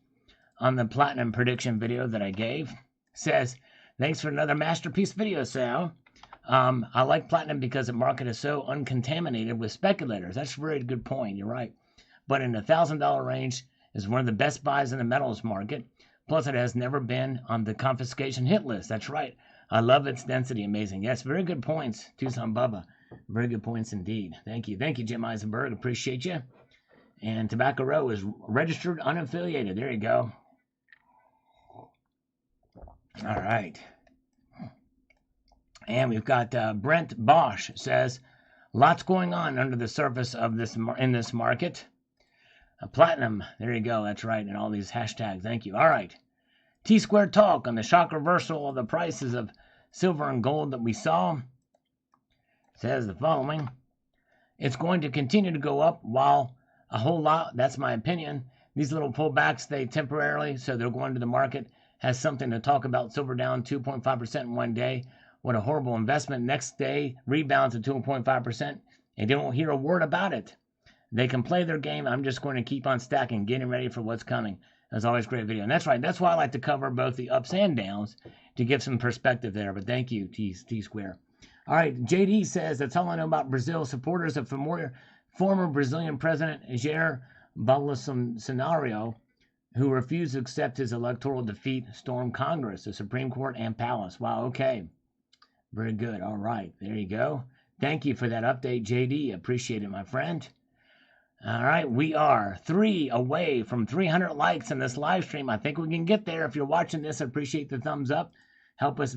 on the platinum prediction video that I gave, says, thanks for another masterpiece video, Sal. I like platinum because the market is so uncontaminated with speculators. That's a very good point. You're right. But in the $1,000 range is one of the best buys in the metals market. Plus, it has never been on the confiscation hit list. That's right. I love its density. Amazing. Yes, very good points, Tucson Bubba. Very good points indeed. Thank you. Thank you, Jim Eisenberg. Appreciate you. And Tobacco Row is registered unaffiliated. There you go. All right. And we've got Brent Bosch says, lots going on under the surface of this in this market. Platinum, there you go. That's right. And all these hashtags. Thank you. All right. T-Squared Talk on the shock reversal of the prices of silver and gold that we saw says the following. It's going to continue to go up while a whole lot, that's my opinion, these little pullbacks, they temporarily, so they're going to the market, has something to talk about. Silver down 2.5% in one day. What a horrible investment. Next day, rebounds to 2.5%, and they don't hear a word about it. They can play their game. I'm just going to keep on stacking, getting ready for what's coming. As always, great video. And that's right. That's why I like to cover both the ups and downs to give some perspective there. But thank you, T-Square. All right, JD says, that's all I know about Brazil. Supporters of former Brazilian President Jair Bolsonaro, who refused to accept his electoral defeat, stormed Congress, the Supreme Court, and Palace. Wow, okay. Very good. All right, there you go. Thank you for that update, JD. Appreciate it, my friend. All right, we are 3 away from 300 likes in this live stream. I think we can get there. If you're watching this, I appreciate the thumbs up. Help us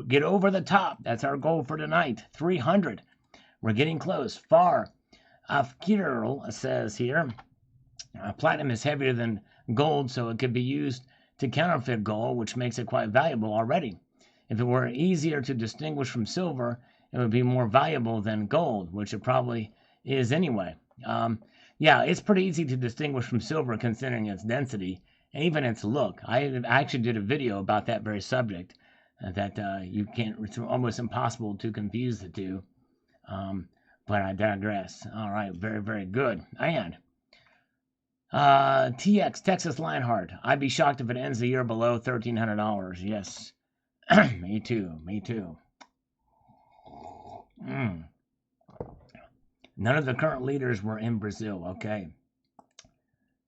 get over the top. That's our goal for tonight, 300. We're getting close, far. Kirill says here, platinum is heavier than gold, so it could be used to counterfeit gold, which makes it quite valuable already. If it were easier to distinguish from silver, it would be more valuable than gold, which it probably is anyway. Yeah, it's pretty easy to distinguish from silver considering its density and even its look. I actually did a video about that very subject, that you can't, it's almost impossible to confuse the two. But I digress. All right, very, very good. And TX, Texas Lionheart. I'd be shocked if it ends the year below $1,300. Yes. Me too. Me too. None of the current leaders were in Brazil, okay?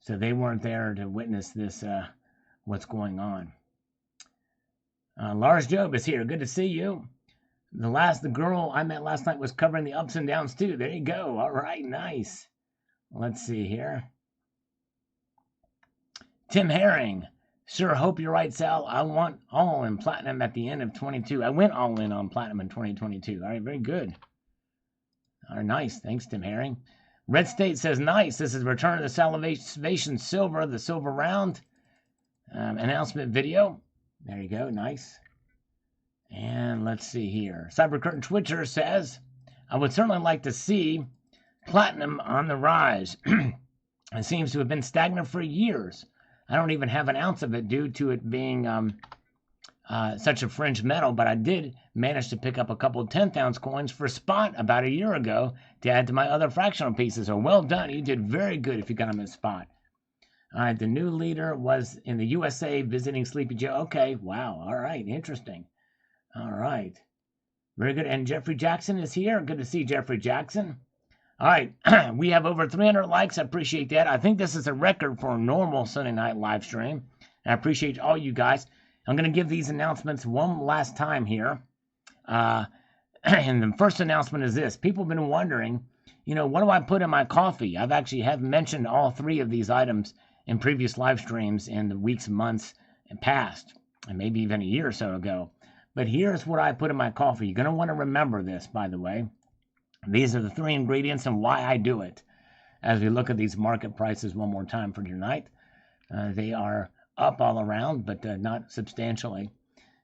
So they weren't there to witness this, what's going on. Lars Job is here. Good to see you. The girl I met last night was covering the ups and downs too. There you go. All right, nice. Let's see here. Tim Herring. Sure, hope you're right, Sal. I want all in platinum at the end of 22. I went all in on platinum in 2022. All right, very good. All right, nice. Thanks, Tim Herring. Red State says, nice. This is Return of the Salvation Silver, the Silver Round announcement video. There you go. Nice. And let's see here. Cyber Curtain Twitcher says, I would certainly like to see platinum on the rise. It seems to have been stagnant for years. I don't even have an ounce of it due to it being such a fringe metal, but I did manage to pick up a couple 10th ounce coins for spot about a year ago to add to my other fractional pieces. So well done. You did very good if you got them at spot. All right, the new leader was in the USA visiting Sleepy Joe. Okay, wow. All right, interesting. All right. Very good. And Jeffrey Jackson is here. Good to see Jeffrey Jackson. All right. We have over 300 likes. I appreciate that. I think this is a record for a normal Sunday night live stream. And I appreciate all you guys. I'm going to give these announcements one last time here. And the first announcement is this. People have been wondering, what do I put in my coffee? I've actually have mentioned all three of these items in previous live streams in the weeks, months past, and maybe even a year or so ago. But here's what I put in my coffee. You're going to want to remember this, by the way. These are the three ingredients and why I do it. As we look at these market prices one more time for tonight, they are up all around, but not substantially.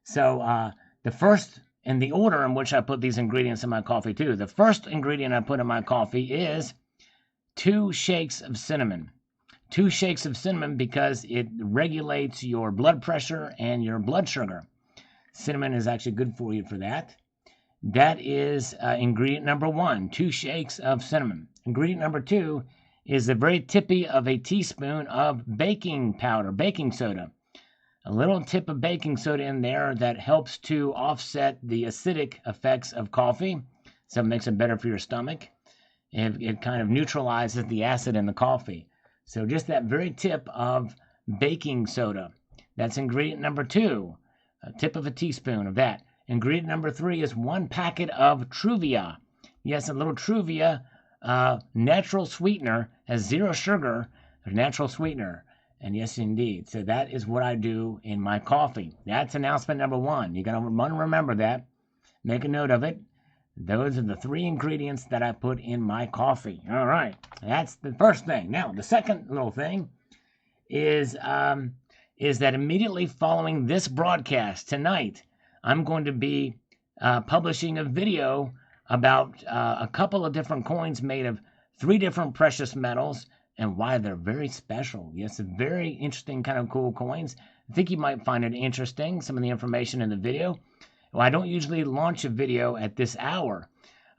So the first, in the order in which I put these ingredients in my coffee too, the first ingredient I put in my coffee is 2 shakes of cinnamon. 2 shakes of cinnamon because it regulates your blood pressure and your blood sugar. Cinnamon is actually good for you for that. That is ingredient number 1, 2 shakes of cinnamon. Ingredient number 2 is the very tippy of a teaspoon of baking powder, baking soda. A little tip of baking soda in there that helps to offset the acidic effects of coffee, so it makes it better for your stomach. It kind of neutralizes the acid in the coffee. So just that very tip of baking soda. That's ingredient number 2, a tip of a teaspoon of that. Ingredient number 3 is 1 packet of Truvia. Yes, a little Truvia natural sweetener, has 0 sugar, natural sweetener. And yes, indeed. So that is what I do in my coffee. That's announcement number 1. You're going to want to remember that. Make a note of it. Those are the 3 ingredients that I put in my coffee. All right. That's the first thing. Now, the second little thing is that immediately following this broadcast tonight, I'm going to be publishing a video about a couple of different coins made of 3 different precious metals and why they're very special. Yes, very interesting kind of cool coins. I think you might find it interesting, some of the information in the video. Well, I don't usually launch a video at this hour,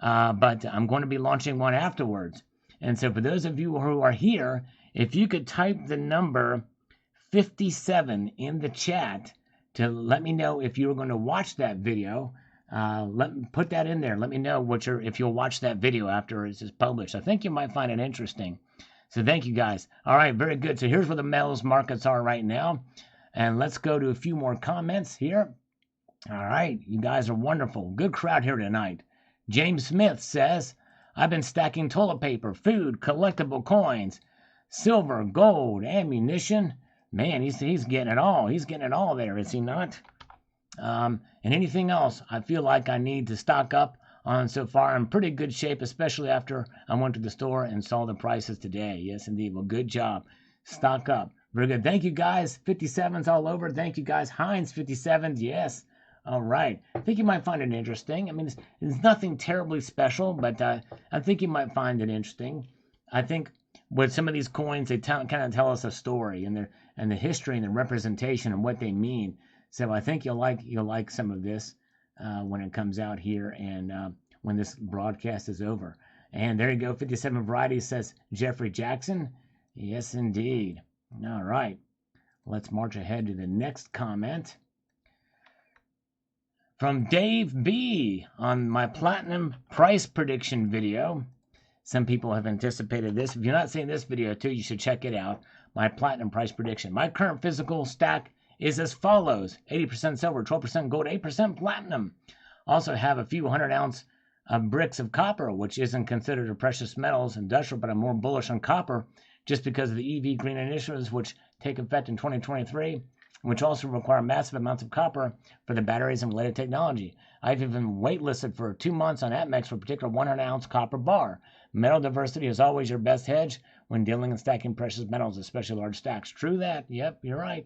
but I'm going to be launching one afterwards. And so for those of you who are here, if you could type the number 57 in the chat to let me know if you're going to watch that video, put that in there. Let me know if you'll watch that video after it's published. I think you might find it interesting. So thank you guys. All right, very good. So here's where the metals markets are right now. And let's go to a few more comments here. All right, you guys are wonderful. Good crowd here tonight. James Smith says, I've been stacking toilet paper, food, collectible coins, silver, gold, ammunition. Man, he's getting it all. He's getting it all there, is he not? And anything else I feel like I need to stock up on so far. I'm in pretty good shape, especially after I went to the store and saw the prices today. Yes, indeed. Well, good job. Stock up. Very good. Thank you, guys. 57's all over. Thank you, guys. Heinz 57. Yes. All right. I think you might find it interesting. I mean, it's nothing terribly special, but I think you might find it interesting. I think with some of these coins, they kind of tell us a story and the history and the representation and what they mean. So I think you'll like some of this when it comes out here and when this broadcast is over. And there you go. 57 varieties, says Jeffrey Jackson. Yes, indeed. All right. Let's march ahead to the next comment. From Dave B. on my platinum price prediction video. Some people have anticipated this. If you're not seeing this video too, you should check it out. My platinum price prediction. My current physical stack is as follows. 80% silver, 12% gold, 8% platinum. Also have a few 100-ounce bricks of copper, which isn't considered a precious metals industrial, but I'm more bullish on copper just because of the EV green initiatives, which take effect in 2023. Which also require massive amounts of copper for the batteries and related technology. I've even waitlisted for 2 months on APMEX for a particular 100-ounce copper bar. Metal diversity is always your best hedge when dealing and stacking precious metals, especially large stacks. True that. Yep, you're right.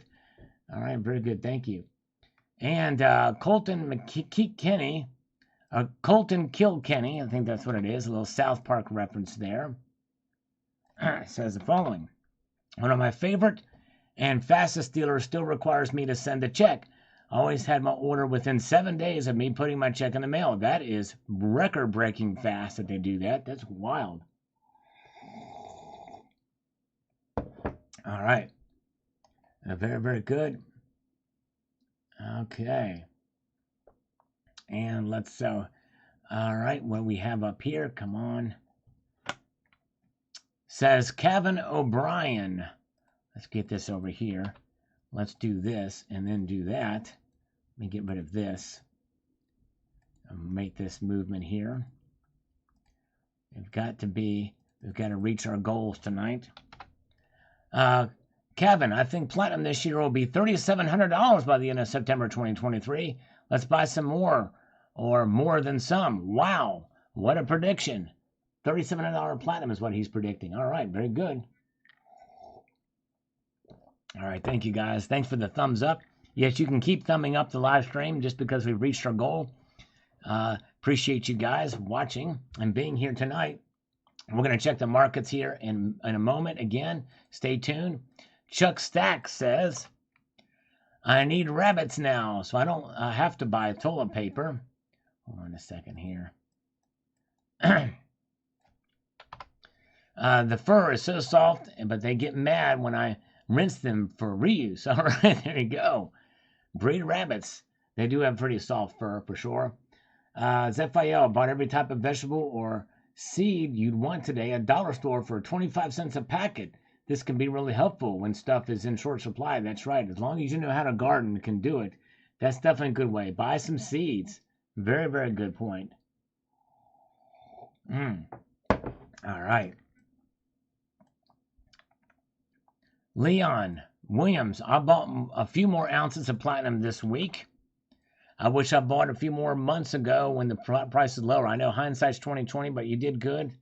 All right, very good. Thank you. And Colton Kilkenny, I think that's what it is, a little South Park reference there, says the following. One of my favorite and fastest dealer still requires me to send a check. I always had my order within 7 days of me putting my check in the mail. That is record-breaking fast that they do that. That's wild. All right. Very, very good. Okay. And let's, all right, what we have up here, come on. Says Kevin O'Brien. Let's get this over here. Let's do this and then do that. Let me get rid of this. make this movement here. We've got to reach our goals tonight. Kevin, I think platinum this year will be $3,700 by the end of September 2023. Let's buy some more, or more than some. Wow, what a prediction. $3,700 platinum is what he's predicting. All right, very good. All right, thank you guys. Thanks for the thumbs up. Yes, you can keep thumbing up the live stream just because we've reached our goal. Appreciate you guys watching and being here tonight. We're going to check the markets here in a moment. Again, stay tuned. Chuck Stack says, I need rabbits now, so I don't have to buy toilet paper. Hold on a second here. The fur is so soft, but they get mad when I rinse them for reuse. All right, there you go. Breed rabbits. They do have pretty soft fur for sure. Zephiel bought every type of vegetable or seed you'd want today at dollar store for 25 cents a packet. This can be really helpful when stuff is in short supply. That's right. As long as you know how to garden, can do it. That's definitely a good way. Buy some seeds. Very, very good point. All right. Leon Williams, I bought a few more ounces of platinum this week. I wish I bought a few more months ago when the price is lower. I know hindsight's 2020, but you did good.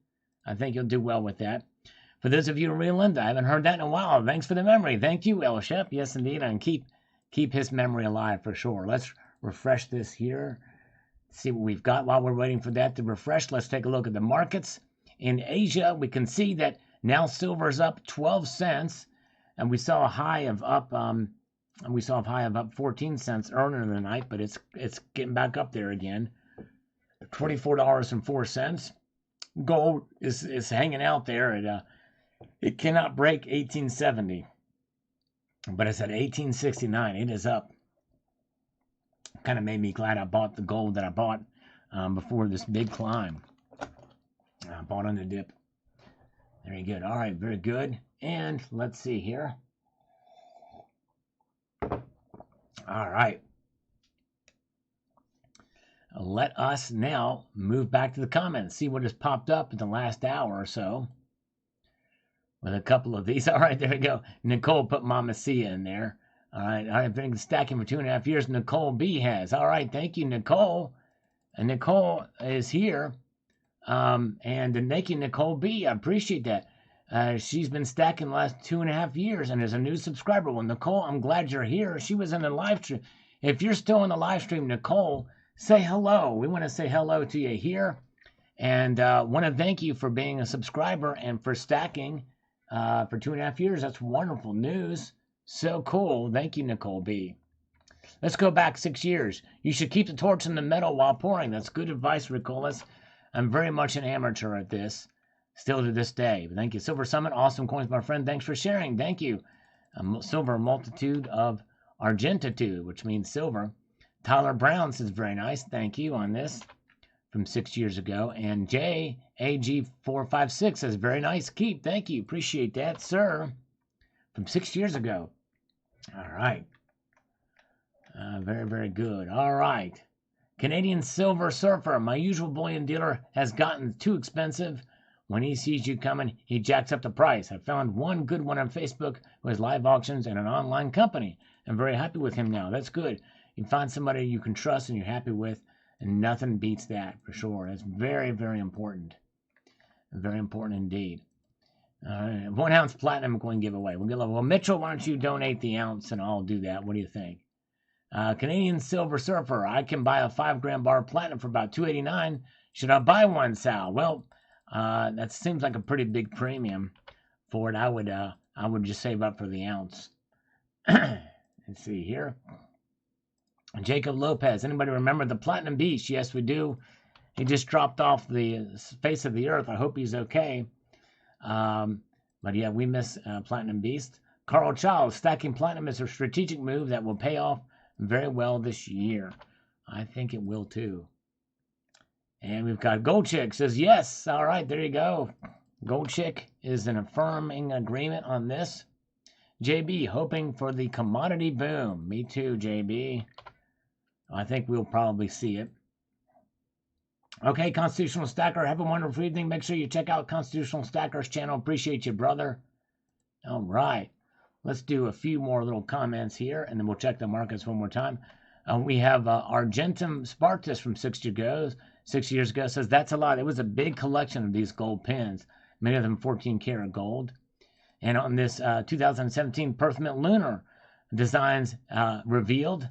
I think you'll do well with that. For those of you in Rio Linda, I haven't heard that in a while. Thanks for the memory. Thank you, El Shep. Yes, indeed, and keep his memory alive for sure. Let's refresh this here. See what we've got while we're waiting for that to refresh. Let's take a look at the markets. In Asia, we can see that now silver's up 12 cents, and we saw a high of up 14 cents earlier in the night, but it's getting back up there again. $24.04. Gold is hanging out there. It cannot break 1870, but it's at 1869. It is up. Kind of made me glad I bought the gold that I bought before this big climb. I bought on the dip. Very good. All right, very good. And let's see here. All right. Let us now move back to the comments, see what has popped up in the last hour or so. With a couple of these. All right, there we go. Nicole put Mama Sia in there. All right, I've been stacking for 2.5 years. Nicole B has. All right, thank you, Nicole. And Nicole is here. And thank you, Nicole B. I appreciate that. She's been stacking the last 2.5 years and is a new subscriber. Well, Nicole, I'm glad you're here. She was in the live stream. If you're still in the live stream, Nicole, say hello. We want to say hello to you here. And want to thank you for being a subscriber and for stacking for 2.5 years. That's wonderful news. So cool. Thank you, Nicole B. Let's go back 6 years. You should keep the torch in the metal while pouring. That's good advice, Ricolas. I'm very much an amateur at this, still to this day. But thank you. Silver Summit, awesome coins, my friend. Thanks for sharing. Thank you. Silver multitude of argentitude, which means silver. Tyler Brown says very nice. Thank you on this from 6 years ago. And JAG456 says very nice keep. Thank you. Appreciate that, sir. From 6 years ago. All right. Very, very good. All right. Canadian Silver Surfer. My usual bullion dealer has gotten too expensive. When he sees you coming, he jacks up the price. I found one good one on Facebook who has live auctions and an online company. I'm very happy with him now. That's good. You find somebody you can trust and you're happy with, and nothing beats that for sure. That's very, very important. Very important indeed. 1 ounce platinum coin giveaway. Well, Mitchell, why don't you donate the ounce and I'll do that? What do you think? Canadian Silver Surfer. I can buy a 5 gram bar of platinum for about $2.89. Should I buy one, Sal? Well, that seems like a pretty big premium for it. I would just save up for the ounce. Let's see here. Jacob Lopez. Anybody remember the Platinum Beast? Yes, we do. He just dropped off the face of the earth. I hope he's okay. But yeah, we miss Platinum Beast. Carl Childs. Stacking platinum is a strategic move that will pay off very well this year. I think it will too. And we've got Gold Chick says yes. All right, there you go. Gold Chick is an affirming agreement on this. JB, hoping for the commodity boom. Me too, JB. I think we'll probably see it. Okay, Constitutional Stacker, have a wonderful evening. Make sure you check out Constitutional Stacker's channel. Appreciate you, brother. All right. Let's do a few more little comments here, and then we'll check the markets one more time. We have Argentum Spartus from 6 years ago says, that's a lot. It was a big collection of these gold pins, many of them 14 karat gold. And on this 2017 Perth Mint Lunar designs revealed,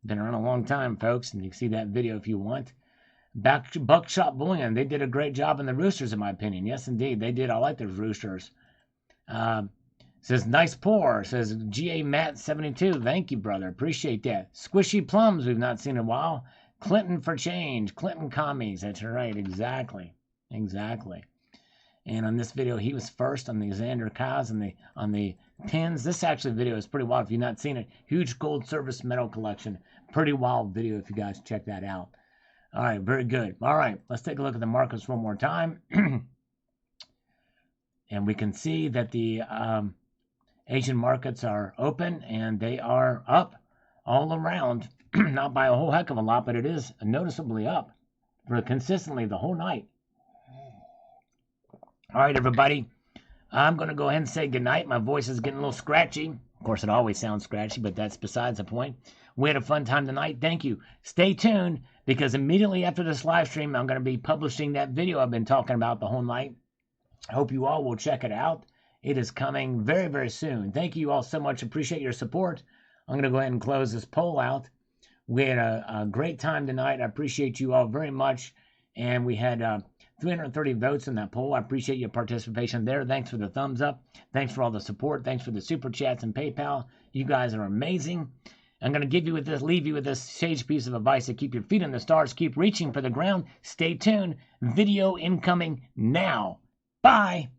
been around a long time, folks, and you can see that video if you want. Buckshot Bullion, they did a great job in the roosters, in my opinion. Yes, indeed, they did. I like those roosters. Says, nice pour. Says, GA Matt 72. Thank you, brother. Appreciate that. Squishy Plums, we've not seen in a while. Clinton for change. Clinton commies. That's right. Exactly. Exactly. And on this video, he was first on the Xander Kaz on the pins. This actually video is pretty wild if you've not seen it. Huge gold service metal collection. Pretty wild video if you guys check that out. All right, very good. All right, let's take a look at the markets one more time. And we can see that the Asian markets are open and they are up all around. Not by a whole heck of a lot, but it is noticeably up for consistently the whole night. All right, everybody. I'm going to go ahead and say goodnight. My voice is getting a little scratchy. Of course, it always sounds scratchy, but that's besides the point. We had a fun time tonight. Thank you. Stay tuned, because immediately after this live stream, I'm going to be publishing that video I've been talking about the whole night. I hope you all will check it out. It is coming very, very soon. Thank you all so much. Appreciate your support. I'm going to go ahead and close this poll out. We had a great time tonight. I appreciate you all very much. And we had 330 votes in that poll. I appreciate your participation there. Thanks for the thumbs up. Thanks for all the support. Thanks for the super chats and PayPal. You guys are amazing. I'm going to leave you with this sage piece of advice to keep your feet on the stars. Keep reaching for the ground. Stay tuned. Video incoming now. Bye.